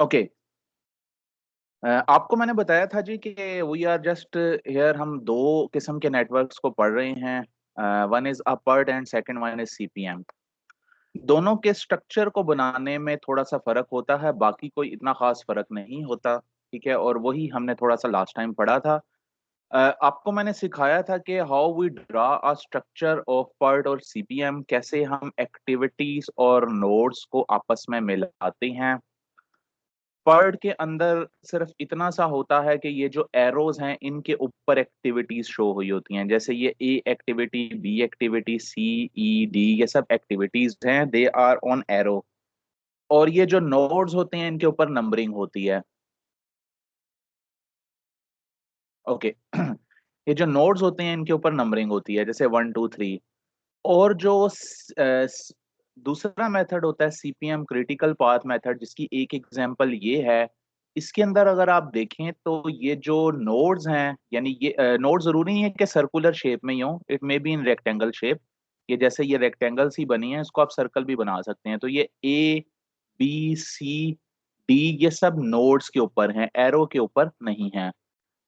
Okay. आपको मैंने बताया था जी कि वी आर जस्ट हियर, हम दो किस्म के नेटवर्क्स को पढ़ रहे हैं। One is a PERT and second one is CPM. दोनों के स्ट्रक्चर को बनाने में थोड़ा सा फर्क होता है, बाकी कोई इतना खास फर्क नहीं होता। ठीक है, और वही हमने थोड़ा सा लास्ट टाइम पढ़ा था। आपको मैंने सिखाया था कि how we draw a structure of PERT और सीपीएम, कैसे हम एक्टिविटीज और नोड्स को आपस में मिलाते हैं। पर्ड के अंदर सिर्फ इतना सा होता है कि ये जो एरोज हैं इनके ऊपर एक्टिविटीज शो हुई होती हैं, जैसे ये ए एक्टिविटी, बी एक्टिविटी, सी, ई, डी, ये सब एक्टिविटीज हैं, दे आर ऑन एरो। और ये जो नोड्स होते हैं इनके ऊपर नंबरिंग होती है। ओके। ये जो नोड्स होते हैं इनके ऊपर नंबरिंग होती है, जैसे 1 2 3। और जो दूसरा मेथड होता है सीपीएम, क्रिटिकल पाथ मेथड, जिसकी एक एग्जांपल ये है। इसके अंदर अगर आप देखें तो ये जो नोड्स हैं, यानी ये नोड जरूरी नहीं है कि सर्कुलर शेप में ही हो, it may be in rectangle shape. ये जैसे ये रेक्टेंगल्स ही बनी है, इसको आप सर्कल भी बना सकते हैं। तो ये ए, बी, सी, डी, ये सब नोड्स के ऊपर हैं, एरो के ऊपर नहीं है।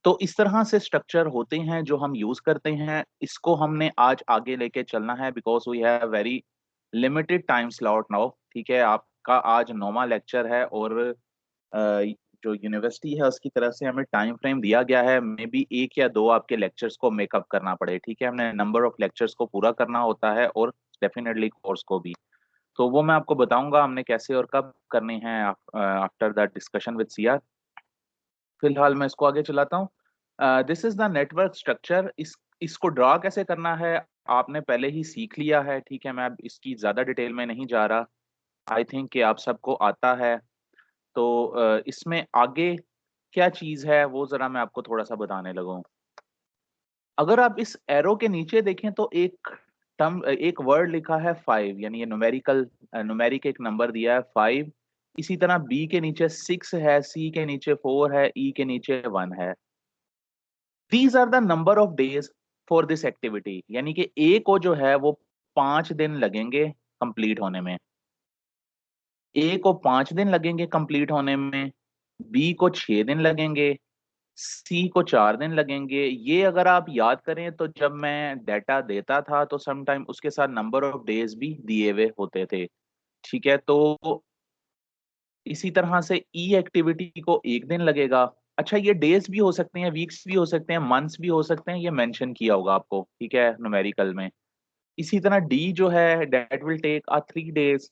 तो इस तरह से स्ट्रक्चर होते हैं जो हम यूज करते हैं। इसको हमने आज आगे लेके चलना है, because we have very limited time slot now. ठीक है, आपका आज 9वां लेक्चर है, और जो यूनिवर्सिटी है उसकी तरफ से हमें टाइम फ्रेम दिया गया है, मे बी 1 या 2 आपके लेक्चर्स को मेकअप करना पड़े। ठीक है, हमने नंबर ऑफ लेक्चर्स को पूरा करना होता है, और डेफिनेटली कोर्स को भी। तो वो मैं आपको बताऊंगा हमने कैसे और कब करने हैं after that discussion with CR. फिलहाल मैं इसको आगे चलाता हूँ। This is the network structure. इसको ड्रा कैसे करना है आपने पहले ही सीख लिया है। ठीक है, मैं अब इसकी ज्यादा डिटेल में नहीं जा रहा। आई थिंक कि आप सबको आता है। तो इसमें आगे क्या चीज है वो जरा मैं आपको थोड़ा सा बताने लगूं। अगर आप इस एरो के नीचे देखें तो एक वर्ड लिखा है 5, यानी ये न्यूमेरिक एक नंबर दिया है 5। इसी तरह बी के नीचे 6 है, सी के नीचे 4 है, ई के नीचे 1 है। These are the number of days for this activity, यानी कि ए को जो है वो 5 दिन लगेंगे कंप्लीट होने में। ए को 5 दिन लगेंगे कंप्लीट होने में, बी को 6 दिन लगेंगे, सी को 4 दिन लगेंगे। ये अगर आप याद करें तो जब मैं डेटा देता था तो सम टाइम उसके साथ नंबर ऑफ डेज भी दिए हुए होते थे। ठीक है, तो इसी तरह से ई एक्टिविटी को 1 दिन लगेगा। अच्छा, ये डेज भी हो सकते हैं, वीक्स भी हो सकते हैं, मंथ्स भी हो सकते हैं, ये मेंशन किया होगा आपको। ठीक है, न्यूमेरिकल में। इसी तरह डी जो है, that will take 3 days,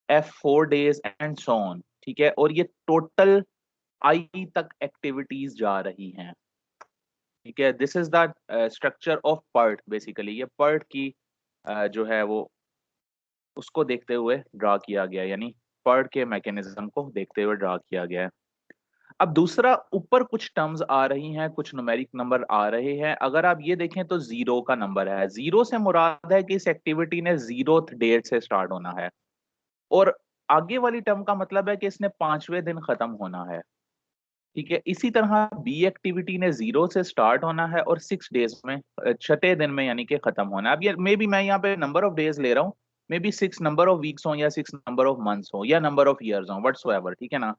F 4 days and so on. ठीक है, और ये टोटल आई तक एक्टिविटीज जा रही हैं। ठीक है, this is the structure of PERT. Basically ये पर्ट की जो है वो उसको देखते हुए ड्रा किया गया, यानी पर्ट के मैकेनिज्म को देखते हुए ड्रा किया गया है। अब दूसरा, ऊपर कुछ टर्म्स आ रही हैं, कुछ न्यूमेरिक नंबर आ रहे हैं। अगर आप ये देखें तो जीरो का नंबर है। जीरो से मुराद है कि इस एक्टिविटी ने 0th डेट से स्टार्ट होना है, और आगे वाली टर्म का मतलब है कि इसने 5वें दिन खत्म होना है। ठीक है, इसी तरह बी एक्टिविटी ने 0 से स्टार्ट होना है और 6 days में, 6ठे दिन में यानी कि खत्म होना है। अब ये मे बी मैं यहाँ पे नंबर ऑफ डेज ले रहा हूँ, may be 6 number of weeks हो, या 6 नंबर ऑफ मंथ्स हो, या नंबर ऑफ ईयर्स हो, व्हाट्सोएवर। ठीक है ना।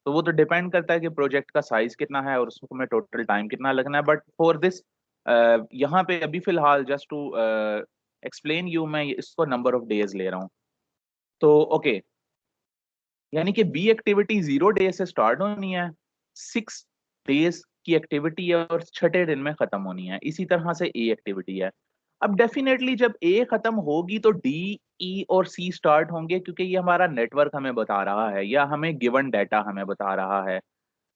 तो वो तो डिपेंड करता है कि प्रोजेक्ट का साइज कितना है और उसमें टोटल टाइम कितना लगना है। बट फॉर दिस, यहाँ पे अभी फिलहाल जस्ट टू एक्सप्लेन यू, मैं इसको नंबर ऑफ डेज ले रहा हूँ। तो ओके, यानी कि बी एक्टिविटी 0 डे से स्टार्ट होनी है, 6 डेज की एक्टिविटी है, और 6ठे दिन में खत्म होनी है। इसी तरह से ए एक्टिविटी है। अब डेफिनेटली जब ए खत्म होगी तो डी, ई और सी स्टार्ट होंगे, क्योंकि ये हमारा नेटवर्क हमें बता रहा है, या हमें गिवन डाटा हमें बता रहा है।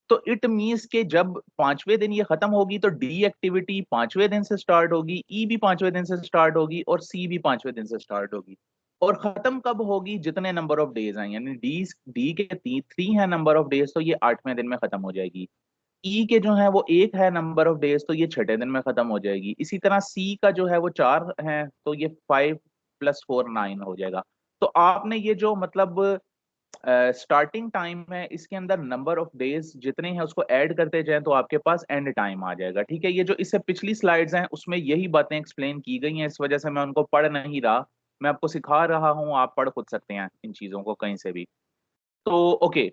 तो इट मीन्स के जब 5वें दिन ये खत्म होगी तो डी एक्टिविटी 5वें दिन से स्टार्ट होगी, ई भी 5वें दिन से स्टार्ट होगी, और सी भी 5वें दिन से स्टार्ट होगी। और खत्म कब होगी, जितने नंबर ऑफ डेज हैं, यानी डी डी के 3 है नंबर ऑफ डेज, तो ये 8वें दिन में खत्म हो जाएगी। ई के जो है वो 1 है नंबर ऑफ डेज, तो ये 6ठे दिन में खत्म हो जाएगी। इसी तरह सी का जो है वो 4 है, तो ये 5 + 4 9 हो जाएगा। तो आपने ये जो मतलब स्टार्टिंग टाइम है, इसके अंदर नंबर ऑफ डेज जितने हैं उसको ऐड करते जाएं तो आपके पास एंड टाइम आ जाएगा। ठीक है, ये जो इससे पिछली स्लाइड्स हैं उसमें यही बातें एक्सप्लेन की गई हैं, इस वजह से मैं उनको पढ़ नहीं रहा, मैं आपको सिखा रहा हूं, आप पढ़ खुद सकते हैं इन चीजों को कहीं से भी। तो ओके,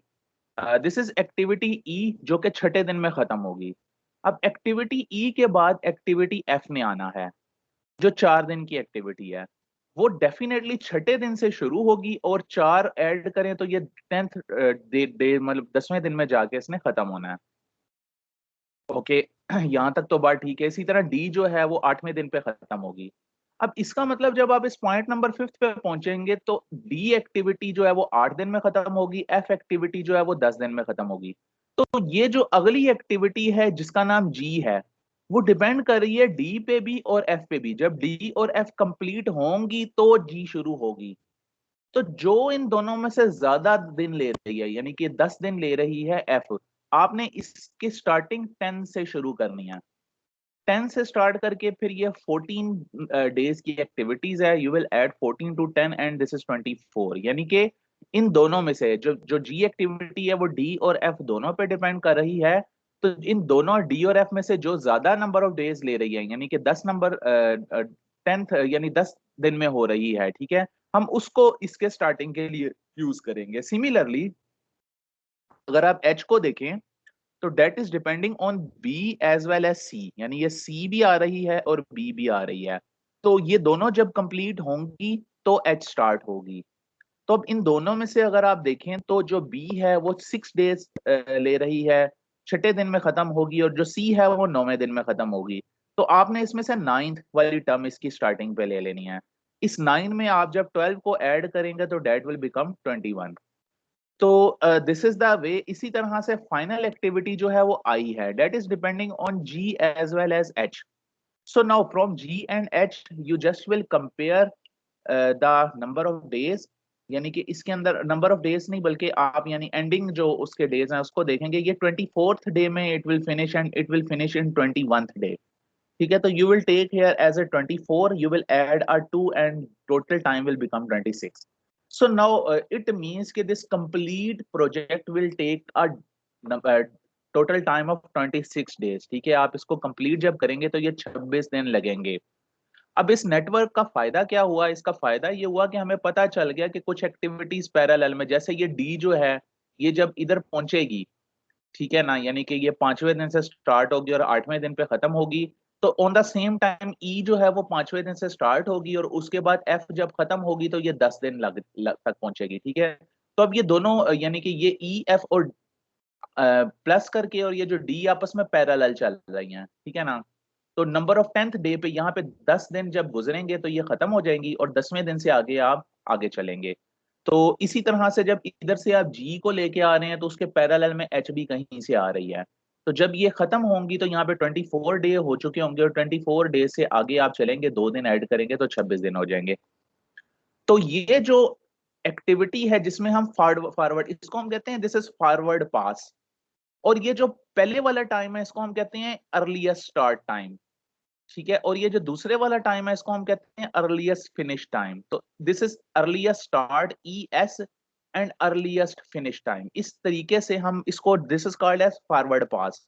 दिस इज एक्टिविटी ई जो कि छठे दिन में खत्म होगी। अब एक्टिविटी ई के बाद एक्टिविटी एफ में आना है, जो 4 दिन की एक्टिविटी है। वो डेफिनेटली छठे दिन से शुरू होगी और 4 ऐड करें तो ये 10th डे मतलब 10वें दिन में जाके इसने खत्म होना है। ओके यहाँ तक तो बात ठीक है। इसी तरह डी जो है वो 8वें दिन पे खत्म होगी। अब इसका मतलब जब आप इस पॉइंट नंबर 5 पे पहुंचेंगे तो डी एक्टिविटी जो है वो 8 दिन में खत्म होगी, एफ एक्टिविटी जो है वो 10 दिन में खत्म होगी। तो ये जो अगली एक्टिविटी है जिसका नाम जी है, वो डिपेंड कर रही है डी पे भी और एफ पे भी। जब डी और एफ कंप्लीट होंगी तो जी शुरू होगी। तो जो इन दोनों में से ज्यादा दिन ले रही है, यानी कि 10 दिन ले रही है एफ, आपने इसकी स्टार्टिंग 10 से शुरू करनी है। 10 से स्टार्ट करके फिर ये 14 डेज की एक्टिविटीज है। You will add 14 to 10 and this is 24। यानी कि इन दोनों में से जो जो जी एक्टिविटी है वो डी और एफ दोनों पे डिपेंड कर रही है। तो इन दोनों डी और एफ में से जो ज्यादा नंबर ऑफ डेज ले रही है, यानी कि 10 नंबर 10th यानी 10 दिन में हो रही है, ठीक है, हम उसको इसके स्टार्टिंग के लिए यूज करेंगे। सिमिलरली अगर आप एच को देखें तो that is depending on b as well as c, यानी ये सी भी आ रही है और बी भी आ रही है। तो ये दोनों जब कंप्लीट होंगी तो एच स्टार्ट होगी। तो अब इन दोनों में से अगर आप देखें तो जो बी है वो 6 डेज ले रही है, छठे दिन में खत्म होगी, और जो सी है वो 9वें दिन में खत्म होगी। तो आपने इसमें से 9th वाली टर्म इसकी स्टार्टिंग पे ले लेनी है। इस 9 में आप जब 12 को ऐड करेंगे तो डेट विल बिकम 21। तो दिस इज द वे। इसी तरह से फाइनल एक्टिविटी जो है वो आई है, that is depending on G as well as H. So now from G and H you just will compare the number of days, यानी कि इसके अंदर नंबर ऑफ डेज नहीं बल्कि आप यानी एंडिंग जो उसके डेज हैं उसको देखेंगे। ये 24th डे में it will finish and it will finish in 21st day. ठीक है, तो you will take here as a 24, you will add a 2 and total time will become 26। So now it means कि this complete project will take a total time of 26 days। ठीक है, आप इसको complete जब करेंगे तो ये 26 दिन लगेंगे। अब इस नेटवर्क का फायदा क्या हुआ? इसका फायदा ये हुआ कि हमें पता चल गया कि कुछ एक्टिविटीज पैरेलल में, जैसे ये डी जो है ये जब इधर पहुंचेगी, ठीक है ना, यानी कि ये 5वें दिन से स्टार्ट होगी और 8वें दिन पे खत्म होगी। तो ऑन द सेम टाइम ई जो है वो 5वें दिन से स्टार्ट होगी और उसके बाद एफ जब खत्म होगी तो ये 10 दिन तक पहुंचेगी। ठीक है, तो अब ये दोनों यानी कि ये ई एफ और प्लस करके और ये जो डी आपस में पैरेलल चल रही हैं, ठीक है ना। तो नंबर ऑफ 10th डे पे यहाँ पे 10 दिन जब गुजरेंगे तो ये खत्म हो जाएंगी और 10वें दिन से आगे आप आगे चलेंगे। तो इसी तरह से जब इधर से आप जी को लेके आ रहे हैं तो उसके पैरेलल में एच भी कहीं से आ रही है। तो जब ये खत्म होंगी तो यहाँ पे 24 डे हो चुके होंगे और 24 डे से आगे आप चलेंगे, 2 दिन ऐड करेंगे तो 26 दिन हो जाएंगे। तो ये जो एक्टिविटी है जिसमें हम फॉरवर्ड, इसको हम कहते हैं दिस इज फॉरवर्ड पास। और ये जो पहले वाला टाइम है इसको हम कहते हैं अर्लीस्ट स्टार्ट टाइम। ठीक है, और ये जो दूसरे वाला टाइम है इसको हम कहते हैं अर्लीस्ट फिनिश टाइम। तो this is earliest start e s and earliest finish time. इस तरीके से हम इसको, this is called as forward pass.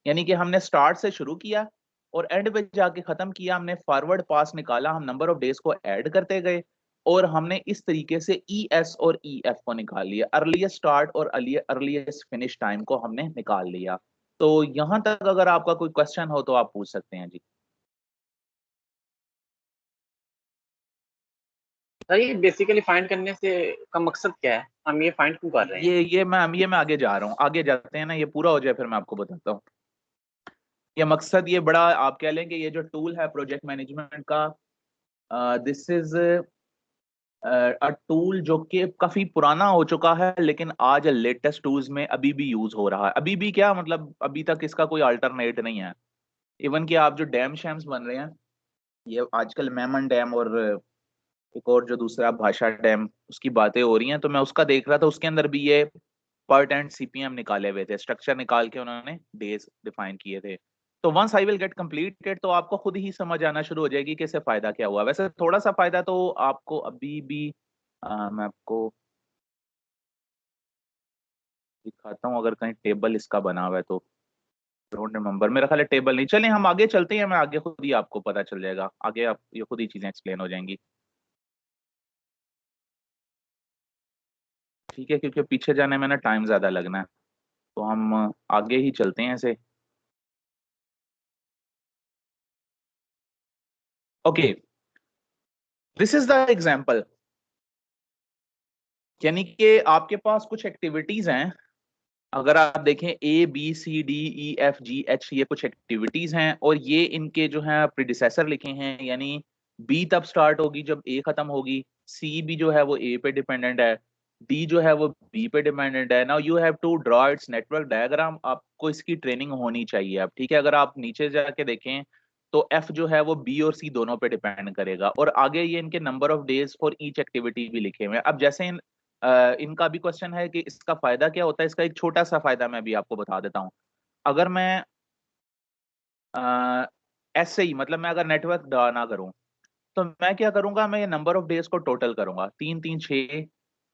यानी कि हमने स्टार्ट से शुरू किया और एंड पे जाके खत्म किया, हमने फॉरवर्ड पास निकाला, हम नंबर ऑफ डेज को ऐड करते गए और हमने इस तरीके से ई एस और ई एफ को निकाल लिया। अर्लीस्ट स्टार्ट और अर्लीस्ट फिनिश टाइम को हमने निकाल लिया। तो यहां तक अगर आपका कोई क्वेश्चन हो तो आप पूछ सकते हैं जी। सर ये बेसिकली फाइंड करने से का मकसद क्या है, हम ये फाइंड क्यों कर रहे हैं? ये मैं आगे जा रहा हूँ, आगे जाते हैं ना, ये पूरा हो जाए फिर मैं आपको बताता हूँ। ये मकसद ये बड़ा आप कह लें कि ये जो टूल है प्रोजेक्ट मैनेजमेंट का, दिस इज अ टूल जो कि काफी पुराना हो चुका है लेकिन आज लेटेस्ट टूल्स में अभी भी यूज हो रहा है। अभी भी क्या मतलब, अभी तक इसका कोई अल्टरनेट नहीं है। इवन कि आप जो डैम शैम्स बन रहे हैं, ये आजकल मेमन डैम और एक और जो दूसरा भाषा डैम उसकी बातें हो रही हैं, तो मैं उसका देख रहा था, उसके अंदर भी ये पर्ट एंड सीपीएम निकाले हुए थे, स्ट्रक्चर निकाल के उन्होंने डेज डिफाइन किए थे। तो once I will get completed तो आपको खुद ही समझ आना शुरू हो जाएगी कि इससे फायदा क्या हुआ। वैसे थोड़ा सा फायदा तो आपको अभी भी मैं आपको दिखाता हूँ, अगर कहीं टेबल इसका बना हुआ है तो। डोंट रिमेम्बर, मेरा ख्याल है टेबल नहीं। चलिए हम आगे चलते हैं, मैं आगे खुद ही आपको पता चल जाएगा, आगे आप ये खुद ही चीजें एक्सप्लेन हो जाएंगी। ठीक है, क्योंकि पीछे जाने में ना टाइम ज्यादा लगना है, तो हम आगे ही चलते हैं इसे। Okay, this is the example. यानी कि आपके पास कुछ एक्टिविटीज हैं, अगर आप देखें ABCDEFGH, ये कुछ एक्टिविटीज हैं और ये इनके जो है प्रीडिसेसर लिखे हैं, यानी बी तब स्टार्ट होगी जब ए खत्म होगी, सी भी जो है वो ए पे डिपेंडेंट है, डी जो है वो बी पे डिपेंडेंट है। Now you have to draw its network diagram, आपको इसकी ट्रेनिंग होनी चाहिए। अब ठीक है, अगर आप नीचे जाके देखें तो एफ जो है वो बी और सी दोनों पे डिपेंड करेगा, और आगे ये इनके number of days for each activity भी लिखे हुए हैं। अब जैसे इनका भी क्वेश्चन है कि इसका फायदा क्या होता है, इसका एक छोटा सा फायदा मैं भी आपको बता देता हूँ। अगर मैं ऐसे ही, मतलब मैं अगर नेटवर्क ड्रा ना करूं, तो मैं क्या करूंगा, मैं ये नंबर ऑफ डेज को टोटल करूंगा, 3 3 6,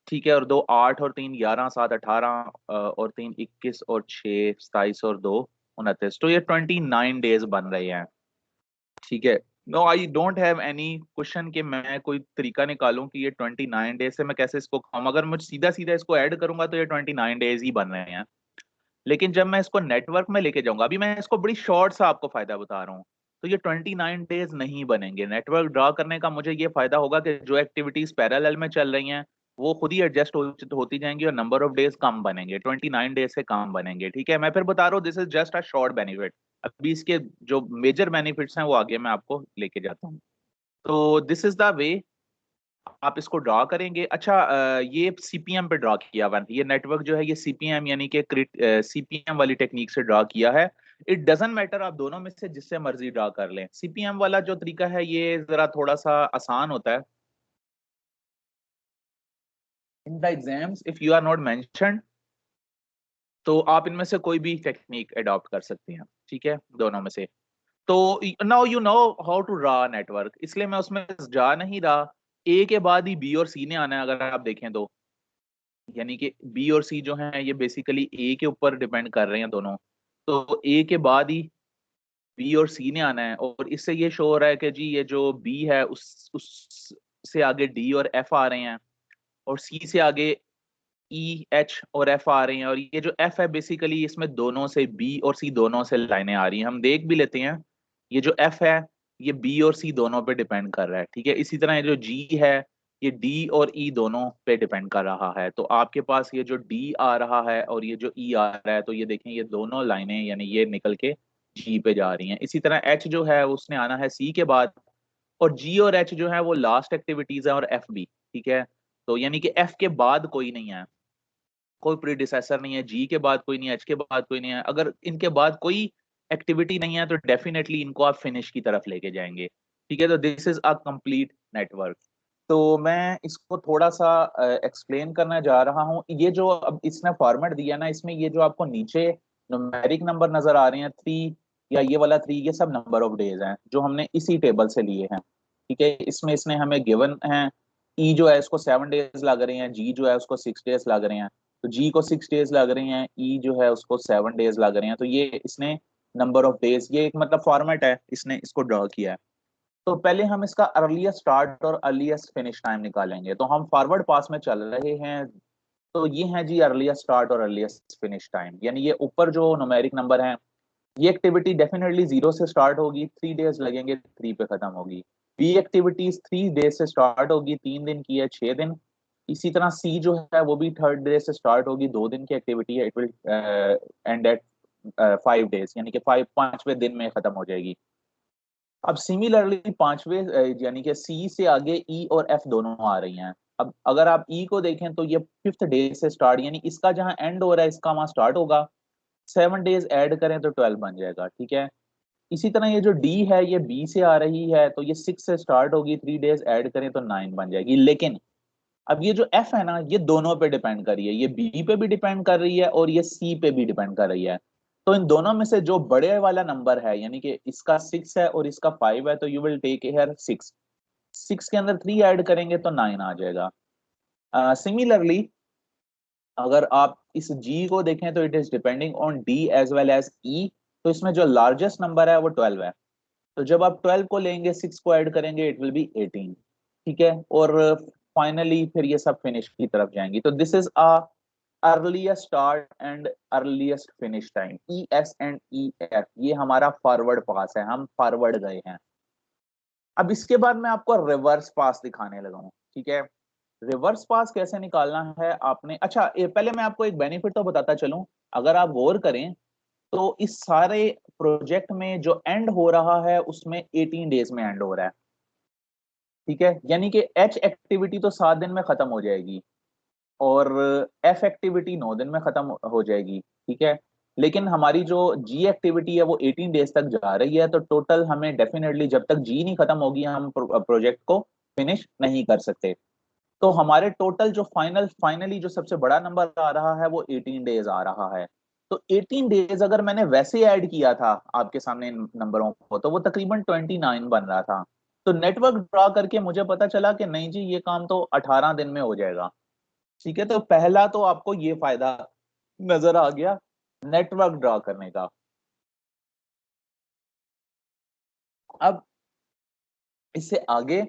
ठीक है, और 2 8, और 3 11 7 18, और 3 21, और 6 27, और 2 29, तो ये 29 डेज बन रहे हैं। ठीक है, no I don't have any question कि मैं कोई तरीका निकालूं कि ये 29 डेज से मैं कैसे इसको खाऊं। अगर मैं सीधा सीधा इसको ऐड करूंगा तो ये 29 डेज ही बन रहे हैं। लेकिन जब मैं इसको नेटवर्क में लेके जाऊंगा, अभी मैं इसको बड़ी शॉर्ट सा आपको फायदा बता रहा हूँ, तो ये 29 डेज नहीं बनेंगे। नेटवर्क ड्रा करने का मुझे ये फायदा होगा कि जो एक्टिविटीज पैरेलल में चल रही हैं वो खुद ही एडजस्ट होती जाएंगी और नंबर ऑफ डेज कम बनेंगे, 29 डेज से कम बनेंगे। ठीक है, मैं फिर बता रहा हूँ, this is just a short benefit. अभी इसके जो मेजर बेनिफिट्स हैं वो आगे मैं आपको लेके जाता हूँ। तो दिस इज द वे आप इसको ड्रा करेंगे। अच्छा, ये सीपीएम पे ड्रा किया हुआ है, ये नेटवर्क जो है ये सीपीएम यानी कि सीपीएम वाली टेक्निक से ड्रा किया है। इट डजंट मैटर, आप दोनों में से जिससे मर्जी ड्रा कर लें। सीपीएम वाला जो तरीका है ये जरा थोड़ा सा आसान होता है। In the exams if you are not mentioned, तो आप इनमें से कोई भी टेक्निक अडॉप्ट कर सकते हैं, ठीक है, दोनों में से। तो now you know how to draw network, इसलिए मैं उसमें जा नहीं रहा। ए के बाद ही बी और सी ने आना है, अगर आप देखें तो, यानी कि बी और सी जो हैं ये बेसिकली ए के ऊपर डिपेंड कर रहे हैं दोनों। तो ए के बाद ही बी और सी ने आना है, और इससे ये शो हो रहा है कि जी ये जो बी है उस से आगे डी और एफ आ रहे हैं, और सी से आगे ई एच और एफ आ रहे हैं, और ये जो एफ है बेसिकली इसमें दोनों से बी और सी दोनों से लाइनें आ रही हैं। हम देख भी लेते हैं, ये जो एफ है ये बी और सी दोनों पे डिपेंड कर रहा है। ठीक है, इसी तरह ये जो जी है ये डी और ई दोनों पे डिपेंड कर रहा है। तो आपके पास ये जो डी आ रहा है और ये जो ई आ रहा है, तो ये देखें ये दोनों लाइनें यानी ये निकल के जी पे जा रही हैं। इसी तरह एच जो है उसने आना है सी के बाद, और जी और एच जो है वो लास्ट एक्टिविटीज है, और एफ भी। ठीक है, तो यानी कि एफ के बाद कोई नहीं है, कोई प्रीडिसेसर नहीं है, जी के बाद कोई नहीं है, एच के बाद कोई नहीं है। अगर इनके बाद कोई एक्टिविटी नहीं है तो डेफिनेटली इनको आप फिनिश की तरफ लेके जाएंगे। ठीक है, तो this is a complete network. तो मैं इसको थोड़ा सा एक्सप्लेन करना जा रहा हूँ। ये जो अब इसने फॉर्मेट दिया ना, इसमें ये जो आपको नीचे न्यूमेरिक नंबर नजर आ रहे हैं 3, या ये वाला 3, ये सब नंबर ऑफ डेज हैं जो हमने इसी टेबल से लिए हैं। ठीक है, इसमें इसने हमें गिवन है, ई जो है इसको 7 डेज लग रहे हैं, जी जो है उसको 6 डेज लग रहे हैं। तो जी को 6 डेज लग रहे हैं, ई जो है उसको 7 डेज लग रहे हैं। तो ये इसने नंबर ऑफ डेज, ये एक मतलब फॉर्मेट है, इसने इसको ड्रॉ किया है। तो पहले हम इसका अर्लीस्ट स्टार्ट और अर्लीस्ट फिनिश टाइम निकालेंगे। तो हम फॉरवर्ड पास में चल रहे हैं, तो ये है जी अर्लीस्ट स्टार्ट और अर्लीस्ट फिनिश टाइम। यानी ये ऊपर जो न्यूमेरिक नंबर है, ये एक्टिविटी डेफिनेटली 0 से स्टार्ट होगी, 3 डेज लगेंगे, 3 पे खत्म होगी। बी एक्टिविटीज 3 डेज से स्टार्ट होगी, 3 दिन की है, 6 दिन। इसी तरह सी जो है वो भी 3rd डे से स्टार्ट होगी, 2 दिन की एक्टिविटी है, it will end at 5 days, यानी कि 5वें दिन में खत्म हो जाएगी। अब सिमिलरली 5वें यानी कि सी से आगे ई और एफ दोनों आ रही हैं। अब अगर आप ई को देखें तो ये 5th डे से स्टार्ट, यानी इसका जहां एंड हो रहा है इसका वहां स्टार्ट होगा। 7 डेज ऐड करें तो 12 बन जाएगा। ठीक है, इसी तरह ये जो डी है ये बी से आ रही है, तो ये 6 से स्टार्ट होगी, 3 डेज ऐड करें तो 9 बन जाएगी। लेकिन अब ये जो एफ है ना, ये दोनों पे डिपेंड कर रही है, ये बी पे भी डिपेंड कर रही है और ये सी पे भी डिपेंड कर रही है। तो इन दोनों में से जो बड़े वाला नंबर है, यानी कि इसका 6 है और इसका 5 है, तो यू विल टेक हेयर 6। 6 के अंदर 3 ऐड करेंगे तो 9 आ जाएगा। सिमिलरली अगर आप इस जी को देखें तो it is depending on the age well as ई। तो इसमें जो लार्जेस्ट नंबर है वो 12 है। तो जब आप 12 को लेंगे, 6 को ऐड करेंगे, इट विल बी 18। ठीक है, और फाइनली फिर ये सब फिनिश की तरफ जाएंगी। तो this is a earliest start and earliest finish time, E s and E F, ये हमारा फॉरवर्ड पास है, हम फॉरवर्ड गए हैं। अब इसके बाद मैं आपको रिवर्स पास दिखाने लगा हूं, ठीक है। रिवर्स पास कैसे निकालना है आपने, अच्छा पहले मैं आपको एक बेनिफिट तो बताता चलूं। अगर आप गौर करें तो इस सारे प्रोजेक्ट में जो एंड हो रहा है उसमें 18 डेज में एंड हो रहा है, ठीक है। यानी कि एच एक्टिविटी तो 7 दिन में खत्म हो जाएगी और एफ एक्टिविटी 9 दिन में खत्म हो जाएगी, ठीक है। लेकिन हमारी जो जी एक्टिविटी है वो 18 डेज तक जा रही है, तो टोटल हमें डेफिनेटली जब तक जी नहीं खत्म होगी हम प्रोजेक्ट को फिनिश नहीं कर सकते। तो हमारे टोटल जो फाइनली जो सबसे बड़ा नंबर आ रहा है वो 18 डेज आ रहा है। तो 18 डेज अगर मैंने वैसे ऐड किया था आपके सामने इन नंबरों को तो वो तकरीबन 29 बन रहा था। तो नेटवर्क ड्रा करके मुझे पता चला कि नहीं जी ये काम तो 18 दिन में हो जाएगा, ठीक है। तो पहला तो आपको ये फायदा नजर आ गया नेटवर्क ड्रा करने का। अब इससे आगे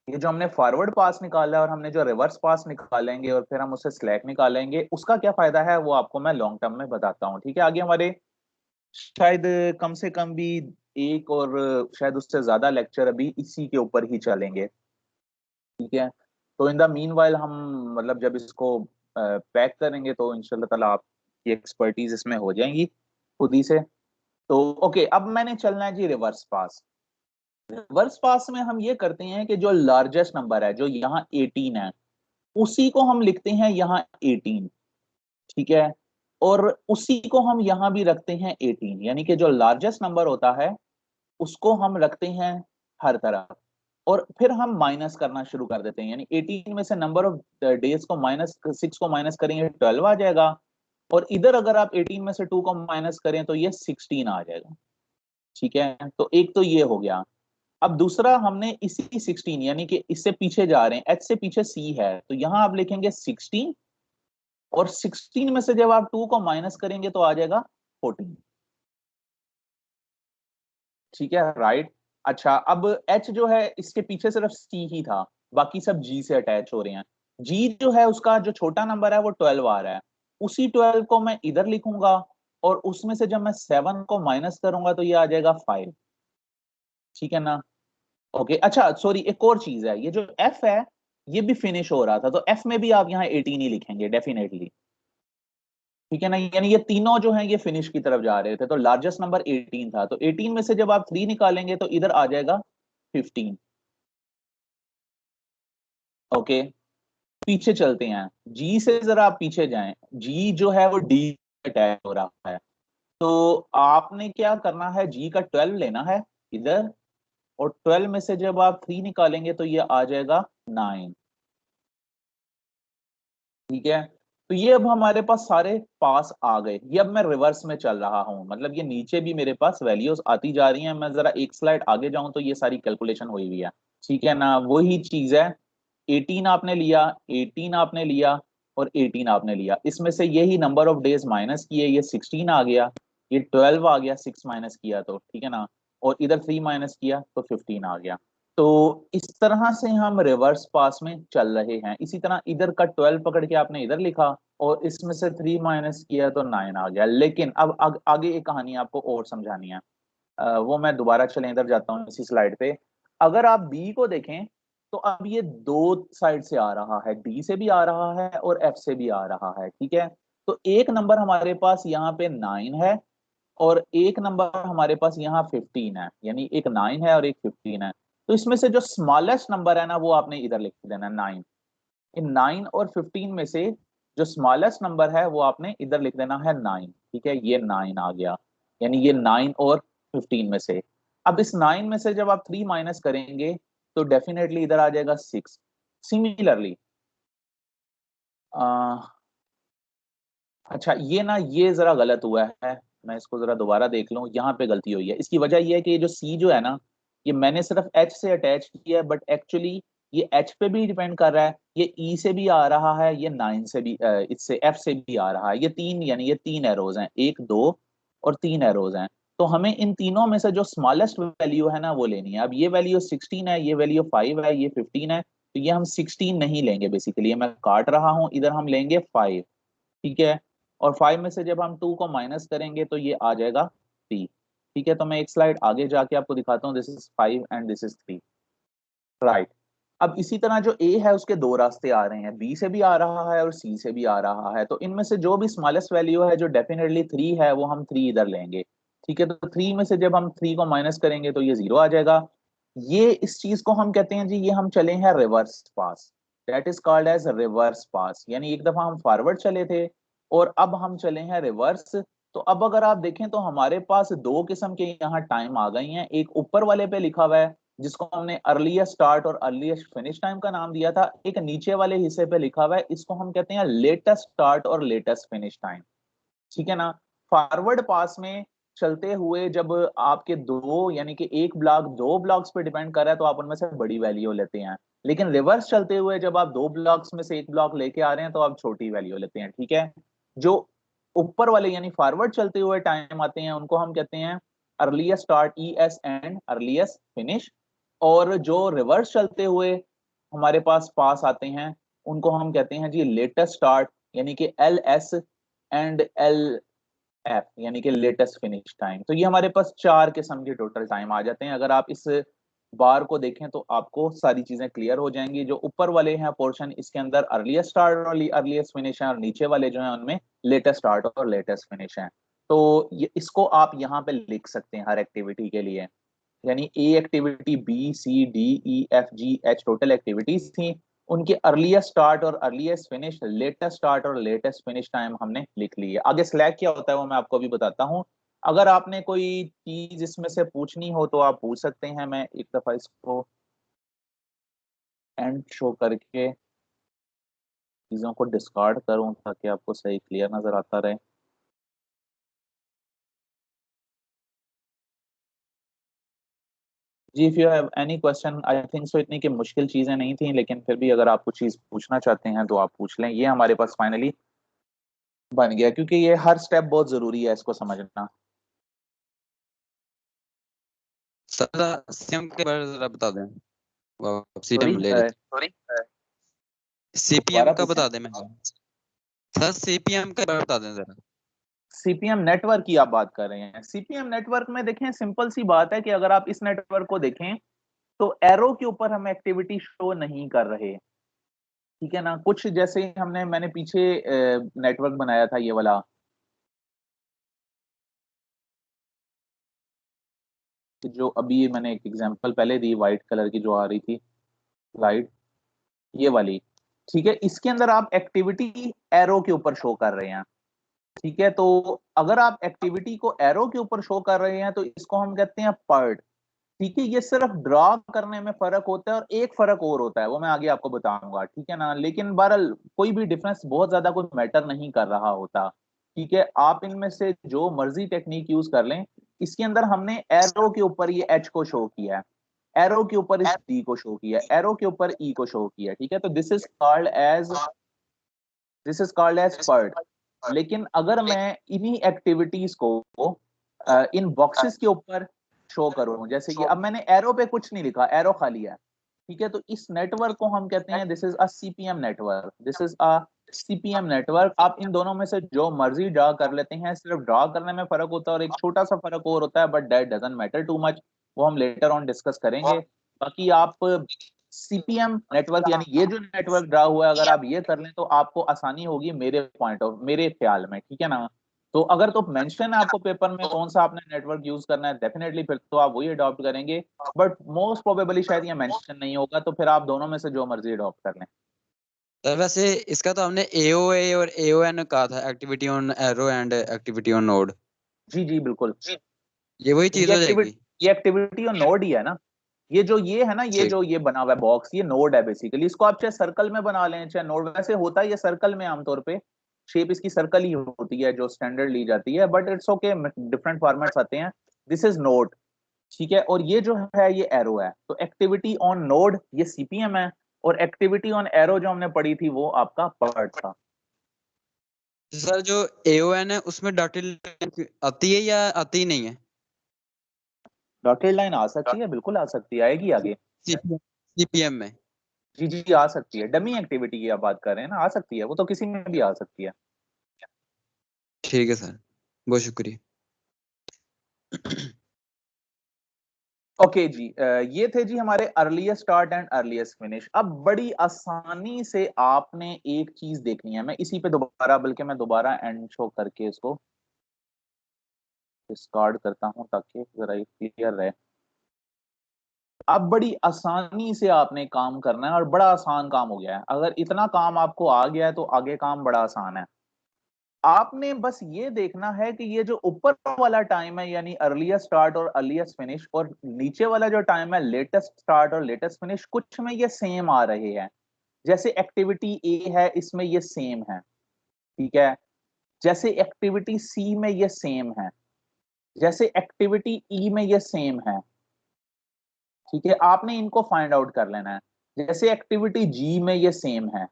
ये जो हमने फॉरवर्ड पास निकाला और हमने जो रिवर्स पास निकालेंगे और फिर हम उससे स्लैक निकालेंगे, उसका क्या फायदा है वो आपको मैं लॉन्ग टर्म में बताता हूँ, ठीक है। आगे हमारे शायद कम से कम भी एक और शायद उससे ज्यादा लेक्चर अभी इसी के ऊपर ही चलेंगे, ठीक है। तो इन द मीन वाइल हम मतलब जब इसको पैक करेंगे तो इंशाल्लाह ताला आपकी एक्सपर्टीज इसमें हो जाएंगी खुद ही से। तो ओके, अब मैंने चलना है जी रिवर्स पास। रिवर्स पास में हम ये करते हैं कि जो लार्जेस्ट नंबर है जो यहाँ 18 है उसी को हम लिखते हैं यहाँ 18, ठीक है। और उसी को हम यहाँ भी रखते हैं 18, यानी कि जो लार्जेस्ट नंबर होता है उसको हम रखते हैं हर तरफ। और फिर हम माइनस करना शुरू कर देते हैं, यानी 18 में से नंबर ऑफ डेज को माइनस 6 को माइनस करेंगे 12 आ जाएगा। और इधर अगर आप 18 में से 2 को माइनस करें तो ये 16 आ जाएगा, ठीक है। तो एक तो ये हो गया। अब दूसरा हमने इसी 16 यानी कि इससे पीछे जा रहे हैं, एच से पीछे सी है तो यहां आप लिखेंगे 16। और 16 में से जब आप 2 को माइनस करेंगे तो आ जाएगा 14, ठीक है, राइट। अच्छा अब एच जो है इसके पीछे सिर्फ सी ही था, बाकी सब जी से अटैच हो रहे हैं। जी जो है उसका जो छोटा नंबर है वो 12 आ रहा है, उसी 12 को मैं इधर लिखूंगा और उसमें से जब मैं 7 को माइनस करूंगा तो ये आ जाएगा 5, ठीक है ना। ओके अच्छा सॉरी एक और चीज है, ये जो एफ है ये भी फिनिश हो रहा था तो एफ में भी आप यहाँ 18 ही लिखेंगे डेफिनेटली, ठीक है ना। यानी ये तीनों जो हैं ये फिनिश की तरफ जा रहे थे, तो लार्जेस्ट नंबर 18 था, तो 18 में से जब आप 3 निकालेंगे तो इधर आ जाएगा 15। ओके, पीछे चलते हैं, जी से जरा आप पीछे जाएं, जी जो है वो डी अटैच हो रहा है। तो आपने क्या करना है, जी का 12 लेना है इधर, और 12 में से जब आप 3 निकालेंगे तो ये आ जाएगा 9, ठीक है। तो ये अब हमारे पास सारे पास आ गए, ये अब मैं रिवर्स में चल रहा हूं, मतलब ये नीचे भी मेरे पास वैल्यूज आती जा रही हैं। मैं जरा एक स्लाइड आगे जाऊं तो ये सारी कैलकुलेशन हुई हुई है, ठीक है ना। वही चीज है, 18 आपने लिया, 18 आपने लिया और 18 आपने लिया, इसमें से यही नंबर ऑफ डेज माइनस किए, ये 16 आ गया, ये 12 आ गया, 6 माइनस किया तो, ठीक है ना। और इधर 3 माइनस किया तो 15 आ गया। तो इस तरह से हम रिवर्स पास में चल रहे हैं। इसी तरह इधर का 12 पकड़ के आपने इधर लिखा और इसमें से 3 माइनस किया तो 9 आ गया। लेकिन अब आगे एक कहानी आपको और समझानी है, वो मैं दोबारा चले इधर जाता हूँ इसी स्लाइड पे। अगर आप बी को देखें तो अब ये दो साइड से आ रहा है, डी से भी आ रहा है और एफ से भी आ रहा है, ठीक है। तो एक नंबर हमारे पास यहाँ पे 9 है और एक नंबर हमारे पास यहाँ 15 है, यानी एक 9 है और एक 15 है। तो इसमें से जो स्मॉलेस्ट नंबर है ना वो आपने इधर लिख देना 9। इन 9 और 15 में से जो स्मॉलेस्ट नंबर है वो आपने इधर लिख देना है 9, ठीक है। ये 9 आ गया, यानी ये 9 और 15 में से। अब इस 9 में से जब आप 3 माइनस करेंगे तो डेफिनेटली इधर आ जाएगा 6। सिमिलरली अच्छा ये ना ये जरा गलत हुआ है, मैं इसको जरा दोबारा देख लूं, यहाँ पे गलती हुई है। इसकी वजह ये है कि ये जो सी जो है ना ये मैंने सिर्फ एच से अटैच किया है, बट एक्चुअली ये एच पे भी डिपेंड कर रहा है, ये ई से भी आ रहा है, ये 9 से भी इससे एफ से भी आ रहा है। ये तीन यानी ये 3 एरोज हैं, 1 2 और 3 एरोज हैं। तो हमें इन तीनों में से जो स्मॉलेस्ट वैल्यू है ना वो लेनी है। अब ये वैल्यू 16 है, ये वैल्यू 5 है, ये 15 है, तो ये हम 16 नहीं लेंगे बेसिकली, मैं काट रहा हूं, इधर हम लेंगे 5, ठीक है। और 5 में से जब हम 2 को माइनस करेंगे तो ये आ जाएगा 3, ठीक है। तो मैं एक स्लाइड आगे जाके आपको दिखाता हूँ, this is 5 and this is 3, right. अब इसी तरह जो ए है उसके दो रास्ते आ रहे हैं, बी से भी आ रहा है और सी से भी आ रहा है, तो इनमें से जो भी स्मॉलेस्ट वैल्यू है जो डेफिनेटली 3 है वो हम 3 इधर लेंगे, ठीक है। तो 3 में से जब हम 3 को माइनस करेंगे तो ये 0 आ जाएगा। ये इस चीज को हम कहते हैं जी, ये हम चले हैं reverse pass, that is called as reverse pass, यानी एक दफा हम फॉरवर्ड चले थे और अब हम चले हैं रिवर्स। तो अब अगर आप देखें तो हमारे पास दो किस्म के यहाँ टाइम आ गई हैं, एक ऊपर वाले पे लिखा हुआ है जिसको हमने अर्लीस्ट स्टार्ट और अर्लीस्ट फिनिश टाइम का नाम दिया था, एक नीचे वाले हिस्से पे लिखा हुआ है, इसको हम कहते हैं लेटेस्ट स्टार्ट और लेटेस्ट फिनिश टाइम, ठीक है ना। फॉरवर्ड पास में चलते हुए जब आपके दो यानी कि एक ब्लॉक दो ब्लॉक्स पे डिपेंड कर रहा है तो आप उनमें से बड़ी वैल्यू लेते हैं, लेकिन रिवर्स चलते हुए जब आप दो ब्लॉक्स में से एक ब्लॉक लेके आ रहे हैं तो आप छोटी वैल्यू लेते हैं, ठीक है। जो ऊपर वाले यानी फॉरवर्ड चलते हुए टाइम आते हैं उनको हम कहते हैं earliest start ES and earliest finish, और जो रिवर्स चलते हुए हमारे पास आते हैं उनको हम कहते हैं जी लेटेस्ट स्टार्ट यानी कि LS एंड LF यानी कि लेटेस्ट फिनिश टाइम। तो ये हमारे पास 4 किस्म के टोटल टाइम आ जाते हैं। अगर आप इस बार को देखें तो आपको सारी चीजें क्लियर हो जाएंगी। जो ऊपर वाले हैं पोर्शन इसके अंदर अर्लीस्ट स्टार्ट और अर्लीस्ट फिनिश है, और नीचे वाले जो हैं उनमें लेटेस्ट स्टार्ट और लेटेस्ट फिनिश है। तो ये इसको आप यहाँ पे लिख सकते हैं हर एक्टिविटी के लिए, यानी a activity B C D E F G H total activities थी, उनके अर्लीस्ट स्टार्ट और अर्लीस्ट फिनिश, लेटेस्ट स्टार्ट और लेटेस्ट फिनिश टाइम हमने लिख ली है। आगे स्लैग क्या होता है वो मैं आपको अभी बताता हूँ। अगर आपने कोई चीज इसमें से पूछनी हो तो आप पूछ सकते हैं। मैं एक दफा इसको एंड शो करके चीजों को डिस्कार्ड करूं ताकि आपको सही क्लियर नजर आता रहे। जी, if you have any question, I think so इतनी की मुश्किल चीजें नहीं थी, लेकिन फिर भी अगर आप कुछ चीज पूछना चाहते हैं तो आप पूछ लें। ये हमारे पास फाइनली बन गया, क्योंकि ये हर स्टेप बहुत जरूरी है इसको समझना। सर सीपीएम के बारे में जरा बता दें, सॉरी सीपीएम ले लेते, सीपीएम दोबारा का पूछें। बता दें। मैं सर सीपीएम का बारे में बता दें जरा। सीपीएम नेटवर्क की आप बात कर रहे हैं। सीपीएम नेटवर्क में देखें, सिंपल सी बात है कि अगर आप इस नेटवर्क को देखें तो एरो के ऊपर हम एक्टिविटी शो नहीं कर रहे, ठीक है ना। कुछ जैसे मैंने पीछे नेटवर्क बनाया था ये वाला, जो अभी मैंने एक एग्जांपल पहले दी व्हाइट कलर की जो आ रही थी लाइट, ये वाली, ठीक है। इसके अंदर आप एक्टिविटी एरो के ऊपर शो कर रहे हैं, ठीक है। तो अगर आप एक्टिविटी को एरो के ऊपर शो कर रहे हैं तो इसको हम कहते हैं पर्ट, ठीक है। ये सिर्फ ड्रॉ करने में फर्क होता है, और एक फर्क और होता है वो मैं आगे आपको बताऊंगा, ठीक है ना। लेकिन बहरहाल कोई भी डिफरेंस बहुत ज्यादा कोई मैटर नहीं कर रहा होता, ठीक है। आप इनमें से जो मर्जी टेक्निक यूज कर लें, इसके अंदर हमने एरो के ऊपर ये एच को शो किया है, एरो के ऊपर इस डी को शो किया, एरो के ऊपर ई को शो किया, ठीक है। तो this is called as PERT. लेकिन अगर मैं इन्हीं एक्टिविटीज को इन बॉक्सेस के ऊपर शो करूं, जैसे कि अब मैंने एरो पे कुछ नहीं लिखा, एरो खाली है, ठीक है। तो इस नेटवर्क को हम कहते हैं this is a CPM network, this is a CPM network. आप इन दोनों में से जो मर्जी ड्रा कर लेते हैं, सिर्फ ड्रा करने में फर्क होता है और एक छोटा सा फर्क और होता है, but that doesn't matter too much, वो हम लेटर ऑन डिस्कस करेंगे। बाकी आप सीपीएम नेटवर्क यानी ये जो नेटवर्क ड्रा हुआ है, अगर आप ये कर लें तो आपको आसानी होगी मेरे ख्याल में, ठीक है ना। तो अगर तो मेंशन है आपको पेपर में कौन सा आपने नेटवर्क यूज करना है, डेफिनेटली फिर तो आप वही अडॉप्ट करेंगे, बट मोस्ट प्रोबेबली शायद ये मेंशन नहीं होगा, तो फिर आप दोनों में से जो मर्जी अडॉप्ट कर लें। तो वैसे इसका तो हमने एओए और एओएन कहा था, activity on arrow and activity on node. जी जी बिल्कुल। ये वही चीज हो जाएगी। ये एक्टिविटी और नोड ही है ना। ये है ना, ये ठीक। जो ये बना हुआ है बॉक्स, ये नोड है बेसिकली। इसको आप चाहे सर्कल में बना लें चाहे नोड, वैसे होता है ये सर्कल में आमतौर पे, शेप इसकी सर्कल ही होती है जो स्टैंडर्ड ली जाती है, but it's okay, different formats आते हैं। दिस इज नोड, ठीक है। और ये जो है ये एरो है। तो एक्टिविटी ऑन नोड ये सीपीएम है, और एक्टिविटी ऑन एरो जो हमने पढ़ी थी वो आपका पर्ट था। तो सर जो एओएन है उसमें डॉटेड लाइन आती है या आती ही नहीं है? डॉटेड लाइन आ सकती है, बिल्कुल आ सकती है, आएगी आगे। सीपीएम में। जी जी आ सकती है, डमी एक्टिविटी की आप बात कर रहे हैं ना, आ सकती है, वो तो किसी में भी आ सकती है। ठीक है सर, बहुत शुक्रिया। ओके जी, ये थे जी हमारे earliest start and earliest finish. अब बड़ी आसानी से आपने एक चीज देखनी है, मैं इसी पे दोबारा, बल्कि मैं दोबारा एंड शो करके इसको डिस्कार्ड करता हूं ताकि जरा ये क्लियर रहे। अब बड़ी आसानी से आपने काम करना है और बड़ा आसान काम हो गया है। अगर इतना काम आपको आ गया है तो आगे काम बड़ा आसान है। आपने बस ये देखना है कि ये जो ऊपर वाला टाइम है यानी अर्लीस्ट स्टार्ट और अर्लीस्ट फिनिश, और नीचे वाला जो टाइम है लेटेस्ट स्टार्ट और लेटेस्ट फिनिश, कुछ में ये सेम आ रहे हैं। जैसे एक्टिविटी ए है, इसमें ये सेम है, ठीक है। जैसे एक्टिविटी सी में ये सेम है, जैसे एक्टिविटी ई में ये सेम है, ठीक है। आपने इनको फाइंड आउट कर लेना है। जैसे एक्टिविटी जी में ये सेम है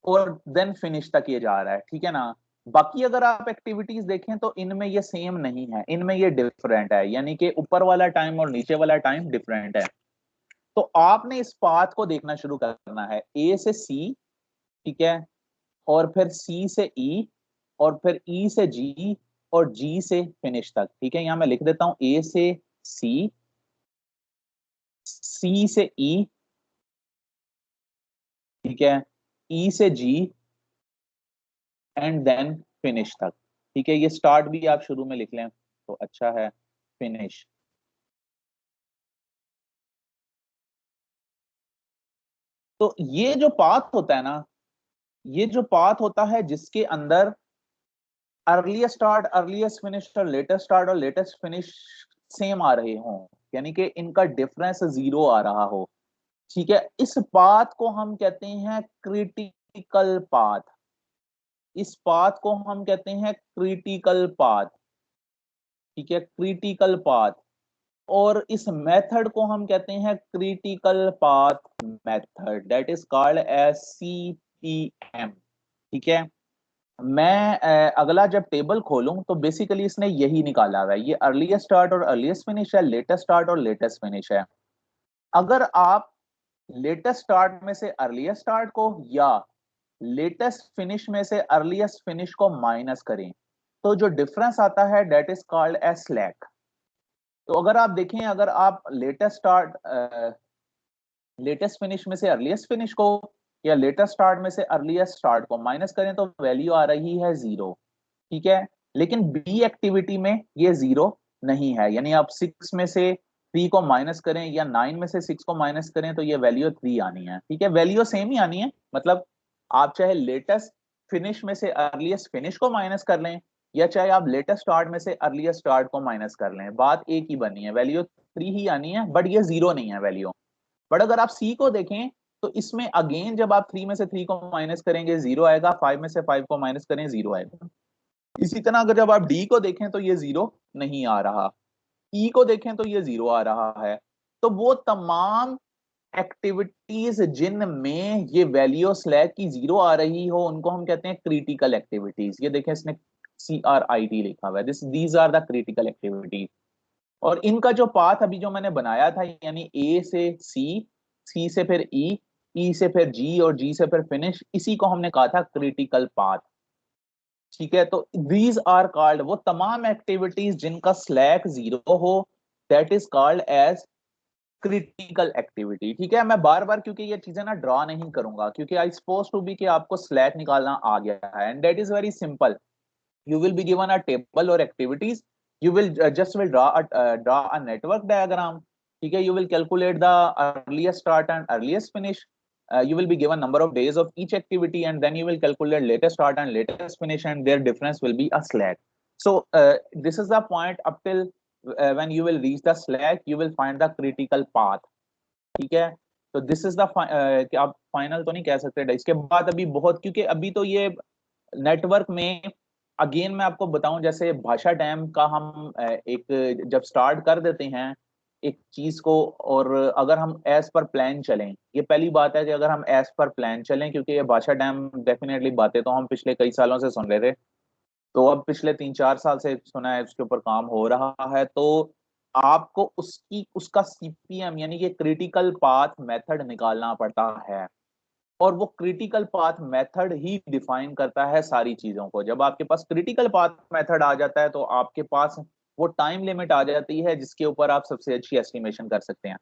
और देन फिनिश तक ये जा रहा है, ठीक है ना। बाकी अगर आप एक्टिविटीज देखें तो इनमें ये सेम नहीं है, इनमें ये डिफरेंट है, यानी कि ऊपर वाला टाइम और नीचे वाला टाइम डिफरेंट है। तो आपने इस पाथ को देखना शुरू करना है, ए से सी, ठीक है, और फिर सी से ई, और फिर ई से जी, और जी से फिनिश तक, ठीक है। यहां मैं लिख देता हूं ए से सी, सी से ई, ठीक है, ई से जी, एंड देन फिनिश तक, ठीक है। ये स्टार्ट भी आप शुरू में लिख लें तो अच्छा है, फिनिश। तो ये जो पाथ होता है ना, ये जो पाथ होता है जिसके अंदर अर्लीस्ट स्टार्ट, अर्लीस्ट फिनिश और लेटेस्ट स्टार्ट और लेटेस्ट फिनिश सेम आ रहे हों, यानी कि इनका डिफरेंस जीरो आ रहा हो, ठीक है, इस पाथ को हम कहते हैं क्रिटिकल पाथ। इस पाथ को हम कहते हैं क्रिटिकल पाथ, ठीक है, क्रिटिकल पाथ। और इस मेथड को हम कहते हैं critical path method, that is called as CPM, ठीक है। मैं अगला जब टेबल खोलूं तो बेसिकली इसने यही निकाला हुआ है, ये अर्लीस्ट स्टार्ट और अर्लीस्ट फिनिश है, लेटेस्ट स्टार्ट और लेटेस्ट फिनिश है। अगर आप लेटेस्ट स्टार्ट में से अर्लीस्ट स्टार्ट को या लेटेस्ट फिनिश में से अर्लीस्ट फिनिश को माइनस करें तो जो डिफरेंस आता है that is called as slack. तो अगर आप देखें, अगर आप लेटेस्ट फिनिश में से अर्लीस्ट फिनिश को या लेटेस्ट स्टार्ट में से अर्लीस्ट स्टार्ट को माइनस करें तो वैल्यू आ रही है जीरो, ठीक है। लेकिन बी एक्टिविटी में ये जीरो नहीं है, यानी आप 6 में से 3 को माइनस करें या 9 में से 6 को माइनस करें तो ये वैल्यू 3 आनी है, ठीक है। वैल्यू सेम ही आनी है, मतलब आप चाहे लेटेस्ट फिनिश में से अर्लीस्ट फिनिश को माइनस कर लें या चाहे आप लेटेस्ट स्टार्ट में से अर्लीस्ट स्टार्ट को माइनस कर लें, बात एक ही बनी है, वैल्यू 3 ही आनी है, बट ये जीरो नहीं है वैल्यू। बट अगर आप सी को देखें तो इसमें अगेन जब आप 3 में से 3 को माइनस करेंगे जीरो आएगा, 5 में से 5 को माइनस करें जीरो आएगा। इसी तरह अगर जब आप डी को देखें तो ये जीरो नहीं आ रहा, ई को देखें तो ये जीरो आ रहा है। तो वो तमाम एक्टिविटीज जिनमें ये वैल्यू स्लैक की जीरो आ रही हो उनको हम कहते हैं क्रिटिकल एक्टिविटीज। ये देखें इसने CRIT लिखा हुआ है, these are the critical activities. और इनका जो पाथ अभी जो मैंने बनाया था, यानी ए से सी, सी से फिर ई, ई से फिर जी और जी से फिर फिनिश, इसी को हमने कहा था क्रिटिकल पाथ, ठीक है। तो दीज आर कॉल्ड, वो तमाम एक्टिविटीज जिनका स्लैक जीरो हो, that is called as critical activity, ठीक है। मैं बार बार क्योंकि ये चीजें ना ड्रॉ नहीं करूंगा क्योंकि आई सपोज टू बी कि आपको स्लैक निकालना आ गया है, and that is very simple. You will be given a table or activities, you will just draw a network diagram, ठीक है। You will calculate the earliest start and earliest finish, you will be given number of days of each activity and then you will calculate latest start and latest finish and their difference will be a slack. So this is the point up till when you will reach the slack you will find the critical path, ठीक है। तो this is the कि आप final तो नहीं कह सकते इसके बाद अभी बहुत, क्योंकि अभी तो ये नेटवर्क में अगेन मैं आपको बताऊं, जैसे भाषा डैम का हम एक जब स्टार्ट कर देते हैं एक चीज को, और अगर हम एज पर प्लान चलें, ये पहली बात है कि अगर हम एज पर प्लान चलें, क्योंकि ये भाषा डैम डेफिनेटली बातें तो हम पिछले कई सालों से सुन रहे थे, तो अब पिछले 3-4 साल से सुना है उसके ऊपर काम हो रहा है। तो आपको उसका सीपीएम यानी कि क्रिटिकल पाथ मेथड निकालना पड़ता है, और वो क्रिटिकल पाथ मेथड ही डिफाइन करता है सारी चीजों को। जब आपके पास क्रिटिकल पाथ मेथड आ जाता है तो आपके पास वो टाइम लिमिट आ जाती है जिसके ऊपर आप सबसे अच्छी एस्टिमेशन कर सकते हैं।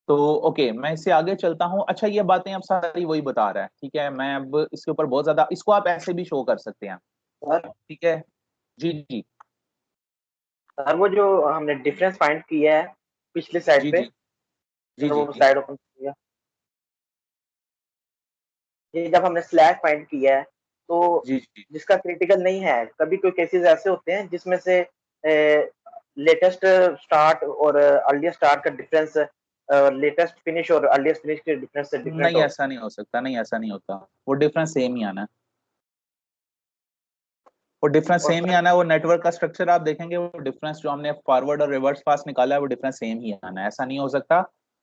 तो ओके, मैं इससे आगे चलता हूँ। अच्छा, ये बातें अब सारी वही बता रहा है, ठीक है। मैं अब इसके ऊपर बहुत ज्यादा, इसको आप ऐसे भी शो कर सकते हैं, सर ठीक है। जी जी सर वो जो हमने डिफरेंस फाइंड किया है पिछली साइड जी पे, जी जी सर जी वो साइड ओपन किया, ये जब हमने स्लैक फाइंड किया है तो जी जी जिसका क्रिटिकल नहीं है, कभी कोई केसेस ऐसे होते हैं जिसमें से लेटेस्ट स्टार्ट और अर्लीस्ट स्टार्ट का डिफरेंस लेटेस्ट फिनिश और अर्लीस्ट फिनिश के डिफरेंस से डिफरेंट नहीं, हो। ऐसा नहीं हो सकता, नहीं ऐसा नहीं होता। वो डिफरेंस सेम ही आना है, वो डिफरेंस और सेम ही सर आना है। वो नेटवर्क का स्ट्रक्चर आप देखेंगे, वो डिफरेंस जो हमने फॉरवर्ड और रिवर्स पास निकाला है वो डिफरेंस सेम ही आना है, ऐसा नहीं हो सकता।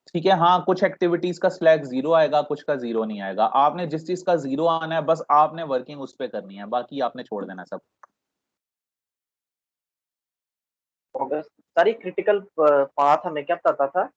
ठीक है, हाँ, कुछ एक्टिविटीज का स्लैक जीरो आएगा, कुछ का जीरो नहीं आएगा। आपने जिस चीज का जीरो आना है बस आपने वर्किंग उस पर करनी है, बाकी आपने छोड़ देना सब। सारी क्रिटिकल पाथ हमें क्या बताता था?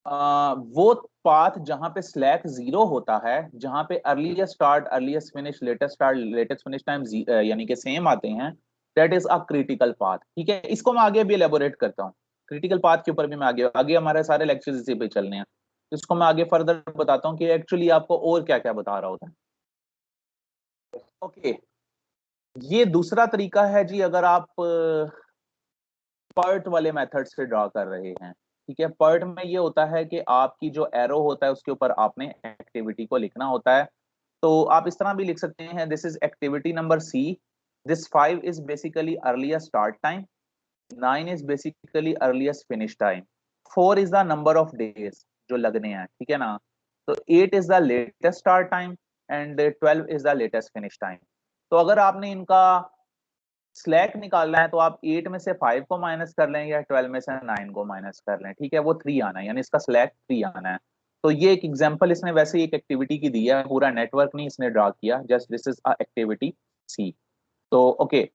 वो पाथ जहां पे स्लैक जीरो होता है, जहां पे earliest start earliest finish latest start latest finish time यानी कि सेम आते हैं, that is a critical path. ठीक है, इसको मैं आगे भी एलेबोरेट करता हूँ। क्रिटिकल पाथ के ऊपर भी मैं आगे आगे हमारे सारे लेक्चर्स इसी पे चलने हैं, इसको मैं आगे फर्दर बताता हूँ कि एक्चुअली आपको और क्या क्या बता रहा होता है। ओके, ये दूसरा तरीका है जी, अगर आप पर्ट वाले मेथड से ड्रॉ कर रहे हैं। ठीक है, पर्ट में ये होता है कि आपकी जो एरो होता है उसके ऊपर आपने एक्टिविटी को लिखना होता है। तो आप इस तरह भी लिख सकते हैं, this is activity number C, this 5 is basically earliest start time, 9 is basically earliest finish time, 4 is the number of days जो लगने हैं, ठीक है ना। तो 8 is the latest start time and 12 is the latest finish time. तो अगर आपने इनका स्लैक निकालना है तो आप 8 में से 5 को माइनस कर लें या 12 में से 9 को माइनस कर लें, ठीक है। वो 3 आना है, यानी इसका स्लैक 3 आना है। तो ये एक एग्जांपल इसने वैसे ही एक एक्टिविटी की दी है, पूरा नेटवर्क नहीं इसने ड्रा किया, just this is a activity c. तो ओके,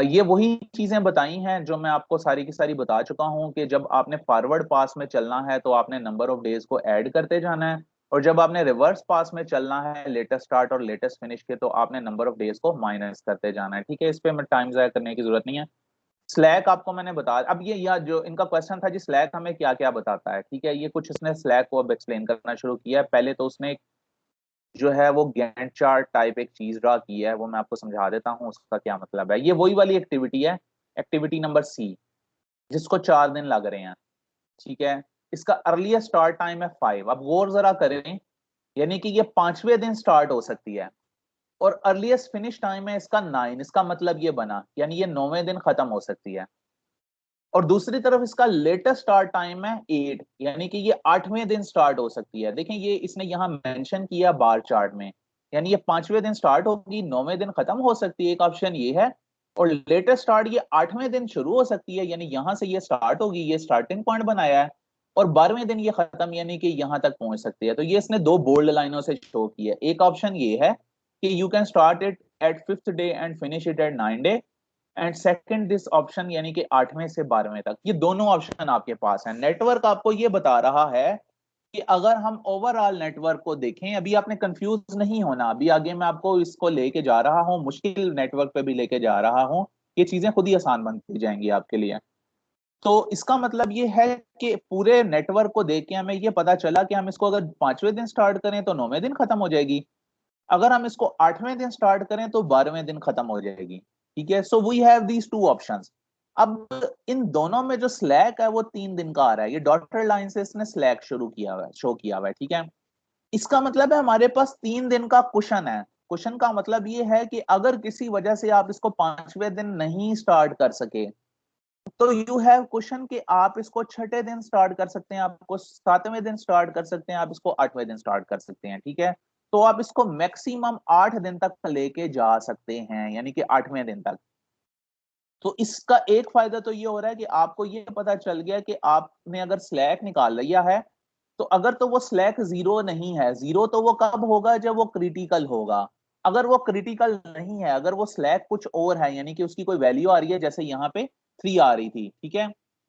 ये वही चीजें बताई हैं जो मैं आपको सारी की सारी बता चुका हूं कि जब आपने फॉरवर्ड पास में चलना है तो आपने नंबर ऑफ डेज को ऐड करते जाना है, और जब आपने रिवर्स पास में चलना है लेटेस्ट स्टार्ट और लेटेस्ट फिनिश के, तो आपने नंबर ऑफ डेज को माइनस करते जाना है। ठीक है, इस पे मैं टाइम जाया करने की जरूरत नहीं है। स्लैक आपको मैंने बता, अब ये या जो इनका क्वेश्चन था जी, स्लैक हमें क्या क्या बताता है। ठीक है, ये कुछ इसने स्लैक को अब एक्सप्लेन करना शुरू किया है। पहले तो उसने जो है वो गैंट चार्ट टाइप एक चीज ड्रा की है, वो मैं आपको समझा देता हूँ उसका क्या मतलब है। ये वही वाली एक्टिविटी है, एक्टिविटी नंबर सी, जिसको 4 दिन लग रहे हैं। ठीक है, इसका अर्लीस्ट स्टार्ट टाइम है 5। अब गौर जरा करें, यानी कि ये 5वें दिन स्टार्ट हो सकती है, और अर्लीस्ट फिनिश टाइम है इसका 9। इसका मतलब ये बना, यानी ये 9वें दिन खत्म हो सकती है। और दूसरी तरफ इसका लेटेस्ट स्टार्ट टाइम है 8, यानी कि ये 8वें दिन स्टार्ट हो सकती है। देखें, ये इसने यहाँ मेंशन किया बार चार्ट में, यानी ये 5वें दिन स्टार्ट होगी, 9वें दिन खत्म हो सकती है, एक ऑप्शन ये है। और लेटेस्ट स्टार्ट ये 8वें दिन शुरू हो सकती है, यानी यहां से ये स्टार्ट होगी, ये स्टार्टिंग पॉइंट बनाया है, और 12वें दिन ये खत्म, यानी कि यहां तक पहुंच सकती है। तो ये इसने दो बोल्ड लाइनों से शो किया है। एक ऑप्शन ये है कि you can start it at 5th day and finish it at 9th day, and second this option, यानी कि 8वें से 12वें तक। ये दोनों ऑप्शन आपके पास है। नेटवर्क आपको ये बता रहा है कि अगर हम ओवरऑल नेटवर्क को देखें, अभी आपने कंफ्यूज नहीं होना, अभी आगे मैं आपको इसको लेके जा रहा हूं, मुश्किल नेटवर्क पे भी लेके जा रहा हूं, ये चीजें खुद ही आसान बनती जाएंगी आपके लिए। तो इसका मतलब ये है कि पूरे नेटवर्क को देख के हमें ये पता चला कि हम इसको अगर 5वें दिन स्टार्ट करें तो 9वें दिन खत्म हो जाएगी, अगर हम इसको 8वें दिन स्टार्ट करें तो 12वें दिन खत्म हो जाएगी। ठीक है, so we have these two options. अब इन दोनों में जो स्लैक है वो 3 दिन का आ रहा है, ये डॉटेड लाइन से इसने स्लैक शुरू किया हुआ है, शो किया हुआ है। ठीक है, इसका मतलब है हमारे पास 3 दिन का कुशन है। कुशन का मतलब ये है कि अगर किसी वजह से आप इसको 5वें दिन नहीं स्टार्ट कर सके, तो यू हैव क्वेश्चन कि आप इसको 6ठे दिन स्टार्ट कर सकते हैं, आपको 7वें दिन स्टार्ट कर सकते हैं, आप इसको 8वें दिन स्टार्ट कर सकते हैं। ठीक है, तो आप इसको मैक्सिमम 8 दिन तक लेके जा सकते हैं, यानी कि 8वें दिन तक। तो इसका एक फायदा तो ये हो रहा है कि आपको ये पता चल गया कि आपने अगर स्लैक निकाल लिया है, तो अगर तो वो स्लैक जीरो नहीं है, जीरो तो वो कब होगा, जब वो क्रिटिकल होगा। अगर वो क्रिटिकल नहीं है, अगर वो स्लैक कुछ और है, यानी कि उसकी कोई वैल्यू आ रही है, जैसे यहाँ पे 3 आ रही थी, ठीक है।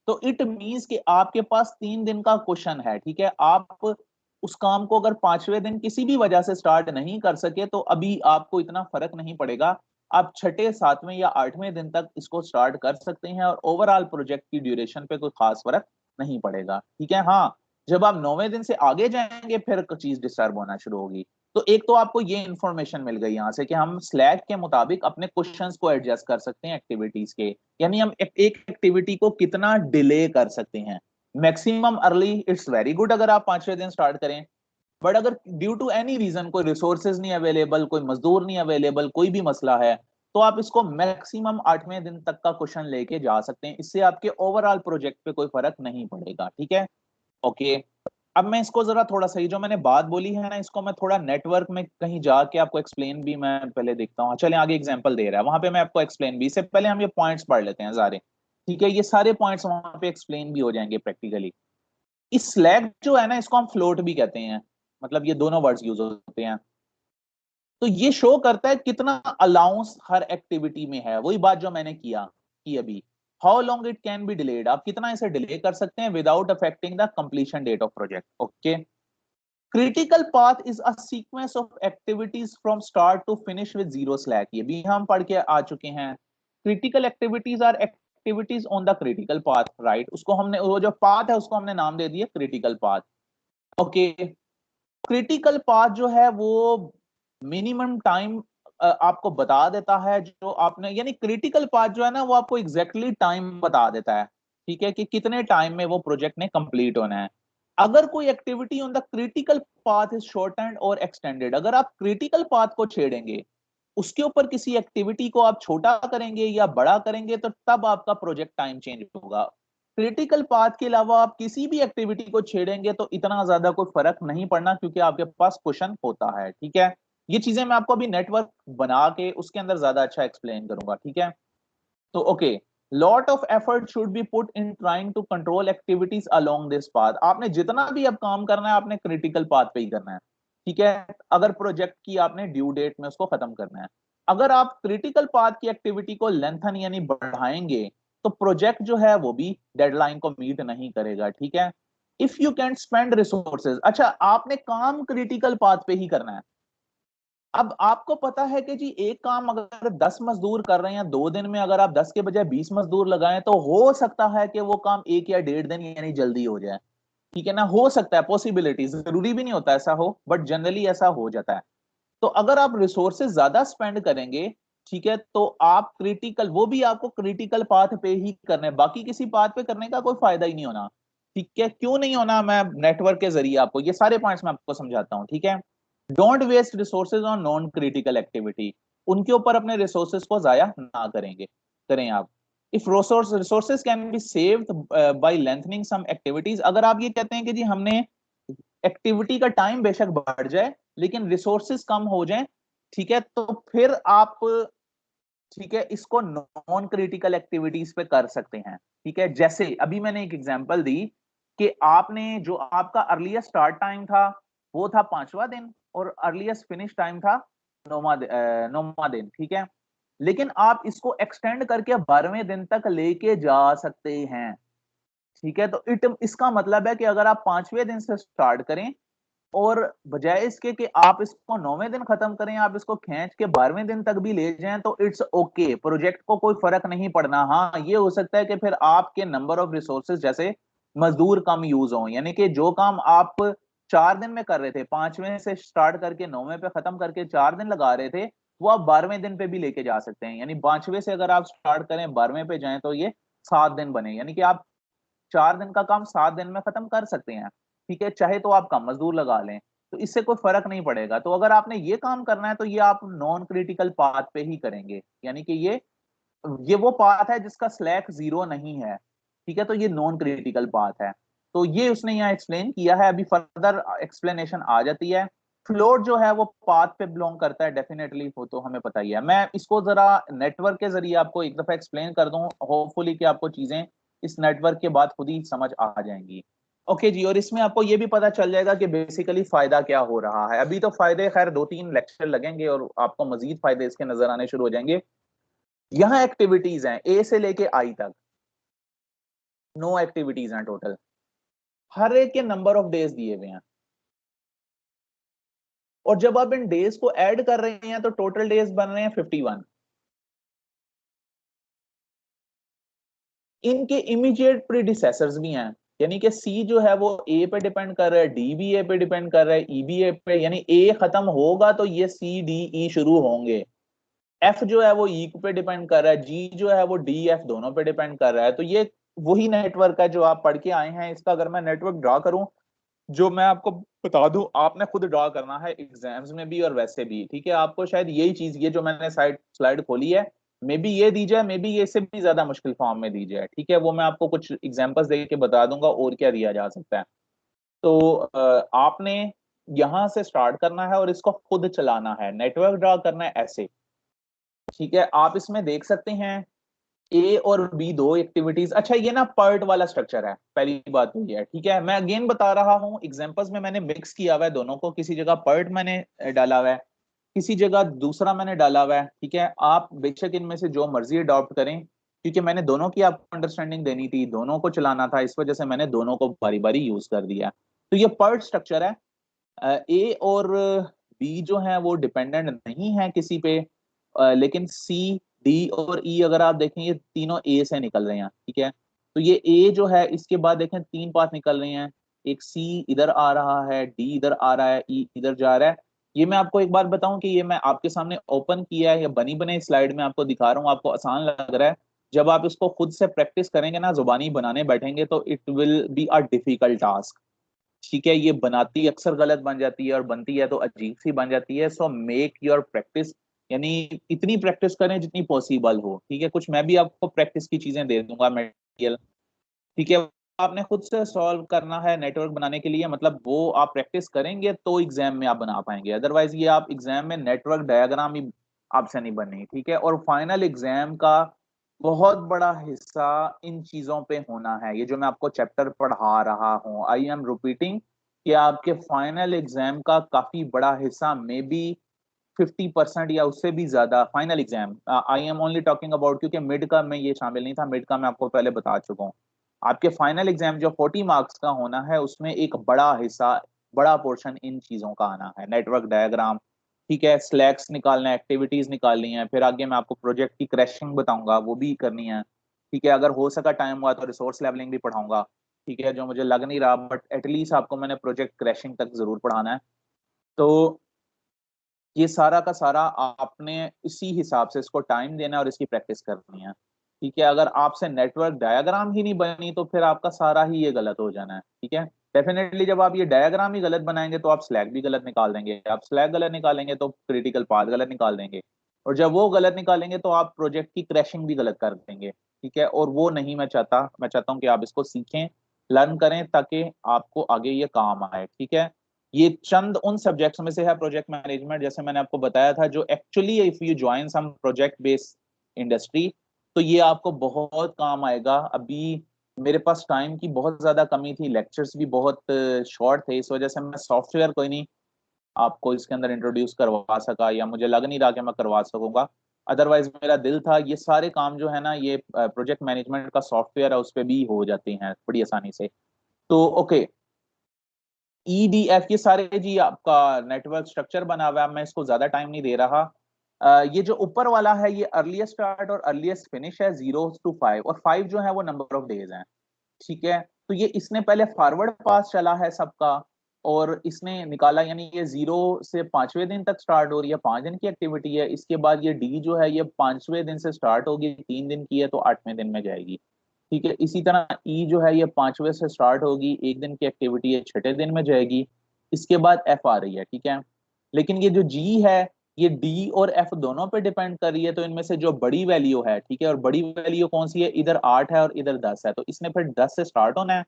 तो इट मींस कि आपके पास 3 दिन का क्वेश्चन है, ठीक है। आप उस काम को अगर 5वें दिन किसी भी वजह से स्टार्ट नहीं कर सके तो अभी आपको इतना फर्क नहीं पड़ेगा, आप 6ठे 7वें या 8वें दिन तक इसको स्टार्ट कर सकते हैं और ओवरऑल प्रोजेक्ट की ड्यूरेशन पे कोई खास फर्क नहीं पड़ेगा, ठीक है। हाँ, जब आप 9वें दिन से आगे जाएंगे फिर चीज डिस्टर्ब होना शुरू होगी। तो एक तो आपको ये इंफॉर्मेशन मिल गई यहां से कि हम स्लैक के मुताबिक अपने क्वेश्चंस को एडजस्ट कर सकते हैं एक्टिविटीज के, यानी हम एक एक्टिविटी को कितना डिले कर सकते हैं। Maximum early it's very good अगर आप 5वें दिन स्टार्ट करें, बट अगर ड्यू टू एनी रीजन कोई रिसोर्सेज नहीं अवेलेबल, कोई मजदूर नहीं अवेलेबल, कोई भी मसला है, तो आप इसको मैक्सिमम 8वें दिन तक का क्वेश्चन लेके जा सकते हैं। इससे आपके ओवरऑल प्रोजेक्ट पे कोई फर्क नहीं पड़ेगा, ठीक है। ओके, अब मैं इसको जरा थोड़ा सही जो मैंने बात बोली है ना, इसको मैं थोड़ा नेटवर्क में कहीं जाके आपको एक्सप्लेन भी मैं पहले देखता हूँ। चलिए आगे एग्जांपल दे रहा है, वहां पे मैं आपको एक्सप्लेन भी, इससे पहले हम ये पॉइंट्स पढ़ लेते हैं सारे, ठीक है। ये सारे पॉइंट्स वहां पे एक्सप्लेन भी हो जाएंगे प्रैक्टिकली। इस स्लैक जो है ना, इसको हम फ्लोट भी कहते हैं, मतलब ये दोनों वर्ड्स यूज होते हैं। तो ये शो करता है कितना अलाउंस हर एक्टिविटी में है, वही बात जो मैंने किया कि अभी how long it can be delayed, आप कितना इसे डिले कर सकते हैं without affecting the completion date of project. Okay, critical path is a sequence of activities from start to finish with zero slack, ये भी हम पढ़ के आ चुके हैं। Critical activities are activities on the critical path, right. उसको हमने, वो जो पाथ है उसको हमने नाम दे दिया critical path. Okay, critical path जो है वो मिनिमम टाइम आपको बता देता है जो आपने, यानी क्रिटिकल पाथ जो है ना वो आपको एग्जैक्टली टाइम बता देता है, ठीक है, कि कितने टाइम में वो प्रोजेक्ट ने कंप्लीट होना है। अगर कोई activity on the critical path is shortened और एक्सटेंडेड, अगर आप क्रिटिकल पाथ को छेड़ेंगे, उसके ऊपर किसी एक्टिविटी को आप छोटा करेंगे या बड़ा करेंगे, तो तब आपका प्रोजेक्ट टाइम चेंज होगा। क्रिटिकल पाथ के अलावा आप किसी भी एक्टिविटी को छेड़ेंगे तो इतना ज्यादा कोई फर्क नहीं पड़ना, क्योंकि आपके पास क्वेश्चन होता है, ठीक है। ये चीजें मैं आपको अभी नेटवर्क बना के उसके अंदर ज्यादा अच्छा एक्सप्लेन करूंगा, ठीक है। तो okay, lot of effort should be put in trying to control activities along this path, आपने जितना भी अब काम करना है आपने क्रिटिकल पाथ पे ही करना है, ठीक है। अगर प्रोजेक्ट की आपने ड्यू डेट में उसको खत्म करना है, अगर आप क्रिटिकल पाथ की एक्टिविटी को लेंथन यानी बढ़ाएंगे तो प्रोजेक्ट जो है वो भी डेडलाइन को मीट नहीं करेगा, ठीक है। If you can spend resources, अच्छा आपने काम क्रिटिकल पाथ पे ही करना है। अब आपको पता है कि जी एक काम अगर 10 मजदूर कर रहे हैं 2 दिन में, अगर आप 10 के बजाय 20 मजदूर लगाएं तो हो सकता है कि वो काम 1 या 1.5 दिन यानी जल्दी हो जाए, ठीक है ना। हो सकता है, पॉसिबिलिटी, जरूरी भी नहीं होता ऐसा हो, बट जनरली ऐसा हो जाता है। तो अगर आप रिसोर्सेज ज्यादा स्पेंड करेंगे, ठीक है, तो आप क्रिटिकल, वो भी आपको क्रिटिकल पाथ पे ही करना है, बाकी किसी पाथ पे करने का कोई फायदा ही नहीं होना, ठीक है। क्यों नहीं होना, मैं नेटवर्क के जरिए आपको ये सारे पॉइंट्स मैं आपको समझाता हूं, ठीक है। Don't waste resources on non critical activity, उनके ऊपर अपने रिसोर्सेज को जाया ना करें आप। If resources can be saved by lengthening some activities, अगर आप ये कहते हैं कि जी हमने एक्टिविटी का टाइम बेशक बढ़ जाए लेकिन रिसोर्सेज कम हो जाए, ठीक है, तो फिर आप, ठीक है, इसको नॉन क्रिटिकल एक्टिविटीज पे कर सकते हैं, ठीक है। जैसे अभी मैंने एक एग्जांपल दी कि आपने जो आपका अर्लीस्ट स्टार्ट टाइम था वो था 5वां दिन और अर्लीस्ट फिनिश टाइम था 9वां दिन, ठीक है। लेकिन आप इसको एक्सटेंड करके 12वें दिन तक लेके जा सकते हैं, ठीक है। तो इसका मतलब है कि अगर आप 5वें दिन से स्टार्ट करें और बजाय इसके कि आप इसको 9वें दिन खत्म करें, आप इसको खींच के 12वें दिन तक भी ले जाएं तो इट्स ओके, प्रोजेक्ट को कोई फर्क नहीं पड़ना। हाँ, ये हो सकता है कि फिर आपके नंबर ऑफ रिसोर्सेज जैसे मजदूर कम यूज हो, यानी कि जो काम आप 4 दिन में कर रहे थे, 5वें से स्टार्ट करके 9वें पे खत्म करके 4 दिन लगा रहे थे, वो आप 12वें दिन पे भी लेके जा सकते हैं। यानी 5वें से अगर आप स्टार्ट करें 12वें पे जाएं तो ये 7 दिन बने, यानी कि आप 4 दिन का काम 7 दिन में खत्म कर सकते हैं, ठीक है। चाहे तो आप कम मजदूर लगा लें, तो इससे कोई फर्क नहीं पड़ेगा। तो अगर आपने ये काम करना है तो ये आप नॉन क्रिटिकल पाथ पे ही करेंगे, यानी कि ये वो पाथ है जिसका स्लैक 0 नहीं है, ठीक है। तो ये नॉन क्रिटिकल पाथ है। तो ये उसने यहाँ एक्सप्लेन किया है, अभी फर्दर एक्सप्लेनेशन आ जाती है। फ्लोट जो है वो पाथ पे बिलोंग करता है डेफिनेटली, वो तो हमें पता ही है। मैं इसको जरा नेटवर्क के जरिए आपको एक दफा एक्सप्लेन कर दूं, होपफुली कि आपको चीजें इस नेटवर्क के बाद खुद ही समझ आ जाएंगी। ओके जी, और इसमें आपको ये भी पता चल जाएगा कि बेसिकली फायदा क्या हो रहा है। अभी तो फायदे खैर 2-3 लेक्चर लगेंगे और आपको मजीद फायदे इसके नजर आने शुरू हो जाएंगे। यहाँ एक्टिविटीज हैं ए से लेके आई तक, 9 एक्टिविटीज हैं टोटल, हर एक के नंबर ऑफ डेज दिए हुए हैं, और जब आप इन डेज को ऐड कर रहे हैं तो टोटल डेज बन रहे हैं 51। इनके इमीडिएट प्रीडिसेसर्स भी हैं, यानी कि सी जो है वो ए पे डिपेंड कर रहा है, डी भी ए पे डिपेंड कर रहा है, ई भी ए पे, यानी ए खत्म होगा तो ये सी डी ई शुरू होंगे। एफ जो है वो ई पे डिपेंड कर रहा है, जी जो है वो डी एफ दोनों पे डिपेंड कर रहा है। तो ये वही नेटवर्क है जो आप पढ़ के आए हैं। इसका अगर मैं नेटवर्क ड्रा करूं, जो मैं आपको बता दूं, आपने खुद ड्रा करना है एग्जाम्स में भी और वैसे भी, ठीक है। आपको शायद यही चीज, ये जो मैंने स्लाइड खोली है, मे बी ये दी जाए, मे बी ये इससे भी ज्यादा मुश्किल फॉर्म में दी जाए, ठीक है। वो मैं आपको कुछ एग्जांपल्स दे के बता दूंगा और क्या दिया जा सकता है। तो आपने यहां से स्टार्ट करना है और इसको खुद चलाना है, नेटवर्क ड्रा करना है ऐसे, ठीक है। आप इसमें देख सकते हैं ए और बी दो एक्टिविटीज। अच्छा, ये ना पर्ट वाला स्ट्रक्चर है, पहली बात तो ये है, ठीक है। मैं अगेन बता रहा हूँ, एग्जांपल्स में मैंने मिक्स किया हुआ है दोनों को, किसी जगह पर्ट मैंने डाला हुआ है, किसी जगह दूसरा मैंने डाला हुआ है, ठीक है। आप बेशक इनमें से जो मर्जी अडॉप्ट करें, क्योंकि मैंने दोनों की आपको अंडरस्टैंडिंग देनी थी, दोनों को चलाना था, इस वजह से मैंने दोनों को बारी बारी यूज कर दिया। तो ये पर्ट स्ट्रक्चर है। ए और बी जो है वो डिपेंडेंट नहीं है किसी पे, लेकिन सी डी और ई अगर आप देखें, ये तीनों ए से निकल रहे हैं, ठीक है। तो ये ए जो है, इसके बाद देखें तीन पाथ निकल रहे हैं, एक सी इधर आ रहा है, डी इधर आ रहा है, ई इधर जा रहा है। ये मैं आपको एक बार बताऊं कि ये मैं आपके सामने ओपन किया है या बनी बने स्लाइड में आपको दिखा रहा हूँ, आपको आसान लग रहा है। जब आप इसको खुद से प्रैक्टिस करेंगे ना, जुबानी बनाने बैठेंगे, तो it will be a difficult task, ठीक है। ये बनाती अक्सर गलत बन जाती है और बनती है तो अजीब सी बन जाती है। सो मेक योर प्रैक्टिस, यानी इतनी प्रैक्टिस करें जितनी पॉसिबल हो, ठीक है। कुछ मैं भी आपको प्रैक्टिस की चीजें दे दूंगा मटेरियल, ठीक है। आपने खुद से सॉल्व करना है नेटवर्क बनाने के लिए, मतलब वो आप प्रैक्टिस करेंगे तो एग्जाम में आप बना पाएंगे, अदरवाइज ये आप एग्जाम में नेटवर्क डायग्राम ही आपसे नहीं बननी, ठीक है। और फाइनल एग्जाम का बहुत बड़ा हिस्सा इन चीजों पे होना है, ये जो मैं आपको चैप्टर पढ़ा रहा हूँ, आई एम रिपीटिंग, कि आपके फाइनल एग्जाम का काफी बड़ा हिस्सा, मे बी 50% या उससे भी ज्यादा final exam, I am only talking about, क्योंकि मिड का में ये शामिल नहीं था, मिड का मैं आपको पहले बता चुका हूँ। आपके फाइनल एग्जाम जो 40 मार्क्स का होना है, उसमें एक बड़ा हिस्सा, बड़ा पोर्शन इन चीजों का आना है, नेटवर्क डायग्राम, ठीक है। स्लैक्स निकालना है, एक्टिविटीज निकालनी है, फिर आगे मैं आपको प्रोजेक्ट की क्रैशिंग बताऊंगा, वो भी करनी है, ठीक है। अगर हो सका टाइम हुआ तो रिसोर्स लेवलिंग भी पढ़ाऊंगा, ठीक है, जो मुझे लग नहीं रहा, बट एटलीस्ट आपको मैंने प्रोजेक्ट क्रैशिंग तक जरूर पढ़ाना है। तो ये सारा का सारा आपने इसी हिसाब से इसको टाइम देना है और इसकी प्रैक्टिस करनी है, ठीक है। अगर आपसे नेटवर्क डायग्राम ही नहीं बनी तो फिर आपका सारा ही ये गलत हो जाना है, ठीक है। डेफिनेटली जब आप ये डायग्राम ही गलत बनाएंगे तो आप स्लैक भी गलत निकाल देंगे, आप स्लैक गलत निकालेंगे तो क्रिटिकल पाथ गलत निकाल देंगे, और जब वो गलत निकालेंगे तो आप प्रोजेक्ट की क्रैशिंग भी गलत कर देंगे, ठीक है। और वो नहीं मैं चाहता, मैं चाहता हूँ कि आप इसको सीखें, लर्न करें, ताकि आपको आगे ये काम आए, ठीक है। ये चंद उन सब्जेक्ट्स में से है, प्रोजेक्ट मैनेजमेंट, जैसे मैंने आपको बताया था, जो actually if you join some project based industry तो ये आपको बहुत काम आएगा। अभी मेरे पास टाइम की बहुत ज्यादा कमी थी, लेक्चर्स भी बहुत शॉर्ट थे, इस वजह से मैं सॉफ्टवेयर कोई नहीं आपको इसके अंदर इंट्रोड्यूस करवा सका, या मुझे लग नहीं रहा कि मैं करवा सकूंगा। अदरवाइज मेरा दिल था, ये सारे काम जो है ना, ये प्रोजेक्ट मैनेजमेंट का सॉफ्टवेयर है, उस पर भी हो जाते हैं बड़ी आसानी से। तो ओके, ईडीएफ ये सारे जी आपका नेटवर्क स्ट्रक्चर बना हुआ है, मैं इसको ज्यादा टाइम नहीं दे रहा। ये जो ऊपर वाला है, ये अर्लीस्ट स्टार्ट और अर्लीस्ट फिनिश है, 0 to 5, और 5 जो है वो नंबर ऑफ डेज है, ठीक है। तो ये इसने पहले फॉरवर्ड पास चला है सबका, और इसने निकाला, यानी ये 0 से 5वें दिन तक स्टार्ट हो रही है, 5 दिन की एक्टिविटी है। इसके बाद ये डी जो है, ये 5वें दिन से स्टार्ट होगी, 3 दिन की है तो 8वें दिन में जाएगी, ठीक है। इसी तरह ई जो है, ये 5वें से स्टार्ट होगी, 1 दिन की एक्टिविटी है, 6ठे दिन में जाएगी। इसके बाद एफ आ रही है, ठीक है। लेकिन ये जो जी है, ये डी और एफ दोनों पे डिपेंड कर रही है, तो इनमें से जो बड़ी वैल्यू है, ठीक है, और बड़ी वैल्यू कौन सी है, इधर 8 है और इधर 10 है, तो इसने फिर 10 से स्टार्ट होना है,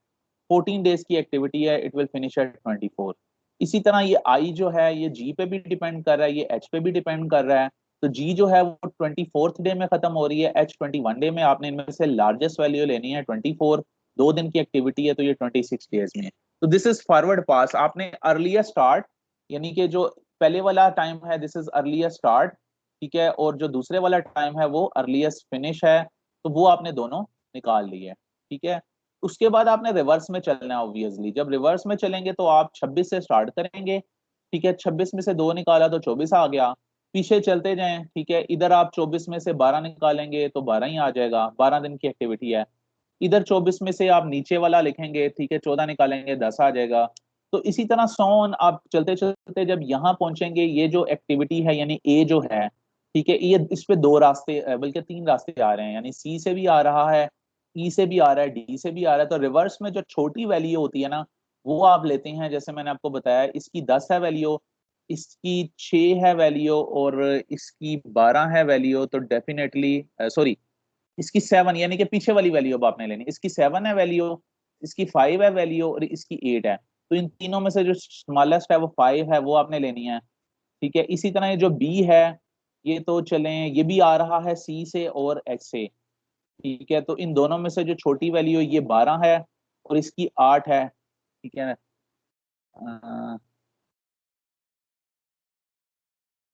14 डेज की एक्टिविटी है, इट विल फिनिश एट 24। इसी तरह ये आई जो है, ये जी पे भी डिपेंड कर रहा है, ये एच पे भी डिपेंड कर रहा है। तो जी जो है वो 24th डे में खत्म हो रही है, एच 21 डे में। आपने इनमें से लार्जेस्ट वैल्यू लेनी है 24, 2 दिन की एक्टिविटी है तो ये 26 डेज में। तो दिस इज फॉरवर्ड पास। आपने अर्लियर स्टार्ट, यानी कि जो पहले वाला टाइम है, दिस इज अर्लियर स्टार्ट, ठीक है, और जो दूसरे वाला टाइम है वो अर्लीस्ट फिनिश है, तो वो आपने दोनों निकाल लिए, ठीक है। उसके बाद आपने रिवर्स में चलना है ऑब्वियसली। जब रिवर्स में चलेंगे तो आप 26 से स्टार्ट करेंगे, ठीक है। 26 में से 2 निकाला तो 24 आ गया। पीछे चलते जाएं, ठीक है। इधर आप 24 में से 12 निकालेंगे तो 12 ही आ जाएगा, 12 दिन की एक्टिविटी है। इधर 24 में से आप नीचे वाला लिखेंगे, ठीक है, 14 निकालेंगे 10 आ जाएगा। तो इसी तरह सोन आप चलते चलते जब यहाँ पहुंचेंगे, ये जो एक्टिविटी है यानी ए जो है, ठीक है, ये इस पे 2 रास्ते बल्कि 3 रास्ते आ रहे हैं, यानी सी से भी आ रहा है, ई से भी आ रहा है, डी से भी आ रहा है। तो रिवर्स में जो छोटी वैल्यू होती है ना, वो आप लेते हैं। जैसे मैंने आपको बताया, इसकी 10 है वैल्यू, इसकी 6 है वैल्यू और इसकी 12 है वैल्यू, तो डेफिनेटली सॉरी, इसकी 7 यानी कि पीछे वाली वैल्यू अब आपने लेनी। इसकी 7 है वैल्यू, इसकी 5 है वैल्यू और इसकी 8 है। तो इन तीनों में से जो स्मॉलेस्ट है वो 5 है, वो आपने लेनी है, ठीक है। इसी तरह ये जो बी है, ये तो चलें, ये भी आ रहा है सी से और एच से, ठीक है। तो इन दोनों में से जो छोटी वैल्यू ये 12 है और इसकी 8 है, ठीक है।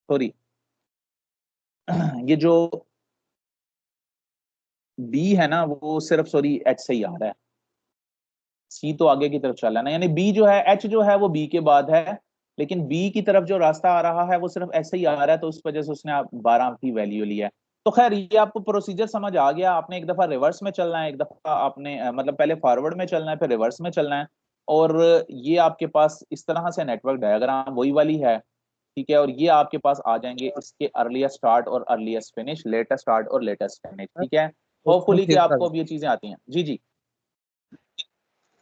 सॉरी, ये जो बी है ना, वो सिर्फ सॉरी एच से ही आ रहा है, सी तो आगे की तरफ चला ना, यानी बी जो है, एच जो है वो बी के बाद है, लेकिन बी की तरफ जो रास्ता आ रहा है वो सिर्फ ऐसे ही आ रहा है, तो उस वजह से उसने 12 की वैल्यू लिया है। तो खैर, ये आपको प्रोसीजर समझ आ गया। आपने एक दफा रिवर्स में चलना है, एक दफा आपने मतलब पहले फॉरवर्ड में चलना है, फिर रिवर्स में चलना है। और ये आपके पास इस तरह से नेटवर्क डायग्राम वही वाली है, ठीक है। और ये आपके पास आ जाएंगे इसके अर्लीस्ट स्टार्ट और अर्लीस्ट फिनिश, लेटेस्ट स्टार्ट और लेटेस्ट फिनिश, ठीक है। होपफुली कि आपको अब ये चीजें आती हैं। जी जी।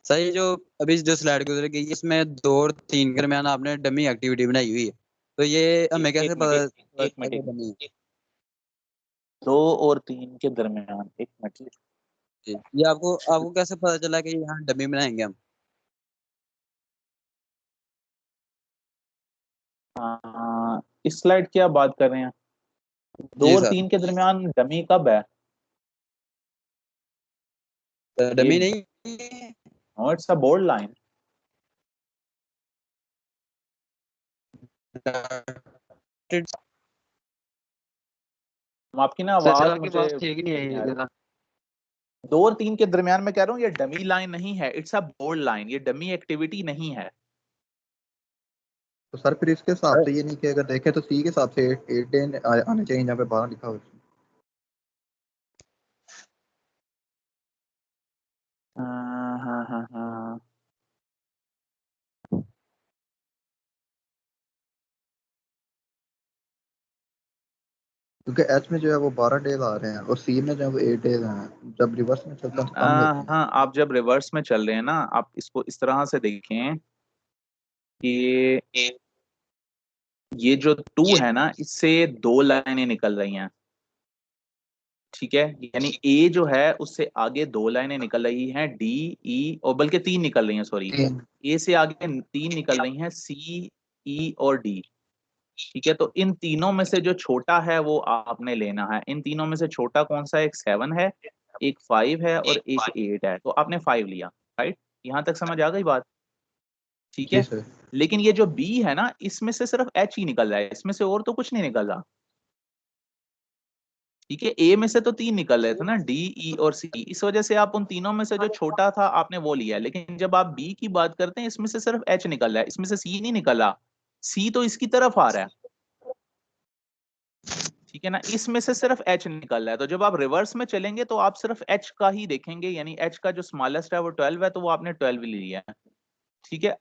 सही। जो अभी जो स्लाइड गुजर गई इसमें 2 और 3 के दरमियान आपने डमी एक्टिविटी बनाई हुई है, तो ये हमें कैसे एक मिनट, पता एक मिनट, चलेगा डमी? 2 और 3 के दरमियान, एक मिनट। ये आपको आपको कैसे पता चला कि यहाँ डमी बनाएंगे हम? इस स्लाइड की आप बात कर रहे हैं? 2 जी और सर। 3 के दरमियान डमी कब है? ये डमी नहीं। No, it's a bold line. आपकी ना सर आवाज आपकी मुझे बात ठीक नहीं नहीं आ है रही। जरा। 2 और 3 के दरमियान मैं कह रहा हूँ ये डमी लाइन नहीं है, इट्स अ बोल्ड लाइन, ये डमी एक्टिविटी नहीं है। तो सर फिर इसके हिसाब से ये नहीं कि अगर देखें तो सी के हिसाब से 8 डे आने चाहिए जहाँ पे 12 लिखा हो। हाँ हाँ हाँ हाँ। क्योंकि एच में जो है वो 12 डेज आ रहे हैं और सी में जो है वो 8 डेज हैं। जब रिवर्स में चलता है तो कम मिलते हैं। हाँ, आप जब रिवर्स में चल रहे हैं ना, आप इसको इस तरह से देखें कि ये जो 2 है ना, इससे 2 लाइनें निकल रही हैं, ठीक है। यानी ए जो है उससे आगे 2 लाइनें निकल रही हैं, डी, ई, और बल्कि 3 निकल रही हैं, सॉरी। तीन। ए से आगे 3 निकल रही हैं, सी, ई और डी, ठीक है। तो इन तीनों में से जो छोटा है वो आपने लेना है। इन तीनों में से छोटा कौन सा है? एक 7 है, एक 5 है और एक 8 है। तो आपने 5 लिया, राइट। यहां तक समझ आ गई बात, ठीक जी है। सर। लेकिन ये जो बी है ना, इसमें से सिर्फ एच ही निकल रहा है, इसमें से और तो कुछ नहीं निकल रहा, ठीक है। ए में से तो 3 निकल रहे थे ना, डी, ई और सी। इस वजह से आप उन तीनों में से जो छोटा था आपने वो लिया। लेकिन जब आप बी की बात करते हैं, इसमें से सिर्फ एच निकल रहा है, इसमें से सी नहीं निकल रहा। सी तो इसकी तरफ आ रहा है, ठीक है ना। इसमें से सिर्फ एच निकल रहा है। तो जब आप रिवर्स में चलेंगे तो आप सिर्फ एच का ही देखेंगे, यानी एच का जो स्मॉलेस्ट है वो 12 है, तो वो आपने 12 लिया है, ठीक है।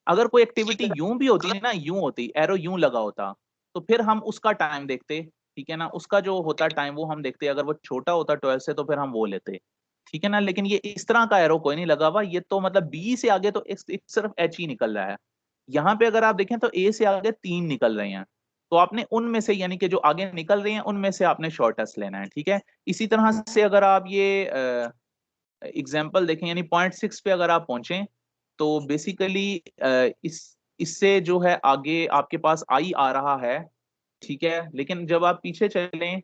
अगर कोई एक्टिविटी यूं भी होती है ना, यूं होती, एरो यूं लगा होता, तो फिर हम उसका टाइम देखते, ठीक है ना। उसका जो होता टाइम वो हम देखते, अगर वो छोटा होता 12 से तो फिर हम वो लेते, ठीक है ना। लेकिन ये इस तरह का एरो कोई नहीं लगा हुआ, ये तो मतलब बी से आगे तो एक सिर्फ एच ही निकल रहा है। यहाँ पे अगर आप देखें तो ए से आगे 3 निकल रहे हैं, तो आपने उनमें से, यानी कि जो आगे निकल रहे हैं उनमें से आपने शॉर्टेस्ट लेना है, ठीक है। इसी तरह से अगर आप ये एग्जाम्पल देखें, यानी 0.6 पे अगर आप पहुंचे, तो बेसिकली इस इससे जो है आगे आपके पास आई आ रहा है, ठीक है। लेकिन जब आप पीछे चलें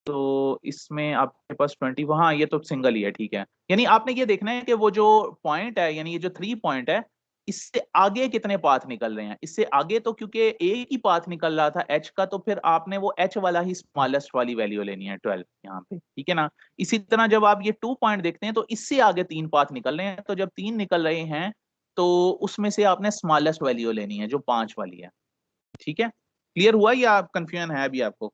तो इसमें आपके पास 20, वहाँ ये तो सिंगल ही है, ठीक है। यानी आपने ये देखना है कि वो जो पॉइंट है, यानी ये जो 3 पॉइंट है, इससे आगे कितने पाथ निकल रहे हैं, इससे आगे तो क्योंकि एक ही पाथ निकल रहा था एच का, तो फिर आपने वो एच वाला ही स्मॉलेस्ट वाली वैल्यू लेनी है 12 यहाँ पे, ठीक है ना। इसी तरह जब आप ये 2 पॉइंट देखते हैं तो इससे आगे 3 पाथ निकल रहे हैं, तो जब 3 निकल रहे हैं तो उसमें से आपने स्मॉलेस्ट वैल्यू लेनी है जो 5 वाली है, ठीक है। क्लियर हुआ या कंफ्यूजन है अभी आपको?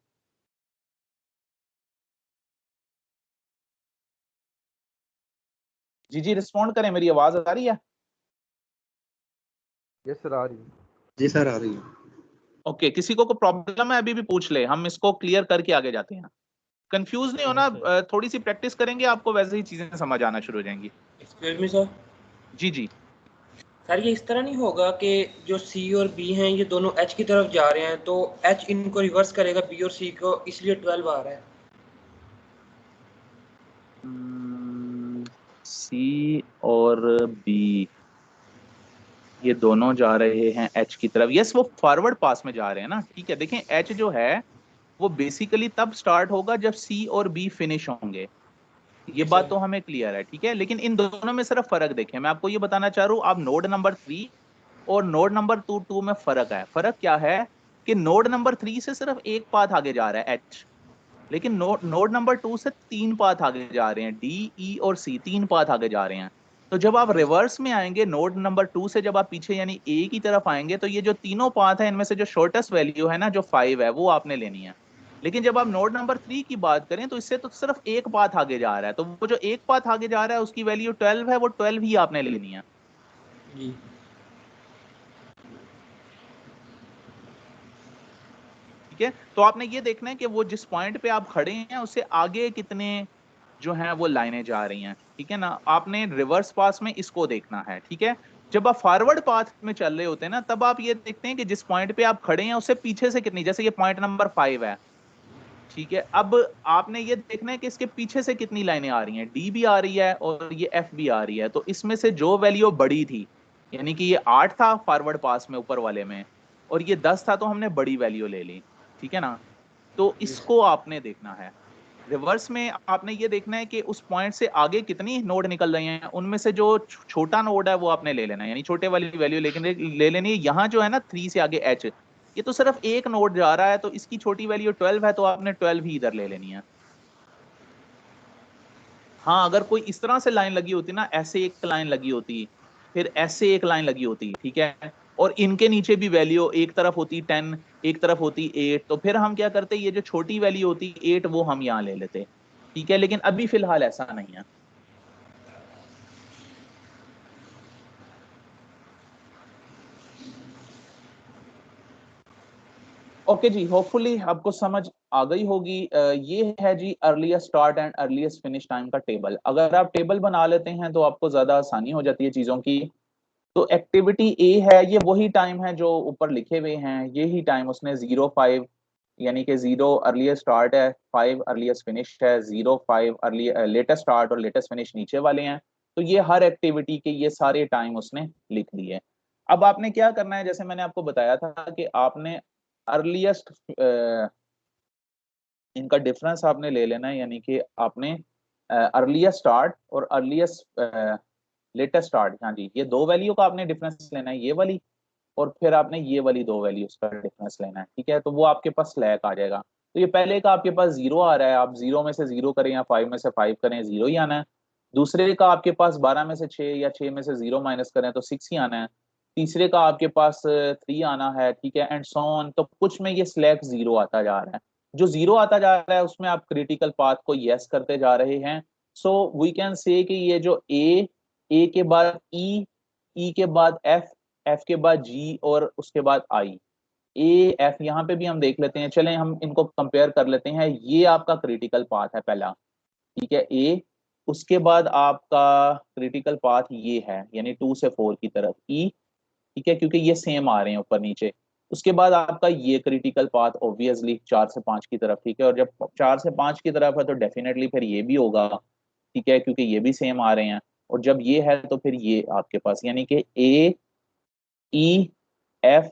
जी जी रिस्पॉन्ड करें, मेरी आवाज आ रही है? यस सर, आ रही है। जी सर, आ रही है। ओके, किसी को प्रॉब्लम है अभी भी पूछ ले, हम इसको क्लियर करके आगे जाते हैं। कंफ्यूज नहीं होना, थोड़ी सी प्रैक्टिस करेंगे आपको वैसे ही चीजें समझ आना शुरू हो जाएंगी। Excuse me sir. जी जी सर ये इस तरह नहीं होगा कि जो सी और बी हैं ये दोनों एच की तरफ जा रहे हैं, तो एच इनको रिवर्स करेगा बी और सी को, इसलिए 12 आ रहा है। सी और बी ये दोनों जा रहे हैं एच की तरफ, यस वो फॉरवर्ड पास में जा रहे हैं ना, ठीक है। देखें एच जो है वो बेसिकली तब स्टार्ट होगा जब सी और बी फिनिश होंगे, ये बात तो हमें क्लियर है, ठीक है। लेकिन इन दोनों में सिर्फ फर्क देखें, मैं आपको ये बताना चाह रहा हूँ, आप नोड नंबर 3 और नोड नंबर 2 में फर्क है। फर्क क्या है कि नोड नंबर 3 से सिर्फ एक पाथ आगे जा रहा है एच, लेकिन नोड नंबर 2 से 3 पाथ आगे जा रहे हैं, डी ई और सी 3 पाथ आगे जा रहे हैं। तो जब आप रिवर्स में आएंगे नोड नंबर 2 से, जब आप पीछे यानी ए की तरफ आएंगे, तो ये जो तीनों पाथ है इनमें से जो शॉर्टेस्ट वैल्यू है ना जो 5 है वो आपने लेनी है। लेकिन जब आप नोड नंबर 3 की बात करें तो इससे तो सिर्फ एक पाथ आगे जा रहा है, तो वो जो एक पाथ आगे जा रहा है उसकी वैल्यू 12 है, वो 12 ही आपने लेनी है। जी ठीक है, तो आपने ये देखना है कि वो जिस पॉइंट पे आप खड़े हैं उससे आगे कितने जो हैं वो लाइनें जा रही हैं, ठीक है ना। आपने रिवर्स पास में इसको देखना है, ठीक है। जब आप फॉरवर्ड पाथ में चल रहे होते हैं ना, तब आप ये देखते हैं कि जिस पॉइंट पे आप खड़े हैं उससे पीछे से कितनी, जैसे ये पॉइंट नंबर 5 है, ठीक है। अब आपने ये देखना है कि इसके पीछे से कितनी लाइनें आ रही हैं, डी भी आ रही है और ये एफ भी आ रही है, तो इसमें से जो वैल्यू बड़ी थी, यानी कि ये 8 था फॉरवर्ड पास में ऊपर वाले में और ये 10 था, तो हमने बड़ी वैल्यू ले ली, ठीक है ना। तो इसको आपने देखना है। रिवर्स में आपने ये देखना है कि उस पॉइंट से आगे कितनी नोड निकल रही हैं, उनमें से जो छोटा नोड है वो आपने ले लेना है, यानी छोटे वाली वैल्यू ले लेनी है। यहाँ जो है ना 3 से आगे एच, ये तो सिर्फ एक नोड जा रहा है, तो इसकी छोटी वैल्यू 12 है, तो आपने 12 ही इधर ले लेनी है। हाँ, अगर कोई इस तरह से लाइन लगी होती ना, ऐसे एक लाइन लगी होती, फिर ऐसे एक लाइन लगी होती, ठीक है, और इनके नीचे भी वैल्यू एक तरफ होती 10, एक तरफ होती 8, तो फिर हम क्या करते, ये जो छोटी वैल्यू होती 8 वो हम यहाँ ले लेते, ठीक है। लेकिन अभी फिलहाल ऐसा नहीं है। ओके जी, होपफुली आपको समझ आ गई होगी। ये है जी earliest start and earliest finish time का टेबल। अगर आप टेबल बना लेते हैं तो आपको ज्यादा आसानी हो जाती है चीजों की। तो एक्टिविटी ए है, ये वही टाइम है जो ऊपर लिखे हुए हैं, यही टाइम उसने 05 यानी कि 0 अर्लीस्ट स्टार्ट है, 5 अर्लीस्ट फिनिश है, 05 अर्ली लेटेस्ट स्टार्ट और लेटेस्ट फिनिश नीचे वाले हैं। तो ये हर एक्टिविटी के ये सारे टाइम उसने लिख लिए। अब आपने क्या करना है, जैसे मैंने आपको बताया था कि आपने अर्लीस्ट इनका डिफरेंस आपने ले लेना है, यानी कि आपने अर्लीस्ट स्टार्ट और अर्लीस्ट लेटेस्ट स्टार्ट, हाँ जी, ये दो वैल्यू का आपने डिफरेंस लेना है, ये वाली, और फिर आपने ये वाली दो वैल्यूज का डिफरेंस लेना है, ठीक है। तो वो आपके पास स्लैक आ जाएगा। तो ये पहले का आपके पास 0 आ रहा है, आप 0 में से 0 करें या 5 में से 5 करें, 0 ही आना है। दूसरे का आपके पास 12 में से 6 या 6 में से 0 माइनस करें तो 6 ही आना है। तीसरे का आपके पास 3 आना है, ठीक है, एंड सो ऑन। तो कुछ में ये स्लैक 0 आता जा रहा है, जो 0 आता जा रहा है उसमें आप क्रिटिकल पाथ को यस करते जा रहे हैं। सो वी कैन से कि ये जो ए के बाद ई के बाद एफ के बाद जी और उसके बाद आई, ए एफ यहाँ पे भी हम देख लेते हैं। चलें हम इनको कंपेयर कर लेते हैं। ये आपका क्रिटिकल पाथ है पहला, ठीक है, ए। उसके बाद आपका क्रिटिकल पाथ ये है, यानी 2 से 4 की तरफ ई, ठीक है, क्योंकि ये सेम आ रहे हैं ऊपर नीचे। उसके बाद आपका ये क्रिटिकल पाथ ऑब्वियसली 4 से 5 की तरफ, ठीक है, और जब 4 से 5 की तरफ है तो डेफिनेटली फिर ये भी होगा, ठीक है, क्योंकि ये भी सेम आ रहे हैं। और जब ये है तो फिर ये आपके पास, यानी कि ए ई एफ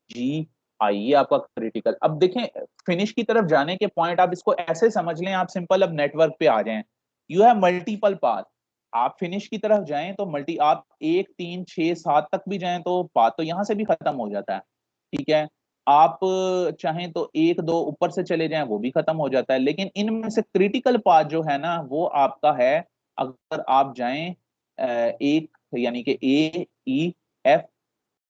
जी आई, ये आपका क्रिटिकल। अब देखें फिनिश की तरफ जाने के पॉइंट आप इसको ऐसे समझ लें, आप सिंपल अब नेटवर्क पे आ जाएं। यू हैव मल्टीपल पाथ, आप फिनिश की तरफ जाएं तो मल्टी आप 1 3 6 7 तक भी जाएं तो पाथ तो यहाँ से भी खत्म हो जाता है, ठीक है। आप चाहें तो 1 2 ऊपर से चले जाएं वो भी खत्म हो जाता है, लेकिन इनमें से क्रिटिकल पाथ जो है ना वो आपका है अगर आप जाएं एक यानी कि ए ई एफ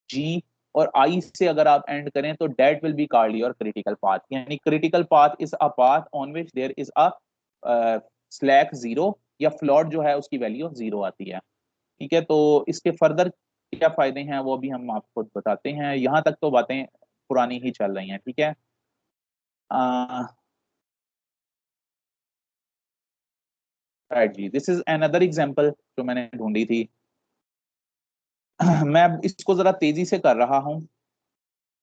जी और आई से अगर आप एंड करें तो that will be called your critical path. यानी critical path is a path on which there is a slack zero या फ्लॉट जो है उसकी वैल्यू जीरो आती है, ठीक है। तो इसके फर्दर क्या फायदे हैं वो भी हम आपको बताते हैं, यहाँ तक तो बातें पुरानी ही चल रही हैं, ठीक है। राइट जी, दिस इज अनदर एग्जांपल जो मैंने ढूंढी थी। मैं इसको जरा तेजी से कर रहा हूँ,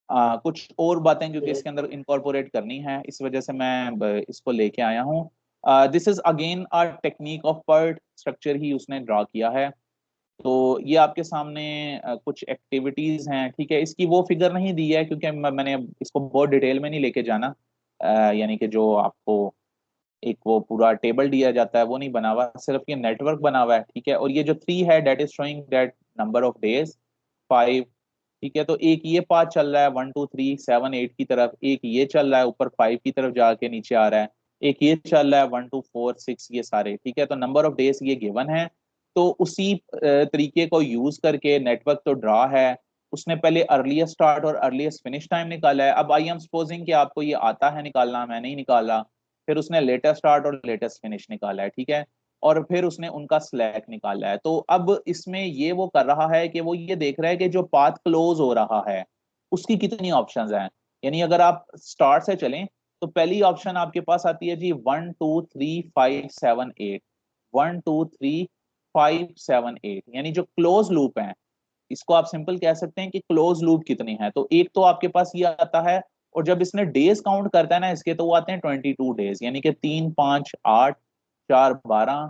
कुछ और बातें क्योंकि इसके अंदर इनकॉर्पोरेट करनी है, इस वजह से मैं इसको लेके आया हूँ। This is again a technique of PERT structure ही उसने ड्रा किया है। तो ये आपके सामने कुछ एक्टिविटीज हैं, ठीक है। इसकी वो फिगर नहीं दी है क्योंकि मैंने इसको बहुत डिटेल में नहीं लेके जाना, यानी कि जो आपको एक वो पूरा टेबल दिया जाता है वो नहीं बना हुआ, सिर्फ ये नेटवर्क बना हुआ है, ठीक है। और ये जो 3 है that is showing that number of days 5, ठीक है। तो एक ये पाथ चल रहा है 1 2 3 7 8 की तरफ, एक ये चल रहा है ऊपर 5 की तरफ जाके नीचे आ रहा है, एक ये चल रहा है 1 2 4 6 ये सारे, ठीक है। तो नंबर ऑफ डेज ये गिवन है। तो उसी तरीके को यूज करके नेटवर्क तो ड्रा है, उसने पहले अर्लीस्ट स्टार्ट और अर्लीस्ट फिनिश टाइम निकाला है। अब आई एम सपोजिंग कि आपको ये आता है निकालना, मैं नहीं निकाला। फिर उसने लेटेस्ट स्टार्ट और लेटेस्ट फिनिश निकाला है, ठीक है। और फिर उसने उनका स्लैक निकाला है। तो अब इसमें ये वो कर रहा है कि वो ये देख रहा है कि जो पाथ क्लोज हो रहा है उसकी कितनी ऑप्शंस हैं। यानी अगर आप स्टार्ट से चलें तो पहली ऑप्शन आपके पास आती है जी 1 2 3 5 7 8, 1 2 3 5 7 8, यानी जो क्लोज लूप है इसको आप सिंपल कह सकते हैं कि क्लोज लूप कितनी है। तो एक तो आपके पास ये आता है, और जब इसने डेज काउंट करता है ना इसके तो वो आते हैं 22 डेज, यानी कि 3 5 8 4 12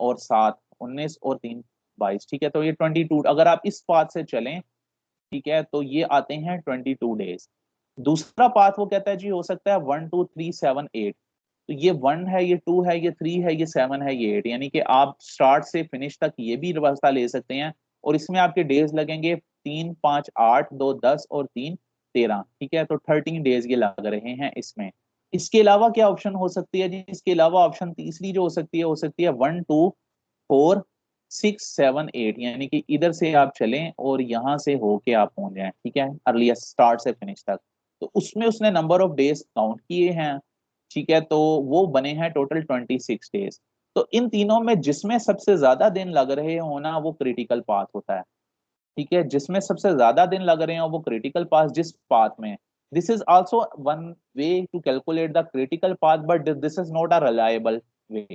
और 7 19 और 3 22, ठीक है। तो ये 22 अगर आप इस पाथ से चलें, ठीक है, तो ये आते हैं 22 डेज। दूसरा पाथ वो कहता है जी हो सकता है 1 2 3 7 8, तो ये 1 है, ये 2 है, ये 3 है, ये 7 है, ये 8, यानी कि आप स्टार्ट से फिनिश तक ये भी रास्ता ले सकते हैं। और इसमें आपके डेज लगेंगे 3 5 8 2 10 और 3 13, ठीक है। तो 13 डेज ये लग रहे हैं इसमें। इसके अलावा क्या ऑप्शन हो सकती है जी? इसके अलावा ऑप्शन तीसरी जो हो सकती है 1 2 4 6 7 8, यानी कि इधर से आप चलें और यहाँ से होके आप पहुंच जाएं, ठीक है, अर्लीस्ट स्टार्ट से फिनिश तक। तो उसमें उसने नंबर ऑफ डेज काउंट किए हैं, ठीक है। तो वो बने हैं टोटल 26 डेज। तो इन तीनों में जिसमें सबसे ज्यादा दिन लग रहे हो ना वो क्रिटिकल पाथ होता है, ठीक है। जिसमें सबसे ज्यादा दिन लग रहे हो वो क्रिटिकल पाथ जिस पाथ में, this is also one way to calculate the critical path, but this is not a reliable way.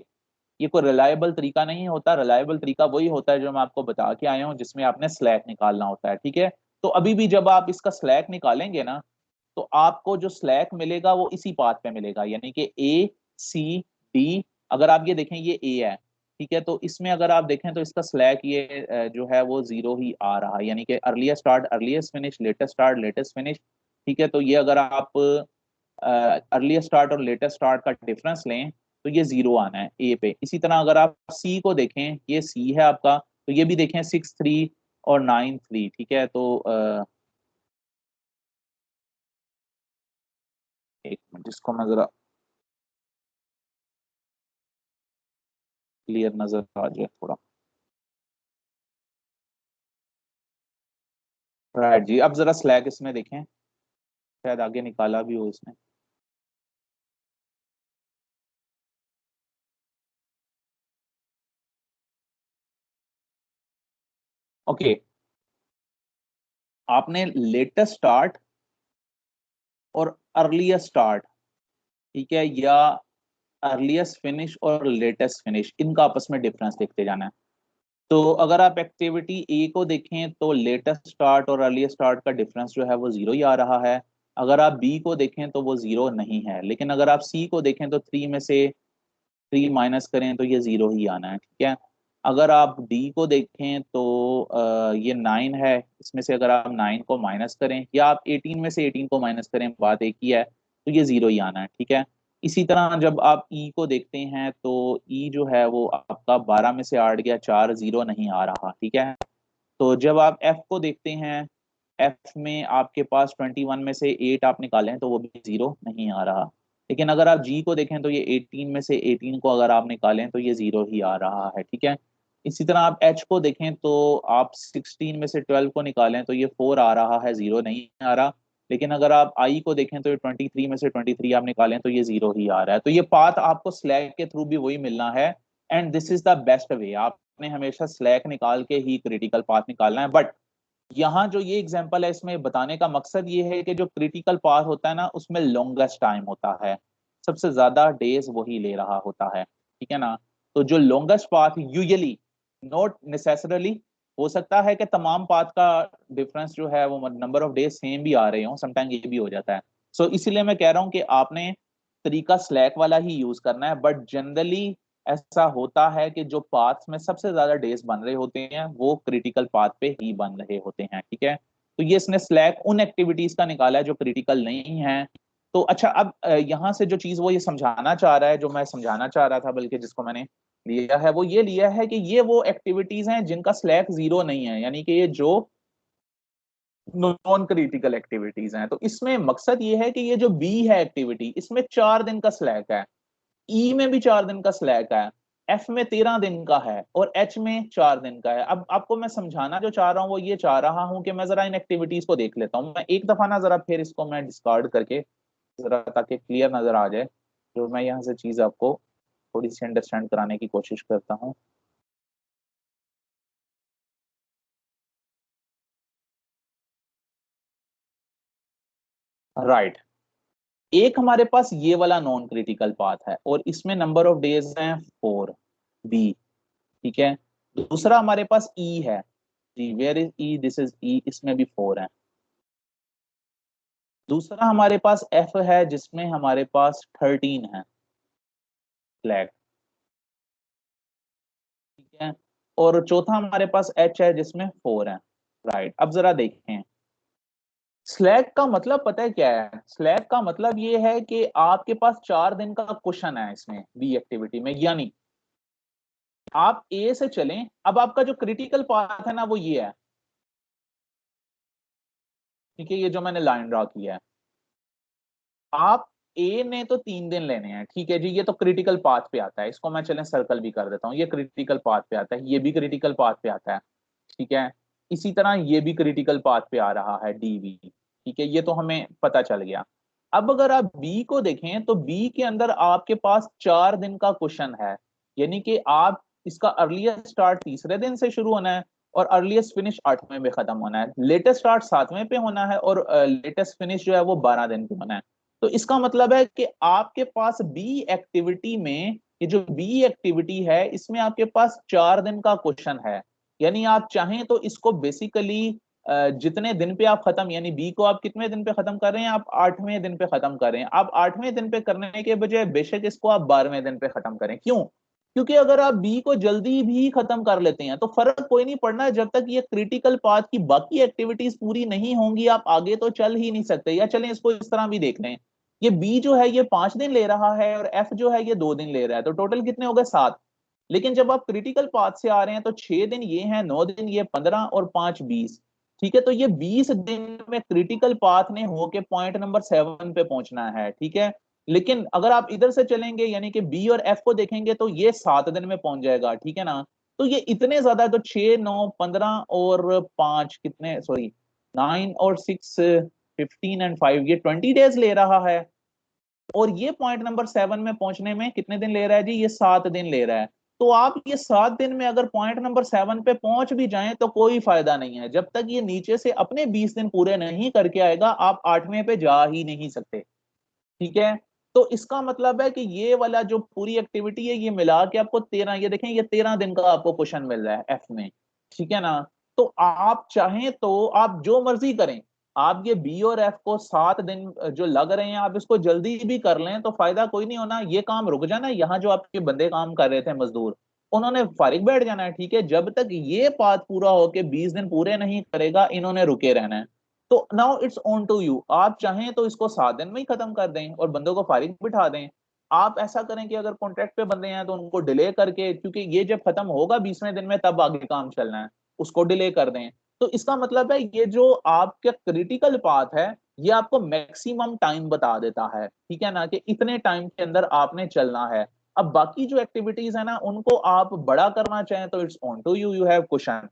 ये कोई रिलायबल तरीका नहीं होता। रिलायबल तरीका वही होता है जो मैं आपको बता के आया हूँ जिसमें आपने स्लैक निकालना होता है, ठीक है। तो अभी भी जब आप इसका स्लैक निकालेंगे ना तो आपको जो स्लैक मिलेगा वो इसी पाथ पे मिलेगा, यानी कि ए सी डी। अगर आप ये देखें ये ए है, ठीक है। तो इसमें अगर आप देखें तो इसका स्लैक ये जो है वो जीरो ही आ रहा है, यानी कि earliest start earliest finish, latest start latest finish, ठीक है। तो ये अगर आप अर्लीस्ट स्टार्ट और लेटेस्ट स्टार्ट का डिफरेंस लें तो ये जीरो आना है ए पे। इसी तरह अगर आप सी को देखें, ये सी है आपका, तो ये भी देखें 6 3 और 9 3, ठीक है। तो एक मिनट जिसको मैं जरा क्लियर नजर आ जाए थोड़ा। राइट जी, अब जरा स्लैक इसमें देखें, शायद आगे निकाला भी हो इसने। ओके, आपने लेटेस्ट स्टार्ट और अर्लीस्ट स्टार्ट, ठीक है, या अर्लीस्ट फिनिश और लेटेस्ट फिनिश, इनका आपस में डिफरेंस देखते जाना है। तो अगर आप एक्टिविटी ए को देखें तो लेटेस्ट स्टार्ट और अर्लीस्ट स्टार्ट का डिफरेंस जो है वो जीरो ही आ रहा है। अगर आप बी को देखें तो वो जीरो नहीं है, लेकिन अगर आप सी को देखें तो 3 में से 3 माइनस करें तो ये जीरो ही आना है, ठीक है। अगर आप डी को देखें तो ये 9 है, इसमें से अगर आप 9 को माइनस करें या आप 18 में से 18 को माइनस करें, बात एक ही है, तो ये जीरो ही आना है, ठीक है। इसी तरह जब आप ई को देखते हैं तो ई जो है वो आपका 12 में से 8 गया, 4 0 नहीं आ रहा, ठीक है। तो जब आप एफ को देखते हैं, एफ में आपके पास 21 में से 8 आप निकालें तो वो भी 0 नहीं आ रहा। लेकिन अगर आप जी को देखें तो ये 18 में से 18 को अगर आप निकालें तो ये 0 ही आ रहा है, ठीक है। इसी तरह आप एच को देखें तो आप 16 में से 12 को निकालें तो ये 4 आ रहा है, 0 नहीं आ रहा। लेकिन अगर आप आई को देखें तो ये 23 में से 23 आप निकालें तो ये 0 ही आ रहा है। तो ये पाथ आपको स्लैक के थ्रू भी वही मिलना है, and this is the best way. आपने हमेशा स्लैक निकाल के ही क्रिटिकल पाथ निकालना है। बट यहाँ जो ये एग्जांपल है, इसमें बताने का मकसद ये है कि जो क्रिटिकल पाथ होता है ना, उसमें लॉन्गेस्ट टाइम होता है, सबसे ज्यादा डेज वही ले रहा होता है, ठीक है ना। तो जो longest path usually, not necessarily, हो सकता है कि तमाम पाथ का डिफरेंस जो है वो नंबर ऑफ डेज सेम भी आ रहे हो, समटाइम ये भी हो जाता है। सो इसीलिए मैं कह रहा हूँ कि आपने तरीका स्लैक वाला ही यूज करना है। बट जनरली ऐसा होता है कि जो पाथ में सबसे ज्यादा डेज बन रहे होते हैं वो क्रिटिकल पाथ पे ही बन रहे होते हैं, ठीक है। तो ये इसने स्लैक उन एक्टिविटीज का निकाला है जो क्रिटिकल नहीं है। तो अच्छा, अब यहाँ से जो चीज वो ये समझाना चाह रहा है, जो मैं समझाना चाह रहा था, बल्कि जिसको मैंने लिया है वो ये लिया है कि ये वो एक्टिविटीज हैं जिनका स्लैक 0 नहीं है, यानी कि ये जो नॉन क्रिटिकल एक्टिविटीज हैं। तो इसमें मकसद ये है कि ये जो बी है एक्टिविटी, इसमें 4 दिन का स्लैक है, ई में भी 4 दिन का स्लैक है, एफ में 13 दिन का है, और एच में 4 दिन का है। अब आपको मैं समझाना जो चाह रहा हूँ वो ये चाह रहा हूँ कि मैं जरा इन एक्टिविटीज को देख लेता हूँ। मैं एक दफा ना जरा फिर इसको मैं डिस्कार्ड करके जरा, ताकि क्लियर नजर आ जाए, जो मैं यहाँ से चीज आपको थोड़ी सी अंडरस्टैंड कराने की कोशिश करता हूँ। राइट, एक हमारे पास ये वाला नॉन क्रिटिकल पाथ है और इसमें नंबर ऑफ डेज हैं 4, बी, ठीक है। दूसरा हमारे पास ई है जी, where is e, this is e, इसमें भी 4 है। दूसरा हमारे पास एफ है जिसमें हमारे पास 13 है फ्लैग, ठीक है। और चौथा हमारे पास एच है जिसमें 4 है। राइट, अब जरा देखें, स्लैग का मतलब पता है क्या है? स्लैग का मतलब ये है कि आपके पास 4 दिन का क्वेश्चन है इसमें बी एक्टिविटी में, यानी आप ए से चलें। अब आपका जो क्रिटिकल पाथ है ना वो ये है, ठीक है, ये जो मैंने लाइन ड्रा किया है। आप ए ने तो 3 दिन लेने हैं, ठीक है जी, ये तो क्रिटिकल पाथ पे आता है, इसको मैं चलें सर्कल भी कर देता हूँ, ये क्रिटिकल पाथ पे आता है, ये भी क्रिटिकल पाथ पे आता है, ठीक है। इसी तरह ये भी क्रिटिकल पाथ पे आ रहा है, डीवी, ठीक है, ये तो हमें पता चल गया। अब अगर आप बी को देखें तो बी के अंदर आपके पास 4 दिन का क्वेश्चन है, यानी कि आप इसका अर्लीस्ट स्टार्ट तीसरे दिन से शुरू होना है और अर्लीस्ट फिनिश 8वें में खत्म होना है, लेटेस्ट स्टार्ट 7वें पे होना है और लेटेस्ट फिनिश जो है वो 12 दिन पे होना है। तो इसका मतलब है कि आपके पास बी एक्टिविटी में, ये जो बी एक्टिविटी है इसमें आपके पास 4 दिन का क्वेश्चन है, यानी आप चाहें तो इसको बेसिकली जितने दिन पे आप खत्म, यानी बी को आप कितने दिन पे खत्म कर रहे हैं, आप 8वें दिन पे खत्म कर रहे हैं। आप 8वें दिन पे करने के बजाय बेशक इसको आप 12वें दिन पे खत्म करें। क्यों? क्योंकि अगर आप बी को जल्दी भी खत्म कर लेते हैं तो फर्क कोई नहीं पड़ना, जब तक ये क्रिटिकल पाथ की बाकी एक्टिविटीज पूरी नहीं होंगी आप आगे तो चल ही नहीं सकते। या चलें इसको इस तरह भी देख लें, ये बी जो है ये 5 दिन ले रहा है और एफ जो है ये 2 दिन ले रहा है, तो टोटल कितने हो गए? 7। लेकिन जब आप क्रिटिकल पाथ से आ रहे हैं तो 6 दिन ये हैं, 9 दिन ये, 15 और 5 20, ठीक है। तो ये 20 दिन में क्रिटिकल पाथ ने होके पॉइंट नंबर 7 पे पहुंचना है, ठीक है। लेकिन अगर आप इधर से चलेंगे यानी कि बी और एफ को देखेंगे तो ये 7 दिन में पहुंच जाएगा, ठीक है ना। तो ये इतने ज्यादा, तो 6 9 15 और 5 कितने, सॉरी 9 और 6 15 एंड 5, ये 20 डेज ले रहा है। और ये पॉइंट नंबर 7 में पहुंचने में कितने दिन ले रहा है जी? ये 7 दिन ले रहा है। तो आप ये 7 दिन में अगर पॉइंट नंबर 7 पे पहुंच भी जाएं तो कोई फायदा नहीं है, जब तक ये नीचे से अपने 20 दिन पूरे नहीं करके आएगा आप 8वें पे जा ही नहीं सकते, ठीक है। तो इसका मतलब है कि ये वाला जो पूरी एक्टिविटी है ये मिला के आपको 13, ये देखें ये 13 दिन का आपको क्वेश्चन मिल रहा है एफ में, ठीक है ना। तो आप चाहें तो आप जो मर्जी करें, आप ये बी और एफ को 7 दिन जो लग रहे हैं आप इसको जल्दी भी कर लें तो फायदा कोई नहीं होना, ये काम रुक जाना। यहाँ जो आपके बंदे काम कर रहे थे मजदूर, उन्होंने फारिग बैठ जाना है, ठीक है। जब तक ये पाथ पूरा होके 20 दिन पूरे नहीं करेगा इन्होंने रुके रहना है। तो now it's on to you, आप चाहें तो इसको 7 दिन में ही खत्म कर दें और बंदों को फारिग बिठा दें, आप ऐसा करें कि अगर कॉन्ट्रैक्ट पे बंदे हैं तो उनको डिले करके, क्योंकि ये जब खत्म होगा 20वें दिन में तब आगे काम चलना है, उसको डिले कर दें। तो इसका मतलब है ये जो आपका क्रिटिकल पाथ है ये आपको मैक्सिमम टाइम बता देता है, ठीक है ना, कि इतने टाइम के अंदर आपने चलना है। अब बाकी जो एक्टिविटीज है ना उनको आप बड़ा करना चाहें तो it's on to you, you have question,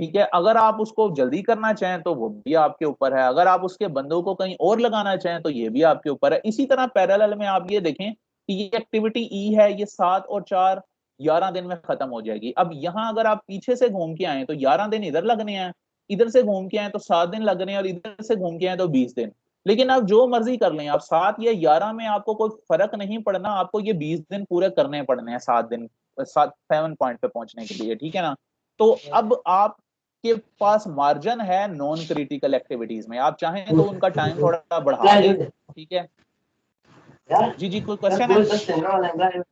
ठीक है। अगर आप उसको जल्दी करना चाहें तो वो भी आपके ऊपर है, अगर आप उसके बंदों को कहीं और लगाना चाहें तो ये भी आपके ऊपर है। इसी तरह पैरेलल में आप ये देखें कि ये एक्टिविटी ई है, ये 7 और 4 11 दिन में खत्म हो जाएगी। अब यहाँ अगर आप पीछे से घूम के आए तो 11 दिन इधर लगने हैं, इधर से घूम के आए तो 7 दिन लगने हैं, और इधर से घूम के आए तो 20 दिन। लेकिन आप जो मर्जी कर लें, आप 7 या 11 में आपको कोई फर्क नहीं पड़ना, आपको ये 20 दिन पूरे करने पड़ने हैं 7 दिन 7 पॉइंट पे पहुंचने के लिए, ठीक है ना। तो अब आप के पास मार्जिन है नॉन क्रिटिकल एक्टिविटीज में, आप चाहें तो उनका टाइम थोड़ा बढ़ा दें, ठीक है। जी जी, कोई क्वेश्चन है जी?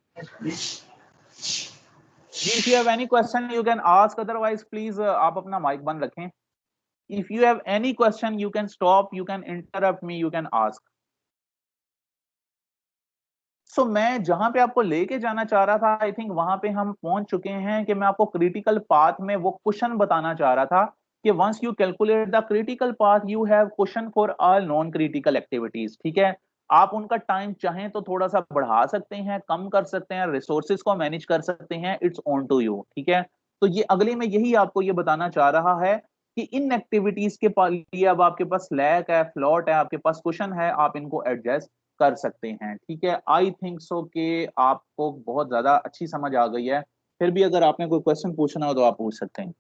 If you have any question you can ask, otherwise please आप अपना माइक बंद रखें। If you have any question you can stop, you can interrupt me, you can ask. So मैं जहां पे आपको लेके जाना चाह रहा था, आई थिंक वहां पे हम पहुंच चुके हैं कि मैं आपको क्रिटिकल पाथ में वो क्वेश्चन बताना चाह रहा था कि once you calculate the critical path you have question for all non critical activities, ठीक है। आप उनका टाइम चाहें तो थोड़ा सा बढ़ा सकते हैं, कम कर सकते हैं, रिसोर्सेज को मैनेज कर सकते हैं, इट्स ऑन टू यू, ठीक है। तो ये अगले में यही आपको ये बताना चाह रहा है कि इन एक्टिविटीज के लिए अब आपके पास लैक है, फ्लॉट है, आपके पास क्वेश्चन है, आप इनको एडजस्ट कर सकते हैं, ठीक है। आई थिंक सो कि आपको बहुत ज्यादा अच्छी समझ आ गई है। फिर भी अगर आपने कोई क्वेश्चन पूछना हो तो आप पूछ सकते हैं।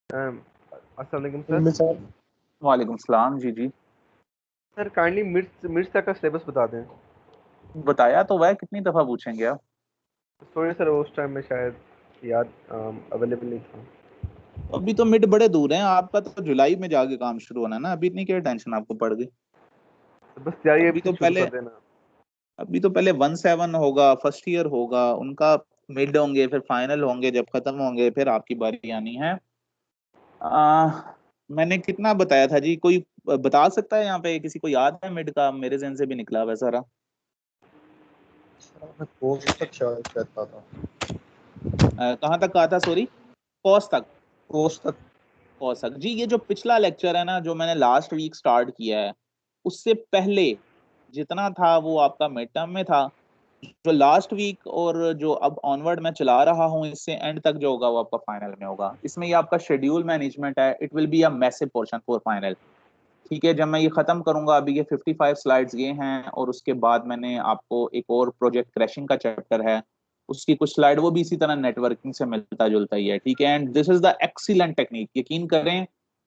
अस्सलाम वालेकुम सर। वालेकुम सलाम। जी जी सर काइंडली मिर्च तक का सिलेबस बता दें। बताया तो वह, कितनी दफा पूछेंगे आप? सॉरी सर, उस टाइम में शायद याद अवेलेबल नहीं था। अभी तो मिड बड़े दूर हैं, आपका तो जुलाई में जाके काम शुरू होना है ना, अभी इतनी क्या टेंशन आपको पड़ गई? बस तैयारी अभी अभी तो से शुरू पहले कर देना। अभी तो पहले 1-7 होगा, फर्स्ट ईयर होगा उनका, मिड होंगे, फिर फाइनल होंगे, जब खत्म होंगे फिर आपकी बारी आनी है। मैंने कितना बताया था जी, कोई बता सकता है यहाँ पे? किसी को याद है मिड का? मेरे जहन से भी निकला हुआ सारा। कोर्स तक शायद कहता था। कहाँ तक कहा था? सॉरी, कॉस तक। कोर्स तक। कॉस तक जी। ये जो पिछला लेक्चर है ना, जो मैंने लास्ट वीक स्टार्ट किया है, उससे पहले जितना था वो आपका मिड टर्म में था। जो लास्ट वीक और जो अब ऑनवर्ड मैं चला रहा हूँ, इससे एंड तक जो होगा वो आपका फाइनल में होगा। इसमें ये आपका शेड्यूल मैनेजमेंट है, it will be a massive portion for final, ठीक है। जब मैं ये खत्म करूंगा, अभी ये 55 स्लाइड्स ये हैं, और उसके बाद मैंने आपको एक और प्रोजेक्ट क्रैशिंग का चैप्टर है, उसकी कुछ स्लाइड वो भी इसी तरह नेटवर्किंग से मिलता जुलता ही है, ठीक है। And this is the excellent technique, यकीन करें,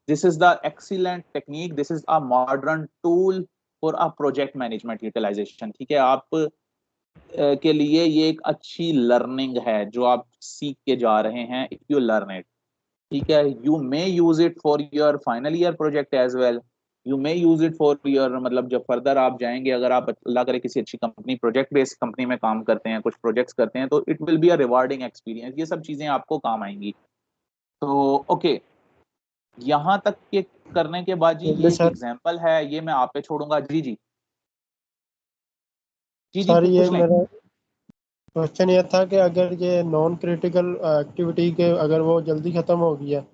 this is the excellent technique, this is a modern tool for a project management utilization, ठीक है। आप के लिए ये एक अच्छी लर्निंग है जो आप सीख के जा रहे हैं, इफ यू लर्न इट, ठीक है। You may use it for your final year project as well, you may use it for your, मतलब जब फर्दर आप जाएंगे, अगर आप अल्लाह करे किसी अच्छी कंपनी, प्रोजेक्ट बेस्ड कंपनी में काम करते हैं, कुछ प्रोजेक्ट्स करते हैं, तो it will be a rewarding experience, ये सब चीजें आपको काम आएंगी। तो ओके, यहाँ तक के करने के बाद जी, ये एक सर एग्जाम्पल है, ये मैं आप पे छोड़ूंगा। जी जी जी जी, सर ये पूछ लें। मेरा क्वेश्चन ये था कि अगर ये नॉन क्रिटिकल एक्टिविटी के अगर वो जल्दी खत्म हो गई है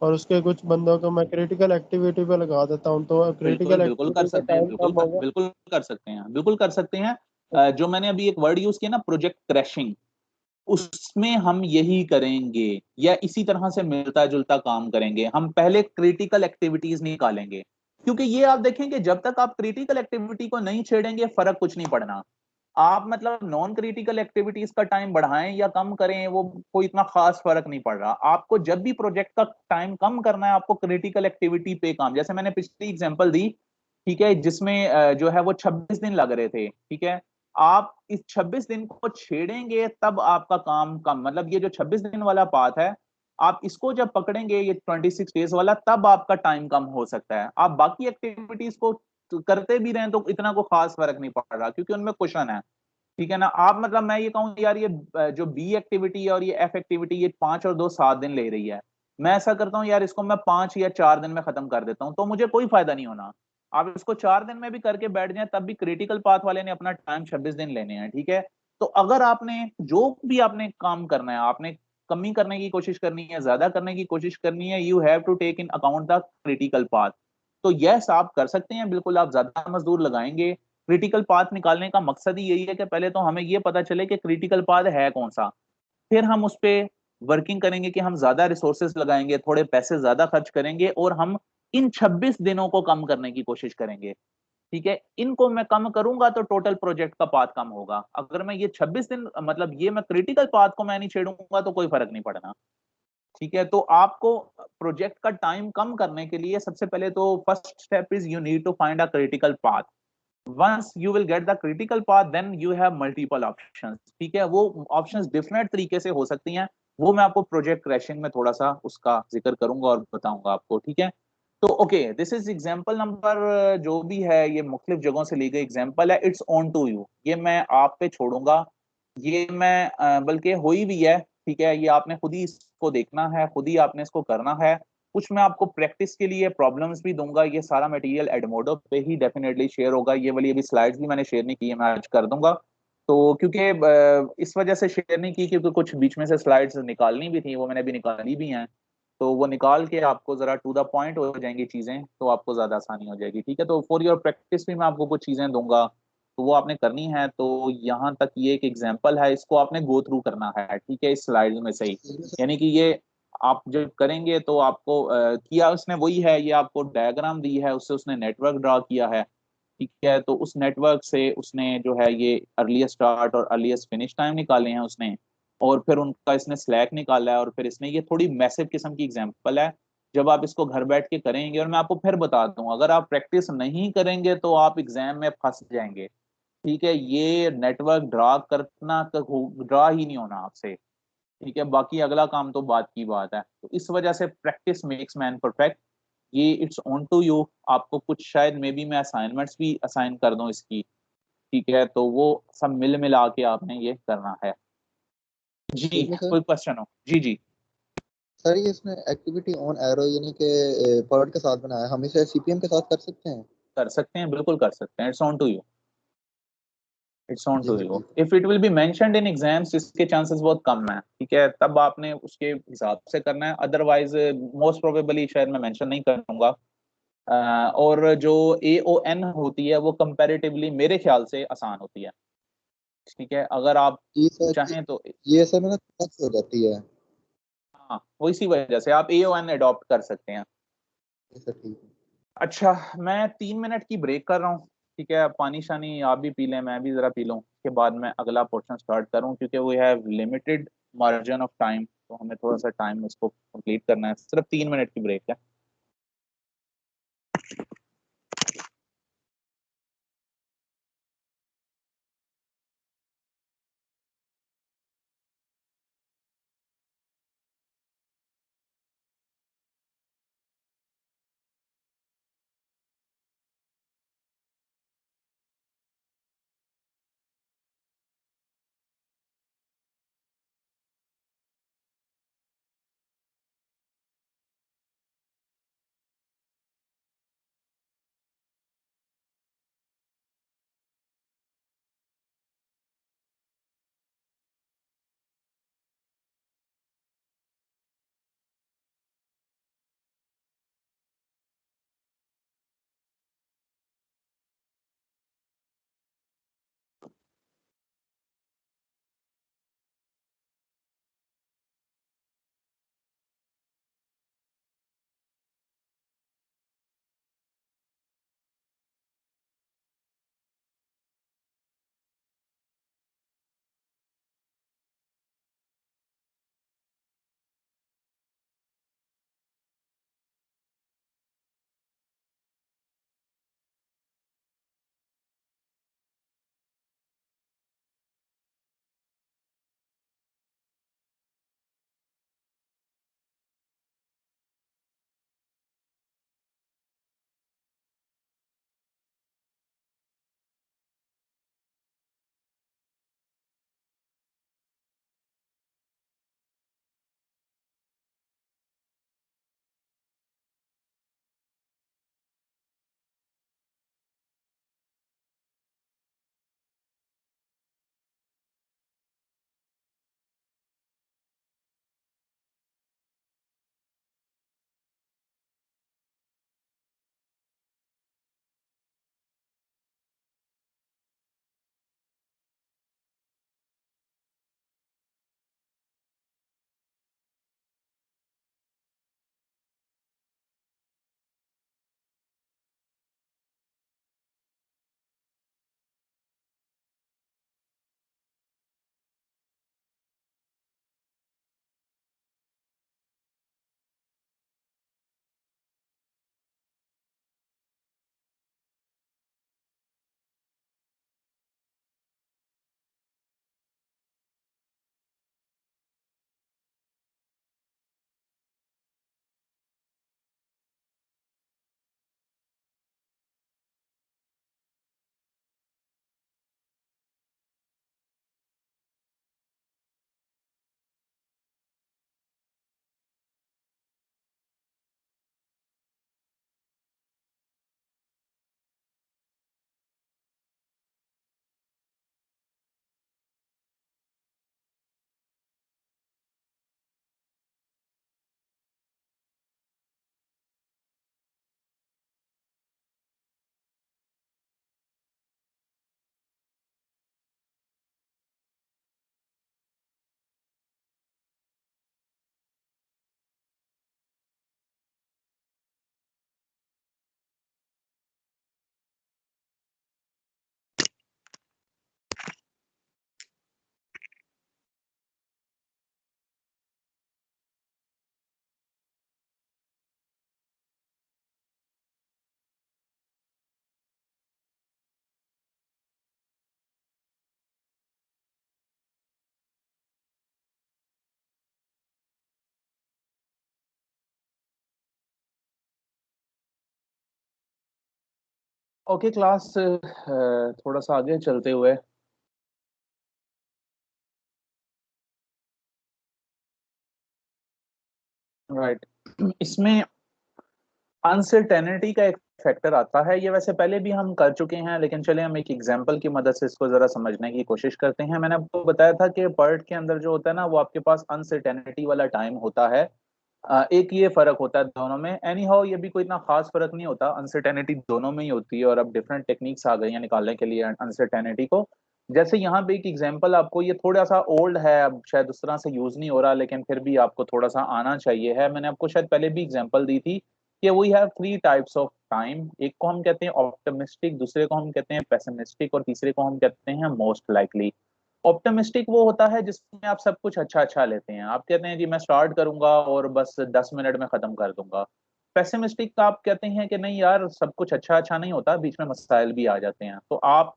और उसके कुछ बंदों को मैं क्रिटिकल एक्टिविटी पे लगा देता हूँ तो बिल्कुल क्रिटिकल बिल्कुल कर एक्टिविटी का सकते हैं, टाइम कम होगा। बिल्कुल कर सकते हैं, बिल्कुल कर सकते हैं। जो मैंने अभी एक वर्ड यूज किया ना, प्रोजेक्ट क्रैशिंग, उसमें हम यही करेंगे, या इसी तरह से मिलता जुलता काम करेंगे। हम पहले क्रिटिकल एक्टिविटीज निकालेंगे, क्योंकि ये आप देखेंगे जब तक आप क्रिटिकल एक्टिविटी को नहीं छेड़ेंगे फर्क कुछ नहीं पड़ना। आप मतलब नॉन क्रिटिकल एक्टिविटीज का टाइम बढ़ाएं या कम करें, वो कोई इतना खास फर्क नहीं पड़ रहा। आपको जब भी प्रोजेक्ट का टाइम कम करना है, आपको क्रिटिकल एक्टिविटी पे काम, जैसे मैंने पिछली एग्जांपल दी, ठीक है, जिसमें जो है वो 26 दिन लग रहे थे, ठीक है। आप इस 26 दिन को छेड़ेंगे तब आपका काम कम, मतलब ये जो 26 दिन वाला पाथ है, आप इसको जब पकड़ेंगे ये 26 डेज वाला, तब आपका टाइम कम हो सकता है। आप बाकी एक्टिविटीज को करते भी रहें तो इतना कोई खास फर्क नहीं पड़ रहा, क्योंकि उनमें क्वेश्चन है, ठीक है ना। आप मतलब मैं ये कहूँ यार, ये जो बी एक्टिविटी है और ये एफ एक्टिविटी, ये 5 और 2 7 दिन ले रही है, मैं ऐसा करता हूँ यार, इसको मैं 5 या 4 दिन में खत्म कर देता हूँ, तो मुझे कोई फायदा नहीं होना। आप इसको 4 दिन में भी करके बैठ जाए, तब भी क्रिटिकल पाथ वाले ने अपना टाइम 26 दिन लेने हैं, ठीक है। तो अगर आपने जो भी आपने काम करना है, आपने कमी करने की कोशिश करनी है, ज्यादा करने की कोशिश करनी है, you have to take in account the critical path. तो यस, आप कर सकते हैं बिल्कुल, आप ज्यादा मजदूर लगाएंगे। क्रिटिकल पाथ निकालने का मकसद ही यही है कि पहले तो हमें ये पता चले कि क्रिटिकल पाथ है कौन सा, फिर हम उस पे वर्किंग करेंगे कि हम ज्यादा रिसोर्सेज लगाएंगे, थोड़े पैसे ज्यादा खर्च करेंगे, और हम इन 26 दिनों को कम करने की कोशिश करेंगे, ठीक है। इनको मैं कम करूंगा तो टोटल प्रोजेक्ट का पाथ कम होगा। अगर मैं ये 26 दिन, मतलब ये मैं क्रिटिकल पाथ को मैं नहीं छेड़ूंगा तो कोई फर्क नहीं पड़ना, ठीक है। तो आपको प्रोजेक्ट का टाइम कम करने के लिए सबसे पहले तो first step is you need to find a critical path. once you will get the critical path, then you have multiple options, ठीक है। वो options डिफरेंट तरीके से हो सकती हैं, वो मैं आपको प्रोजेक्ट क्रैशिंग में थोड़ा सा उसका जिक्र करूंगा और बताऊंगा आपको, ठीक है। तो okay, this is example number, जो भी है ये मुख्तलिफ जगहों से ली गई एग्जांपल है, इट्स ऑन टू यू, ये मैं आप पे छोड़ूंगा। ये मैं बल्कि हुई भी है, ठीक है, ये आपने खुद ही इसको देखना है, खुद ही आपने इसको करना है। कुछ मैं आपको प्रैक्टिस के लिए प्रॉब्लम्स भी दूंगा, ये सारा मटेरियल एडमोडो पे ही डेफिनेटली शेयर होगा। ये वाली अभी स्लाइड्स भी मैंने शेयर नहीं की है, मैं आज कर दूंगा। तो क्योंकि इस वजह से शेयर नहीं की क्योंकि कुछ बीच में से स्लाइड्स निकालनी भी थी, वो मैंने अभी निकाली भी हैं, तो वो निकाल के आपको जरा टू द पॉइंट हो जाएंगी चीजें, तो आपको ज्यादा आसानी हो जाएगी, ठीक है। तो फॉर योर प्रैक्टिस भी मैं आपको कुछ चीजें दूंगा, तो वो आपने करनी है। तो यहाँ तक ये एक एग्जाम्पल है, इसको आपने गो थ्रू करना है, ठीक है, इस स्लाइड में से ही। यानी कि ये आप जब करेंगे तो आपको किया उसने वही है, ये आपको डायग्राम दी है, उससे उसने नेटवर्क ड्रा किया है, ठीक है। तो उस नेटवर्क से उसने जो है ये अर्लीस्ट स्टार्ट और अर्लीस्ट फिनिश टाइम निकाले हैं उसने, और फिर उनका इसने स्लैक निकाला है, और फिर इसने, ये थोड़ी मैसिव किस्म की एग्जांपल है। जब आप इसको घर बैठ के करेंगे, और मैं आपको फिर बता दूं, अगर आप प्रैक्टिस नहीं करेंगे तो आप एग्जाम में फंस जाएंगे, ठीक है। ये नेटवर्क ड्रा करना, ड्रा ही नहीं होना आपसे, ठीक है। बाकी अगला काम तो बात की बात है। तो इस वजह से प्रैक्टिस मेक्स मैन परफेक्ट, ये इट्स ऑन टू यू। आपको कुछ शायद मे बी मैं असाइनमेंट्स भी असाइन कर दूं इसकी, ठीक है। तो वो सब मिल मिला के आपने ये करना है। जी, सर, कोई क्वेश्चन हो? जी जी। सर ये इसने एक्टिविटी ऑन एरो यानी कि पर्ल के साथ बनाया, हम इसे सीपीएम के साथ कर सकते हैं? कर सकते हैं, बिल्कुल कर सकते हैं, it's on to you, it's on जी टू सर, यू। ठीक है। If it will be mentioned in exams, इसके चांसेस बहुत कम है, ठीक है, तब आपने उसके हिसाब से करना है, अदरवाइज मोस्ट प्रोबेबली शायद मैं मेंशन नहीं करूंगा। और जो AON होती है वो कंपैरेटिवली मेरे ख्याल से आसान होती है, ठीक है। अगर आप जी सर, चाहें तो ये सर मेरा टच हो जाती है। हाँ, वो इसी वजह से आप AON अडॉप्ट कर सकते हैं। जी सर, ठीक है। अच्छा, मैं 3 मिनट की ब्रेक कर रहा हूँ, ठीक है। पानी शानी आप भी पी लें, मैं भी जरा पी लूँ, उसके बाद मैं अगला पोर्शन स्टार्ट करूँ, क्योंकि we have limited margin of time, तो हमें थोड़ा सा टाइम इसको कंप्लीट करना है। सिर्फ 3 मिनट की ब्रेक है। ओके क्लास, थोड़ा सा आगे चलते हुए राइट इसमें अनसर्टेनिटी का एक फैक्टर आता है। ये वैसे पहले भी हम कर चुके हैं, लेकिन चले हम एक एग्जांपल की मदद से इसको जरा समझने की कोशिश करते हैं। मैंने आपको बताया था कि पर्ट के अंदर जो होता है ना, वो आपके पास अनसर्टेनिटी वाला टाइम होता है। एक ये फर्क होता है दोनों में। एनी हाउ ये भी कोई इतना खास फर्क नहीं होता, अनसर्टेनिटी दोनों में ही होती है और अब डिफरेंट टेक्निक्स आ गई हैं निकालने के लिए अनसर्टेनिटी को। जैसे यहाँ पे एक एग्जांपल आपको, ये थोड़ा सा ओल्ड है, अब शायद उस तरह से यूज नहीं हो रहा, लेकिन फिर भी आपको थोड़ा सा आना चाहिए है। मैंने आपको शायद पहले भी एग्जांपल दी थी कि we have three types of time. एक को हम कहते हैं ऑप्टिमिस्टिक, दूसरे को हम कहते हैं पेसिमिस्टिक और तीसरे को हम कहते हैं मोस्ट लाइकली। ऑप्टिमिस्टिक वो होता है जिसमें आप सब कुछ अच्छा अच्छा लेते हैं। आप कहते हैं जी मैं स्टार्ट करूंगा और बस 10 मिनट में खत्म कर दूंगा। पेसिमिस्टिक आप कहते हैं कि नहीं यार, सब कुछ अच्छा अच्छा नहीं होता, बीच में मसाइल भी आ जाते हैं। तो आप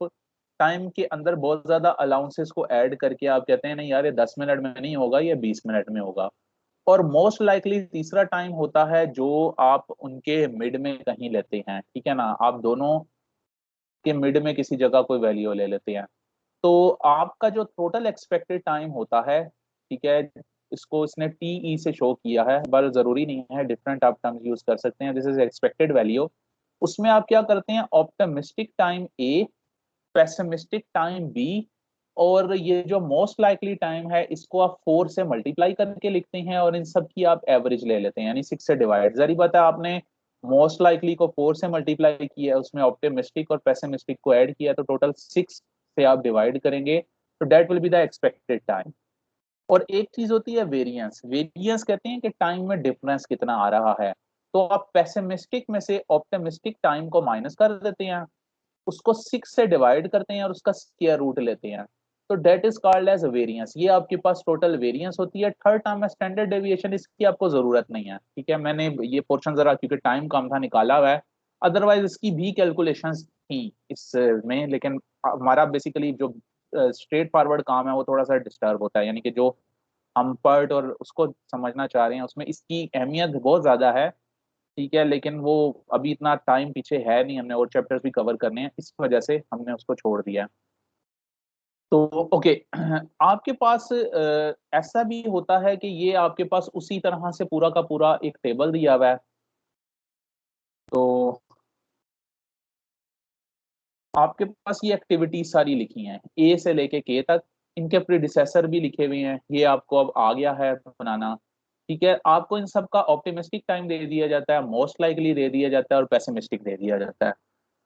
टाइम के अंदर बहुत ज्यादा अलाउंसेस को ऐड करके आप कहते हैं नहीं यार, ये 10 मिनट में नहीं होगा, ये 20 मिनट में होगा। और मोस्ट लाइकली तीसरा टाइम होता है जो आप उनके मिड में कहीं लेते हैं, ठीक है ना, आप दोनों के मिड में किसी जगह कोई वैल्यू ले लेते हैं। तो आपका जो टोटल एक्सपेक्टेड टाइम होता है, ठीक है, इसको इसने टीई से शो किया है, पर जरूरी नहीं है, डिफरेंट आप टर्म्स यूज कर सकते हैं। This is expected value. उसमें आप क्या करते हैं, ऑप्टिमिस्टिक टाइम ए, पेसिमिस्टिक टाइम बी, और ये जो मोस्ट लाइकली टाइम है इसको आप 4 से मल्टीप्लाई करके लिखते हैं और इन सब की आप एवरेज ले लेते हैं, यानी 6 से डिवाइड। जरी बात है, आपने मोस्ट लाइकली को 4 से मल्टीप्लाई किया है, उसमें ऑप्टिमिस्टिक और पेसिमिस्टिक को ऐड किया, तो टोटल 6 से आप डिवाइड करेंगे, तो that will be the expected time. और एक चीज होती है वेरिएंस। वेरिएंस कहते हैं कि टाइम में डिफरेंस कितना आ रहा है। तो आप पेसिमिस्टिक में से ऑप्टिमिस्टिक टाइम को माइनस कर देते हैं, उसको 6 से डिवाइड करते हैं और उसका स्क्वायर रूट लेते हैं, तो that is called as variance. ये आपके पास टोटल वेरिएंस होती है। थर्ड टर्म में स्टैंडर्ड डेविएशन, इसकी आपको जरूरत नहीं है, ठीक है। मैंने ये पोर्शन जरा क्योंकि टाइम कम था निकाला हुआ है, अदरवाइज इसकी भी कैलकुलेशंस थी इसमें, लेकिन हमारा बेसिकली जो स्ट्रेट फॉरवर्ड काम है वो थोड़ा सा डिस्टर्ब होता है, यानी कि जो हम पर्ट और उसको समझना चाह रहे हैं उसमें इसकी अहमियत बहुत ज्यादा है, ठीक है, लेकिन वो अभी इतना टाइम पीछे है नहीं, हमने और चैप्टर्स भी कवर करने हैं, इस वजह से हमने उसको छोड़ दिया है। तो ओके आपके पास ऐसा भी होता है कि ये आपके पास उसी तरह से पूरा का पूरा एक टेबल दिया हुआ है। तो आपके पास ये एक्टिविटीज सारी लिखी हैं ए से लेके के तक, इनके प्रीडिसेसर भी लिखे हुए हैं, ये आपको अब आ गया है बनाना, ठीक है। आपको इन सब का ऑप्टिमिस्टिक टाइम दे दिया जाता है, मोस्ट लाइकली दे दिया जाता है और पेसिमिस्टिक दे दिया जाता है।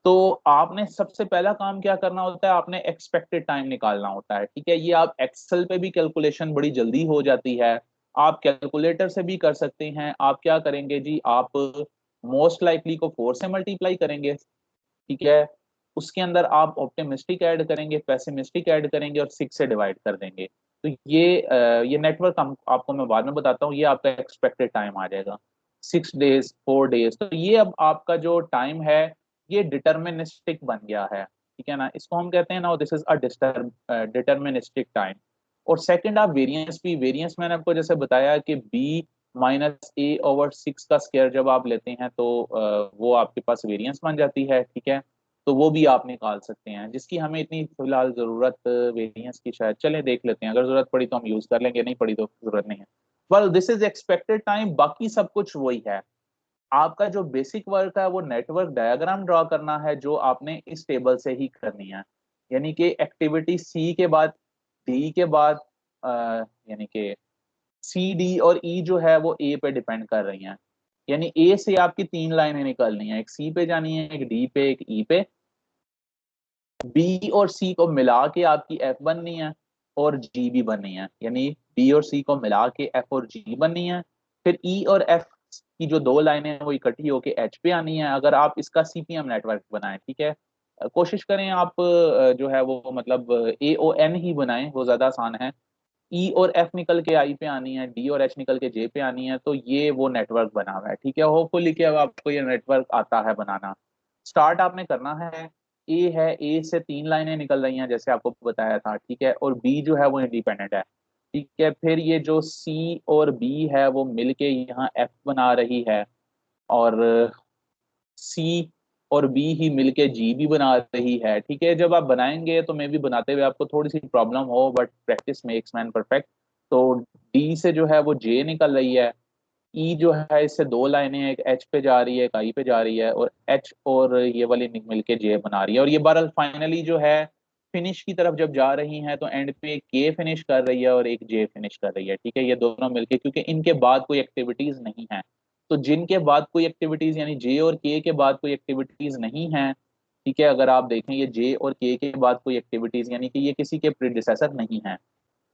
तो आपने सबसे पहला काम क्या करना होता है, आपने एक्सपेक्टेड टाइम निकालना होता है, ठीक है। ये आप एक्सेल पे भी कैलकुलेशन बड़ी जल्दी हो जाती है, आप कैलकुलेटर से भी कर सकते हैं। आप क्या करेंगे जी, आप मोस्ट लाइकली को 4 से मल्टीप्लाई करेंगे, ठीक है, उसके अंदर आप ऑप्टिमिस्टिक ऐड करेंगे, पेसिमिस्टिक ऐड करेंगे और 6 से डिवाइड कर देंगे। तो ये नेटवर्क आपको मैं बाद में बताता हूँ। ये आपका एक्सपेक्टेड टाइम आ जाएगा 6 डेज 4 डेज। तो ये अब आपका जो टाइम है ये डिटर्मिनिस्टिक बन गया है, ठीक है ना, इसको हम कहते हैं ना this is a deterministic time. और सेकंड आप वेरिएंस भी, वेरिएंस मैंने आपको जैसे बताया कि बी माइनस ए ओवर 6 का स्क्वायर जब आप लेते हैं तो वो आपके पास वेरिएंस बन जाती है, ठीक है। तो वो भी आप निकाल सकते हैं, जिसकी हमें इतनी फिलहाल जरूरत वेरिएंस की शायद, चलें देख लेते हैं, अगर जरूरत पड़ी तो हम यूज कर लेंगे, नहीं पड़ी तो जरूरत नहीं है। Well this is expected time, बाकी सब कुछ वही है। आपका जो बेसिक वर्क है वो नेटवर्क डायग्राम ड्रॉ करना है, जो आपने इस टेबल से ही करनी है। यानी कि एक्टिविटी सी के बाद डी के बाद यानी कि सी डी और ई जो है वो ए पे डिपेंड कर रही हैं। यानी ए से आपकी 3 लाइनें निकलनी है, एक सी पे जानी है, एक डी पे, एक ई पे। बी और सी को मिला के आपकी एफ बननी है और जी भी बननी है, यानी बी और सी को मिला के एफ और जी बननी है। फिर ई और एफ की जो 2 लाइनें हैं वो इकट्ठी होके एच पे आनी है, अगर आप इसका सीपीएम नेटवर्क बनाएं, ठीक है। कोशिश करें आप जो है वो मतलब ए ओ एन ही बनाएं, वो ज्यादा आसान है। ई और एफ निकल के आई पे आनी है, डी और एच निकल के जे पे आनी है, तो ये वो नेटवर्क बना हुआ है, ठीक है। होपफुली कि अब आपको ये नेटवर्क आता है बनाना। स्टार्ट आपने करना है, ए से 3 लाइनें निकल रही हैं जैसे आपको बताया था, ठीक है, और बी जो है वो इंडिपेंडेंट है, ठीक है। फिर ये जो सी और बी है वो मिलके यहाँ एफ बना रही है, और सी और बी ही मिलके जी भी बना रही है, ठीक है। जब आप बनाएंगे तो मे भी बनाते हुए आपको थोड़ी सी प्रॉब्लम हो, but practice makes man perfect. तो डी से जो है वो जे निकल रही है, ई जो है इससे दो लाइनें, एक एच पे जा रही है एक आई पे जा रही है, और एच और ये वाली मिलके जे बना रही है। और ये बहरहाल फाइनली जो है फिनिश की तरफ जब जा रही हैं तो एंड पे एक के फिनिश कर रही है और एक जे फिनिश कर रही है, ठीक है। ये दोनों मिलके, क्योंकि इनके बाद कोई एक्टिविटीज नहीं है, तो जिनके बाद कोई एक्टिविटीज यानी जे और के के बाद कोई एक्टिविटीज नहीं है, ठीक है। अगर आप देखें ये जे और के बाद कोई एक्टिविटीज यानी कि ये किसी के प्रीडिसेसर नहीं है,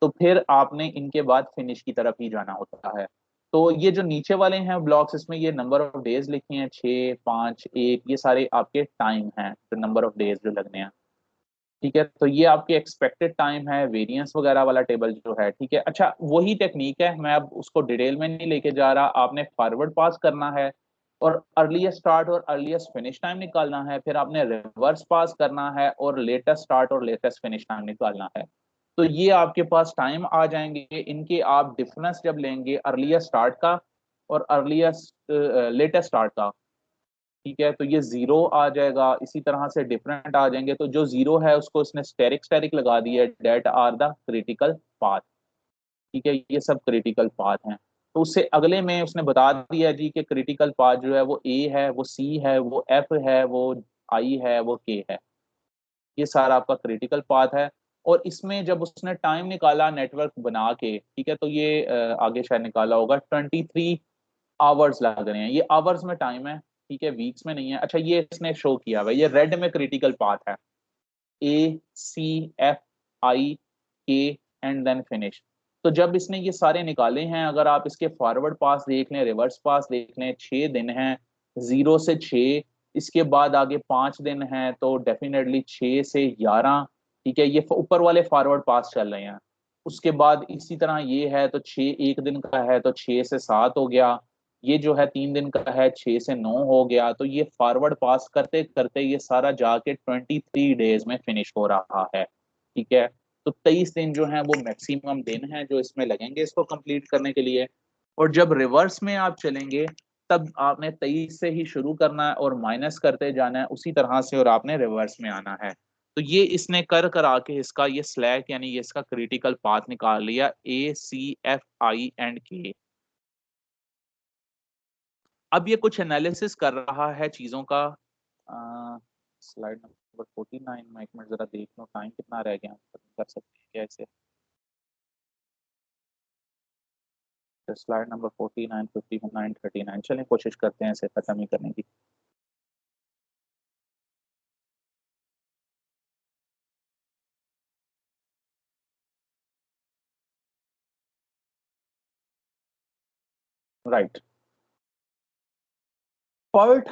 तो फिर आपने इनके बाद फिनिश की तरफ ही जाना होता है। तो ये जो नीचे वाले हैं ब्लॉक्स, इसमें ये नंबर ऑफ डेज लिखे हैं 6, 5, 1, ये सारे आपके टाइम हैं, तो नंबर ऑफ डेज जो लगने हैं, ठीक है। तो ये आपके एक्सपेक्टेड टाइम है, वेरिएंस वगैरह वाला टेबल जो है, ठीक है। अच्छा, वही टेक्निक है, मैं अब उसको डिटेल में नहीं लेके जा रहा। आपने फॉरवर्ड पास करना है और अर्लीस्ट स्टार्ट और अर्लीस्ट फिनिश टाइम निकालना है, फिर आपने रिवर्स पास करना है और लेटेस्ट स्टार्ट और लेटेस्ट फिनिश टाइम निकालना है। तो ये आपके पास टाइम आ जाएंगे, इनके आप डिफरेंस जब लेंगे अर्लीस्ट स्टार्ट का और अर्लीस्ट लेटेस्ट स्टार्ट का, ठीक है, तो ये जीरो आ जाएगा। इसी तरह से डिफरेंट आ जाएंगे, तो जो जीरो है उसको इसने स्टेरिक स्टेरिक लगा दिया है, that are the critical path, ठीक है। ये सब क्रिटिकल पाथ हैं। तो उससे अगले में उसने बता दिया जी कि क्रिटिकल पाथ जो है वो ए है, वो सी है, वो एफ है, वो आई है, वो के है। ये सारा आपका क्रिटिकल पाथ है। और इसमें जब उसने टाइम निकाला नेटवर्क बना के, ठीक है, तो ये आगे शायद निकाला होगा 23 आवर्स लग रहे हैं, ये आवर्स में टाइम है, ठीक है, वीक्स में नहीं है। अच्छा, ये इसने शो किया हुआ है, ये रेड में क्रिटिकल पाथ है, ए सी एफ आई के एंड देन फिनिश। तो जब इसने ये सारे निकाले हैं, अगर आप इसके फॉरवर्ड पास देख लें, रिवर्स पास देख लें, 6 दिन हैं, 0 से 6, इसके बाद आगे 5 दिन हैं, तो डेफिनेटली 6 से 11, ठीक है, ये ऊपर वाले फॉरवर्ड पास चल रहे हैं। उसके बाद इसी तरह ये है, तो 6 1 दिन का है तो 6 से 7 हो गया, ये जो है 3 दिन का है 6 से 9 हो गया। तो ये फॉरवर्ड पास करते करते ये सारा जाके 23 डेज में फिनिश हो रहा है, ठीक है। तो 23 दिन जो है वो मैक्सिमम दिन है जो इसमें लगेंगे इसको कंप्लीट करने के लिए। और जब रिवर्स में आप चलेंगे तब आपने 23 से ही शुरू करना है और माइनस करते जाना है उसी तरह से, और आपने रिवर्स में आना है। तो ये इसने कर आके इसका ये स्लैक यानी ये इसका क्रिटिकल पाथ निकाल लिया, ए सी एफ आई एंड के। अब ये कुछ एनालिसिस कर रहा है चीजों का। स्लाइड नंबर 49 में एक मिनट जरा देख लो टाइम कितना रह गया, कर सकते हैं क्या इसे। स्लाइड नंबर 49, 59, 39, चलें कोशिश करते हैं इसे खत्म ही करने की। Right, PERT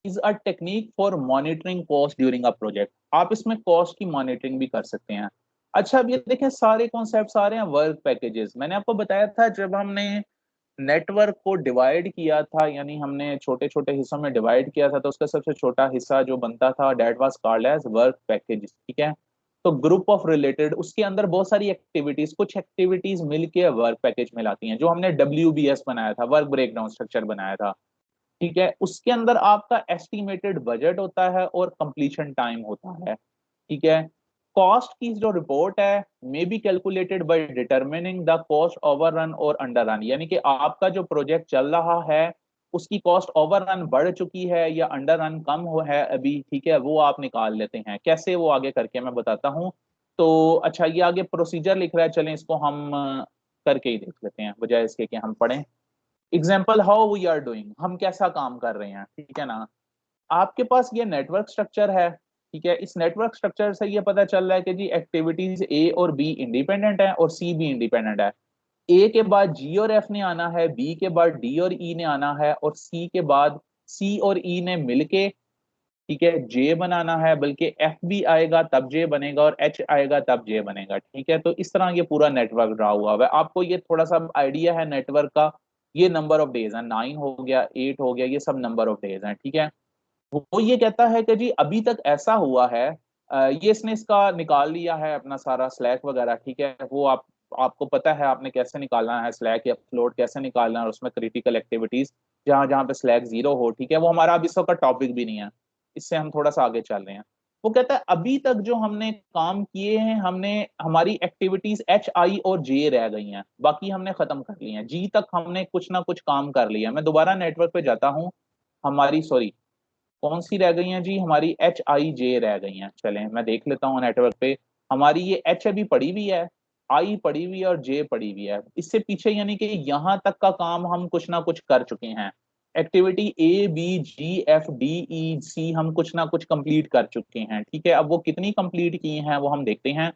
is a technique for monitoring cost during a project. आप इसमें कॉस्ट की मॉनिटरिंग भी कर सकते हैं। अच्छा, अब ये देखें सारे कॉन्सेप्ट आ रहे हैं वर्क पैकेजेस। मैंने आपको बताया था जब हमने नेटवर्क को डिवाइड किया था, यानी हमने छोटे छोटे हिस्सों में डिवाइड किया था, तो उसका सबसे छोटा हिस्सा जो बनता था that was called as work package, ठीक है। तो ग्रुप ऑफ रिलेटेड, उसके अंदर बहुत सारी एक्टिविटीज, कुछ एक्टिविटीज मिलके वर्क पैकेज में लाती हैं, जो हमने WBS बनाया था, वर्क ब्रेकडाउन स्ट्रक्चर बनाया था, ठीक है। उसके अंदर आपका एस्टिमेटेड बजट होता है और कंप्लीशन टाइम होता है, ठीक है। कॉस्ट की जो रिपोर्ट है may be calculated by determining the cost overrun और अंडररन, यानी कि आपका जो प्रोजेक्ट चल रहा है उसकी कॉस्ट ओवररन बढ़ चुकी है या अंडररन कम हो है अभी, ठीक है, वो आप निकाल लेते हैं। कैसे, वो आगे करके मैं बताता हूँ। तो अच्छा, ये आगे प्रोसीजर लिख रहा है, चलें इसको हम करके ही देख लेते हैं बजाय इसके कि हम पढ़ें। Example, how we are doing, हम कैसा काम कर रहे हैं, ठीक है ना। आपके पास ये नेटवर्क स्ट्रक्चर है, ठीक है। इस नेटवर्क स्ट्रक्चर से ये पता चल रहा है कि जी एक्टिविटीज ए और बी इंडिपेंडेंट है और सी भी इंडिपेंडेंट है। ए के बाद जी और एफ ने आना है, बी के बाद डी और ई ने आना है, और सी के बाद सी और ई ने मिलके, ठीक है, जे बनाना है। बल्कि एफ भी आएगा तब जे बनेगा और एच आएगा तब जे बनेगा, ठीक है। तो इस तरह ये पूरा नेटवर्क ड्रा हुआ है। आपको ये थोड़ा सा आइडिया है नेटवर्क का। ये नंबर ऑफ डेज है, 9 हो गया, 8 हो गया, ये सब नंबर ऑफ डेज हैं, ठीक है। वो ये कहता है कि जी अभी तक ऐसा हुआ है, ये इसने इसका निकाल लिया है अपना सारा स्लैक वगैरह, ठीक है, वो आप आपको पता है आपने कैसे निकालना है स्लैक या फ्लोट कैसे निकालना है, और उसमें क्रिटिकल एक्टिविटीज जहां जहां पे स्लैक 0 हो, ठीक है, वो हमारा अब इस वक्त टॉपिक भी नहीं है, इससे हम थोड़ा सा आगे चल रहे हैं। वो कहता है अभी तक जो हमने काम किए हैं, हमने हमारी एक्टिविटीज एच आई और जे रह गई हैं, बाकी हमने खत्म कर ली हैं, जी तक हमने कुछ ना कुछ काम कर लिया। मैं दोबारा नेटवर्क पे जाता हूँ, हमारी सॉरी कौन सी रह गई हैं जी, हमारी एच आई जे रह गई हैं। चलें मैं देख लेता हूँ नेटवर्क पे, हमारी ये एच अभी पड़ी हुई है, आई पड़ी हुई है और जे पड़ी हुई है। इससे पीछे यानी कि यहाँ तक का काम हम कुछ ना कुछ कर चुके हैं। Activity a b g f d e c हम कुछ ना कुछ कंप्लीट कर चुके हैं, ठीक है। अब वो कितनी कंप्लीट की हैं वो हम देखते हैं।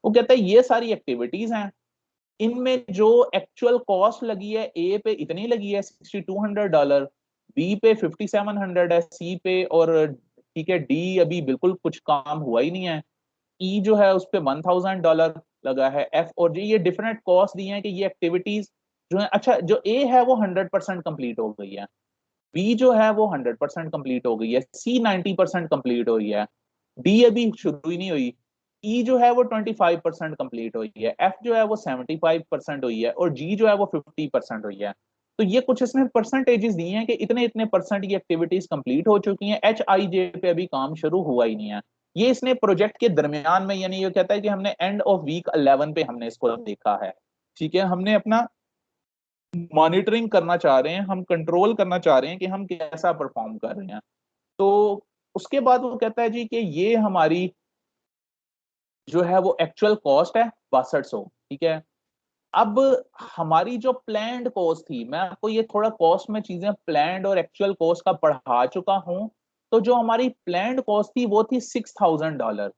वो कहता है ये सारी एक्टिविटीज हैं, इनमें जो एक्चुअल कॉस्ट लगी है ए पे इतनी लगी है $6200, बी पे 5700 है, सी पे और ठीक है डी अभी बिल्कुल कुछ काम हुआ ही नहीं है, ई जो है उस पे $1000 लगा है, एफ और जी ये डिफरेंट कॉस्ट दी हैं कि ये एक्टिविटीज जो है। अच्छा जो ए है वो 100% कंप्लीट हो गई है, बी जो है वो 100% कंप्लीट हो गई है, सी 90% कंप्लीट हुई है, डी अभी शुरू ही नहीं हुई, ई जो है वो 25% कंप्लीट हुई है, एफ जो है वो 75% हुई है और जी जो है वो 50% हुई है। तो ये कुछ इसमें परसेंटेजेस दी हैं कि इतने इतने परसेंट ये एक्टिविटीज कंप्लीट हो चुकी हैं, एच आई जे पे अभी काम शुरू हुआ ही नहीं है। ये इसने प्रोजेक्ट के दरमियान में, यानी ये कहता है कि हमने एंड ऑफ वीक 11 पे हमने इसको देखा है, ठीक है। हमने अपना मॉनिटरिंग करना चाह रहे हैं, हम कंट्रोल करना चाह रहे हैं कि हम कैसा परफॉर्म कर रहे हैं। तो उसके बाद वो कहता है जी कि ये हमारी जो है वो एक्चुअल कॉस्ट है 6200, ठीक है। अब हमारी जो प्लान्ड कॉस्ट थी, मैं आपको ये थोड़ा कॉस्ट में चीजें प्लान्ड और एक्चुअल कॉस्ट का पढ़ा चुका हूं, तो जो हमारी प्लान्ड कॉस्ट थी वो थी $6000,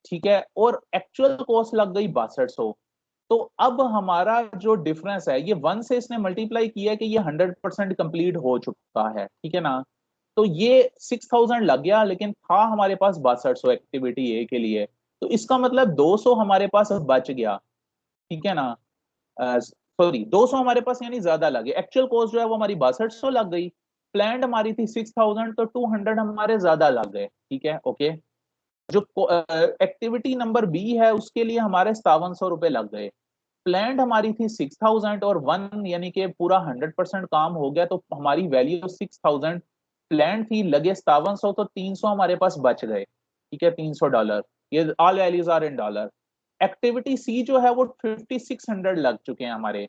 ठीक है, और एक्चुअल कॉस्ट लग गई 6200। तो अब हमारा जो डिफरेंस है ये 1 से इसने मल्टीप्लाई किया कि ये 100% कंप्लीट हो चुका है, ठीक है ना। तो ये 6000 लग गया, लेकिन था हमारे पास 6200 एक्टिविटी ए के लिए, तो इसका मतलब 200 हमारे पास बच गया, ठीक है ना। सॉरी 200 हमारे पास यानी ज्यादा लगे, एक्चुअल कॉस्ट जो है वो हमारी 6200 लग गई, प्लान्ड हमारी थी 6000, तो 200 हमारे ज्यादा लग गए, ठीक है ओके। जो एक्टिविटी नंबर बी है उसके लिए हमारे 5700 लग गए, प्लान्ड हमारी थी 6000 और 1 यानी कि पूरा 100% काम हो गया, तो हमारी वैल्यू 6000 प्लान्ड थी, लगे 5700, तो 300 हमारे पास बच गए, ठीक है, $300। ये all values are in dollar. Activity c जो है वो 5600 लग चुके हैं हमारे,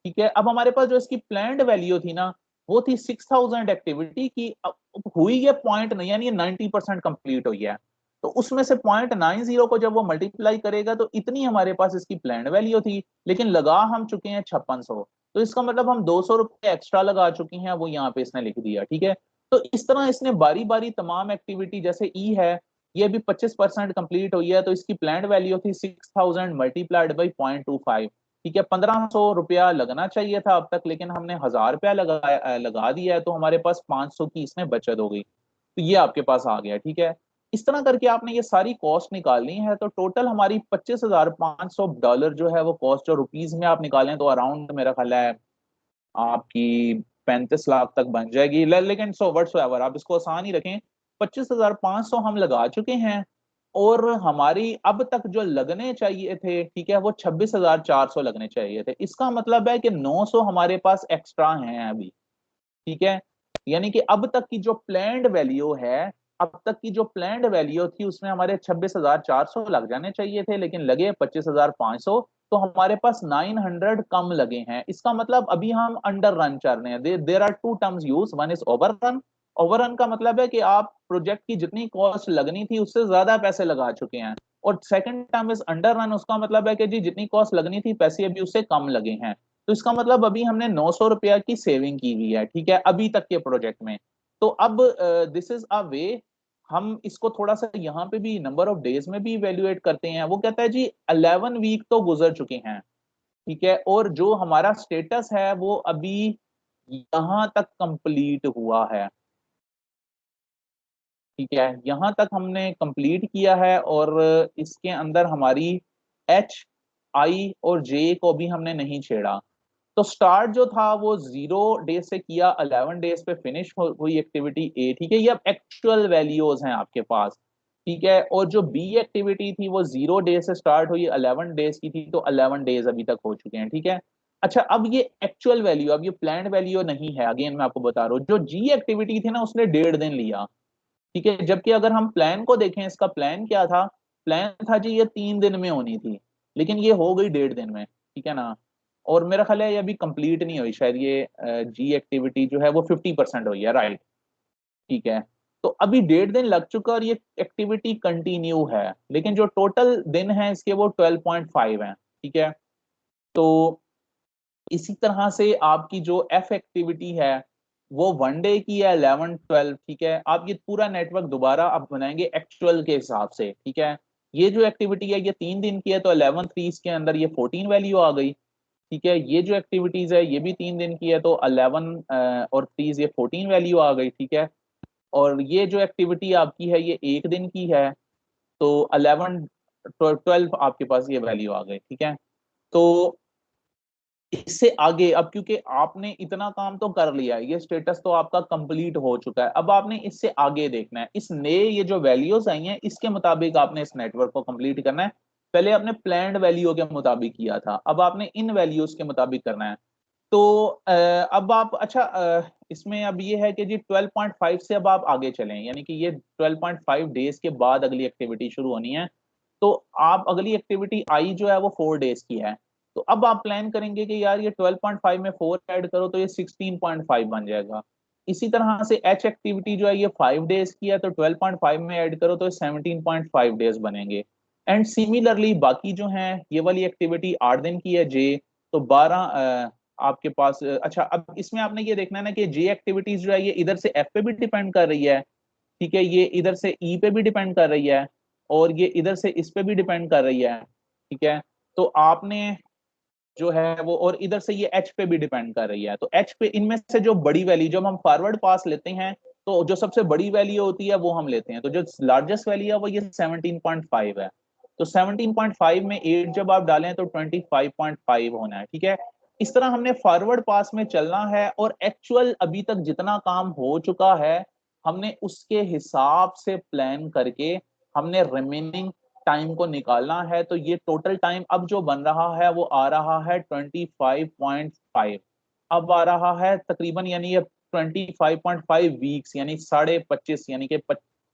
ठीक है। अब हमारे पास जो इसकी प्लान्ड वैल्यू थी ना वो थी 6000 एक्टिविटी की, अब हुई ये पॉइंट नहीं, यानी 90% कंप्लीट हुई है, तो उसमें से 0.90 को जब वो मल्टीप्लाई करेगा तो इतनी हमारे पास इसकी प्लान्ड वैल्यू थी, लेकिन लगा हम चुके हैं 5600, तो इसका मतलब हम 200 रुपए एक्स्ट्रा लगा चुके हैं, वो यहाँ पे इसने लिख दिया, ठीक है। तो इस तरह इसने बारी बारी तमाम एक्टिविटी, जैसे ई है ये भी 25% कंप्लीट हुई है, तो इसकी प्लान्ड वैल्यू थी 6000 मल्टीप्लाइड बाई 0.25, ठीक है। 1500 रुपया लगना चाहिए था अब तक, लेकिन हमने 1000 रुपया लगा दिया है, तो हमारे पास 500 की इसमें बचत हो गई, तो ये आपके पास आ गया, ठीक है। इस तरह करके आपने ये सारी कॉस्ट निकालनी है, तो टोटल हमारी $25,500 जो है वो कॉस्ट, जो रुपीज में आप निकालें तो अराउंड मेरा ख्याल है आपकी 35 लाख तक बन जाएगी, लेकिन सो व्हाट्स एवर आप इसको आसान ही रखें, 25,500 हम लगा चुके हैं, और हमारी अब तक जो लगने चाहिए थे, ठीक है, वो 26,400 लगने चाहिए थे। इसका मतलब है कि 900 हमारे पास एक्स्ट्रा हैं अभी, ठीक है। यानी कि अब तक की जो प्लान्ड वैल्यू है, अब तक की जो प्लान्ड वैल्यू थी उसमें हमारे 26,400 लग जाने चाहिए थे, लेकिन लगे 25,500, तो हमारे पास 900 कम लगे हैं। इसका मतलब अभी हम अंडर रन चल रहे हैं। There are two terms use, one is over run. Over run का मतलब है कि आप प्रोजेक्ट की जितनी कॉस्ट लगनी थी उससे ज्यादा पैसे लगा चुके हैं, और second term is under run, उसका मतलब है कि जी जितनी कॉस्ट लगनी थी पैसे अभी उससे कम लगे हैं, तो इसका मतलब अभी हमने 900 रुपया की सेविंग की हुई है, ठीक है, अभी तक के प्रोजेक्ट में। तो अब दिस इज अ वे, हम इसको थोड़ा सा यहाँ पे भी नंबर ऑफ डेज में भी इवेल्युएट करते हैं। वो कहता है जी 11 वीक तो गुजर चुके हैं, ठीक है, और जो हमारा स्टेटस है वो अभी यहाँ तक कंप्लीट हुआ है, ठीक है, यहाँ तक हमने कंप्लीट किया है, और इसके अंदर हमारी एच आई और जे को भी हमने नहीं छेड़ा। तो स्टार्ट जो था वो 0 डेज से किया, 11 डेज पे फिनिश हुई एक्टिविटी ए, ठीक है। ये अब एक्चुअल वैल्यूज हैं आपके पास, ठीक है। और जो बी एक्टिविटी थी वो 0 डेज से स्टार्ट हुई, 11 डेज की थी, तो 11 डेज अभी तक हो चुके हैं। ठीक है। अच्छा, अब ये एक्चुअल वैल्यू, अब ये प्लान्ड वैल्यू नहीं है, अगेन मैं आपको बता रहा हूँ, जो जी एक्टिविटी थी ना उसने 1.5 दिन लिया। ठीक है। जबकि अगर हम प्लान को देखें, इसका प्लान क्या था, प्लान था जी ये 3 दिन में होनी थी, लेकिन ये हो गई 1.5 दिन में। ठीक है ना। और मेरा ख्याल है ये अभी कंप्लीट नहीं हुई, शायद ये जी एक्टिविटी जो है वो 50% हुई है, राइट। ठीक है। तो अभी 1.5 दिन लग चुका और ये एक्टिविटी कंटिन्यू है, लेकिन जो टोटल दिन है इसके वो 12.5 है। ठीक है। तो इसी तरह से आपकी जो एफ एक्टिविटी है वो 1 डे की है, 11 12। ठीक है। आप ये पूरा नेटवर्क दोबारा आप बनाएंगे एक्चुअल के हिसाब से। ठीक है। ये जो एक्टिविटी है ये 3 दिन की है, तो 11 3 के अंदर ये 14 वैल्यू आ गई। ठीक है। ये जो एक्टिविटीज है ये भी 3 दिन की है, तो 11 और 3 ये 14 वैल्यू आ गई। ठीक है। और ये जो एक्टिविटी आपकी है ये 1 दिन की है, तो 11 12 आपके पास ये वैल्यू आ गई। ठीक है। तो इससे आगे, अब क्योंकि आपने इतना काम तो कर लिया है, ये स्टेटस तो आपका कंप्लीट हो चुका है, अब आपने इससे आगे देखना है, इस नए ये जो वैल्यूज आई हैं इसके मुताबिक आपने इस नेटवर्क को कंप्लीट करना है। पहले आपने प्लान्ड वैल्यू के मुताबिक किया था, अब आपने इन वैल्यूज के मुताबिक करना है। तो अब आप, अच्छा, इसमें अब ये है कि जी 12.5 से अब आप आगे चलें, यानी कि ये 12.5 डेज के बाद अगली एक्टिविटी शुरू होनी है। तो आप अगली एक्टिविटी आई जो है वो 4 डेज की है, तो अब आप प्लान करेंगे कि यार ये 12.5 में 4 ऐड करो तो ये 16.5 बन जाएगा। इसी तरह से एच एक्टिविटी जो है ये 5 डेज की है, तो 12.5 में ऐड करो तो 17.5 डेज बनेंगे। एंड सिमिलरली बाकी जो हैं, ये वाली एक्टिविटी 8 दिन की है जे, तो 12 आपके पास, अच्छा अब इसमें आपने ये देखना है ना कि जे एक्टिविटीज जो है ये इधर से एफ पे भी डिपेंड कर रही है। ठीक है। ये इधर से ई पे भी डिपेंड कर रही है, और ये इधर से इस पे भी डिपेंड कर रही है। ठीक है। तो आपने जो है वो, और इधर से ये एच पे भी डिपेंड कर रही है, तो एच पे इनमें से जो बड़ी वैल्यू, जब हम फॉरवर्ड पास लेते हैं तो जो सबसे बड़ी वैल्यू होती है वो हम लेते हैं, तो जो लार्जेस्ट वैल्यू है वो ये 17.5 है। तो 17.5 में 8 जब आप डालें तो 25.5 होना है। ठीक है। इस तरह हमने फॉरवर्ड पास में चलना है, और एक्चुअल अभी तक जितना काम हो चुका है हमने उसके हिसाब से प्लान करके हमने रिमेनिंग टाइम को निकालना है। तो ये टोटल टाइम अब जो बन रहा है वो आ रहा है 25.5, अब आ रहा है तकरीबन, यानी ये 25.5 वीक्स, यानी 25.5, यानी कि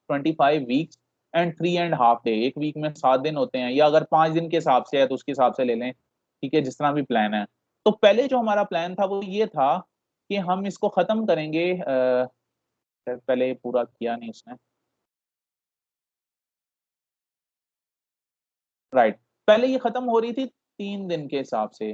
25 वीक्स एंड 3.5 डे। एक वीक में 7 दिन होते हैं, या अगर 5 दिन के हिसाब से है तो उसके हिसाब से ले लें। ठीक है। जिस तरह भी प्लान है। तो पहले जो हमारा प्लान था वो ये था कि हम इसको खत्म करेंगे, पहले पूरा किया नहीं उसने, राइट। पहले ये खत्म हो रही थी 3 दिन के हिसाब से,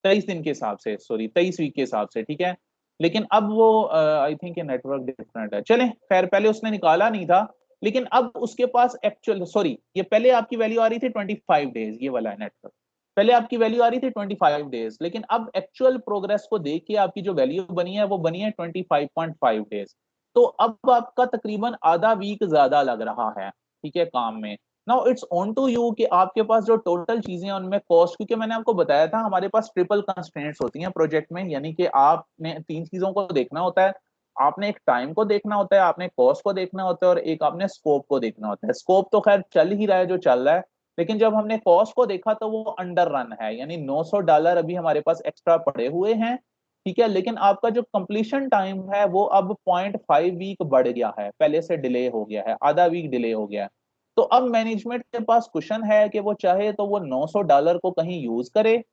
23 दिन के हिसाब से, सॉरी 23 वीक के हिसाब से। ठीक है। लेकिन अब वो आई थिंक नेटवर्क डिफरेंट है, चलें खैर, पहले उसने निकाला नहीं था, लेकिन अब उसके पास एक्चुअल, सॉरी, ये पहले आपकी वैल्यू आ रही थी 25 डेज, ये वाला है नेटवर्क, पहले आपकी वैल्यू आ रही थी 25 डेज, लेकिन अब एक्चुअल प्रोग्रेस को देख के आपकी जो वैल्यू बनी है वो बनी है 25.5 डेज। तो अब आपका तकरीबन आधा वीक ज्यादा लग रहा है। ठीक है। काम में now it's on to you कि आपके पास जो टोटल चीजें हैं उनमें कॉस्ट, क्योंकि मैंने आपको बताया था हमारे पास ट्रिपल कंस्ट्रेंट्स होती हैं प्रोजेक्ट में, यानी कि आपने 3 चीजों को देखना होता है। आपने एक टाइम को देखना होता है, आपने कॉस्ट को देखना होता है, और एक आपने स्कोप को देखना होता है। स्कोप तो खैर चल ही रहा है जो चल रहा है, लेकिन जब हमने कॉस्ट को देखा तो वो अंडर रन है, यानी $900 अभी हमारे पास एक्स्ट्रा पड़े हुए हैं। ठीक है। लेकिन आपका जो कंप्लीशन टाइम है वो अब 0.5 वीक बढ़ गया है, पहले से डिले हो गया है, आधा वीक डिले हो गया है। तो अब मैनेजमेंट के पास क्वेश्चन है कि वो चाहे तो वो $900 को कहीं यूज करे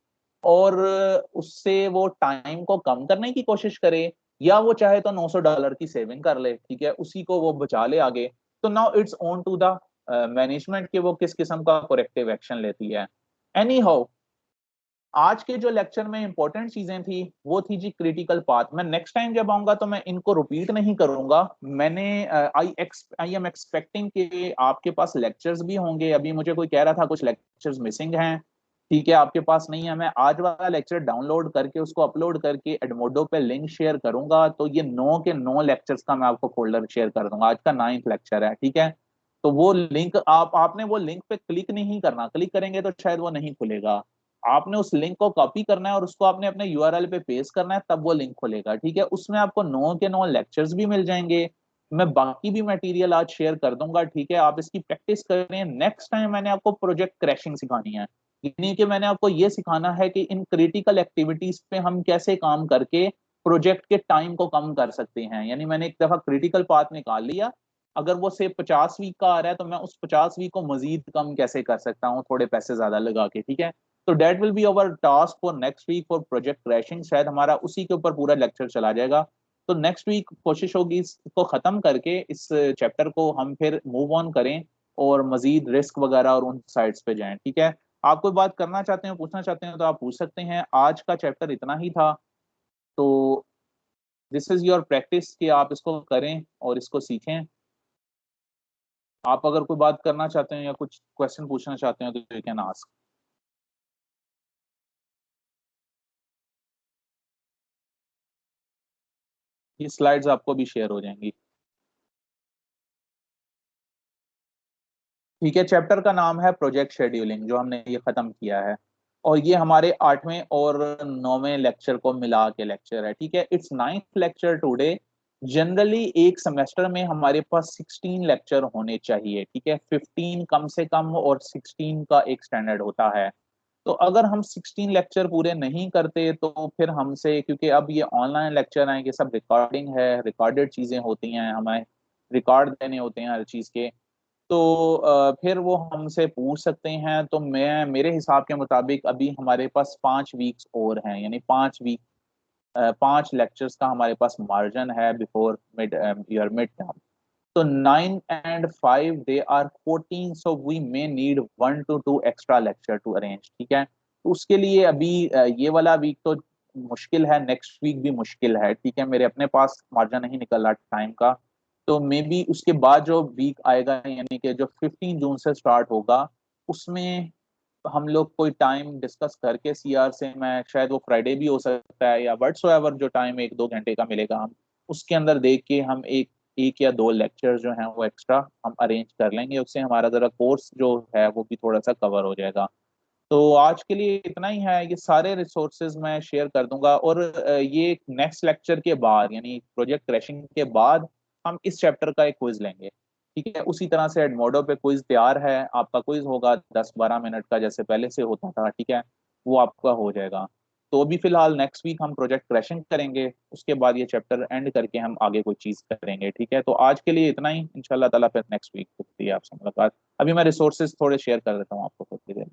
और उससे वो टाइम को कम करने की कोशिश करे, या वो चाहे तो $900 की सेविंग कर ले। ठीक है। उसी को वो बचा ले आगे। तो now it's on to the management के वो किस किस्म का करेक्टिव एक्शन लेती है। एनी हाउ, आज के जो लेक्चर में इंपॉर्टेंट चीजें थी वो थी जी क्रिटिकल पाथ। मैं नेक्स्ट टाइम जब आऊंगा तो मैं इनको रिपीट नहीं करूंगा। मैंने आई एम एक्सपेक्टिंग कि आपके पास लेक्चर्स भी होंगे। अभी मुझे कोई कह रहा था कुछ लेक्चर्स मिसिंग हैं। ठीक है। आपके पास नहीं है, मैं आज वाला लेक्चर डाउनलोड करके उसको अपलोड करके एडमोडो पे लिंक शेयर करूंगा, तो ये 9 के 9 लेक्चर्स का मैं आपको फोल्डर शेयर कर दूंगा। आज का 9th लेक्चर है। ठीक है। तो वो लिंक आपने वो लिंक पे क्लिक नहीं करना, क्लिक करेंगे तो शायद वो नहीं खुलेगा। आपने उस लिंक को कॉपी करना है और उसको आपने अपने यूआरएल पे पेस्ट करना है, तब वो लिंक खुलेगा। ठीक है। उसमें आपको 9 के 9 लेक्चर्स भी मिल जाएंगे, मैं बाकी भी मटेरियल आज शेयर कर दूंगा, ठीक है, आप इसकी प्रैक्टिस करें। नेक्स्ट टाइम मैंने आपको प्रोजेक्ट क्रैशिंग सिखानी है, यानी कि मैंने आपको ये सिखाना है कि इन क्रिटिकल एक्टिविटीज पे हम कैसे काम करके प्रोजेक्ट के टाइम को कम कर सकते हैं। यानी मैंने एक दफा क्रिटिकल पाथ निकाल लिया, अगर वो से 50 वीक का आ रहा है तो मैं उस 50 वीक को मजीद कम कैसे कर सकता हूँ थोड़े पैसे ज्यादा लगा के, ठीक है। तो that will be our task for next week for project crashing, शायद हमारा उसी के ऊपर पूरा लेक्चर चला जाएगा। तो नेक्स्ट वीक कोशिश होगी इसको खत्म करके इस चैप्टर को हम फिर मूव ऑन करें और मजीद रिस्क वगैरह और उन साइट्स पे जाएं, ठीक है। आप कोई बात करना चाहते हैं, पूछना चाहते हैं तो आप पूछ सकते हैं। आज का चैप्टर इतना ही था, तो दिस इज योर प्रैक्टिस कि आप इसको करें और इसको सीखें। आप अगर कोई बात करना चाहते हैं या कुछ क्वेश्चन पूछना चाहते हैं तो यू कैन आस्क। ये स्लाइड्स आपको भी शेयर हो जाएंगी, ठीक है। चैप्टर का नाम है प्रोजेक्ट शेड्यूलिंग, जो हमने ये खत्म किया है, और ये हमारे 8वें और 9वें लेक्चर को मिला के लेक्चर है, ठीक है। It's 9th lecture today. Generally एक सेमेस्टर में हमारे पास 16 लेक्चर होने चाहिए, ठीक है, 15 कम से कम और 16 का एक स्टैंडर्ड होता है। तो अगर हम 16 लेक्चर पूरे नहीं करते तो फिर हमसे, क्योंकि अब ये ऑनलाइन लेक्चर हैं, ये सब रिकॉर्डिंग है, रिकॉर्डेड चीजें होती हैं, हमें रिकॉर्ड देने होते हैं हर चीज के, तो फिर वो हमसे पूछ सकते हैं। तो मैं मेरे हिसाब के मुताबिक अभी हमारे पास 5 वीक्स और हैं, यानी 5 वीक 5 लेक्चर्स का हमारे पास मार्जिन है before mid year mid term. तो 9 and 5 they are 14, so we may need 1 to 2 extra lecture to arrange, ठीक है। तो उसके लिए अभी ये वाला वीक तो मुश्किल है, नेक्स्ट वीक भी मुश्किल है, ठीक है, मेरे अपने पास मार्जिन नहीं निकल रहा टाइम का। तो मे बी उसके बाद जो वीक आएगा, यानी कि जो 15 जून से स्टार्ट होगा, उसमें हम लोग कोई टाइम डिस्कस करके सीआर से, मैं शायद वो फ्राइडे भी हो सकता है या व्हाट्सएवर, जो टाइम 1-2 घंटे का मिलेगा, हम उसके अंदर देख के हम एक या दो लेक्चर जो हैं वो एक्स्ट्रा हम अरेंज कर लेंगे। उससे हमारा जरा कोर्स जो है वो भी थोड़ा सा कवर हो जाएगा। तो आज के लिए इतना ही है, ये सारे रिसोर्सेज मैं शेयर कर दूंगा, और ये नेक्स्ट लेक्चर के बाद, यानी प्रोजेक्ट क्रैशिंग के बाद, हम इस चैप्टर का एक क्विज लेंगे, ठीक है। उसी तरह से एडमोडो पे क्विज तैयार है, आपका क्विज होगा 10-12 मिनट का, जैसे पहले से होता था, ठीक है, वो आपका हो जाएगा। तो अभी फिलहाल नेक्स्ट वीक हम प्रोजेक्ट क्रैशिंग करेंगे, उसके बाद ये चैप्टर एंड करके हम आगे कोई चीज करेंगे, ठीक है। तो आज के लिए इतना ही, इंशाल्लाह ताला फिर नेक्स्ट वीक होती है आपसे मुलाकात। अभी मैं रिसोर्सेज थोड़े शेयर कर देता हूँ आपको कुछ देर।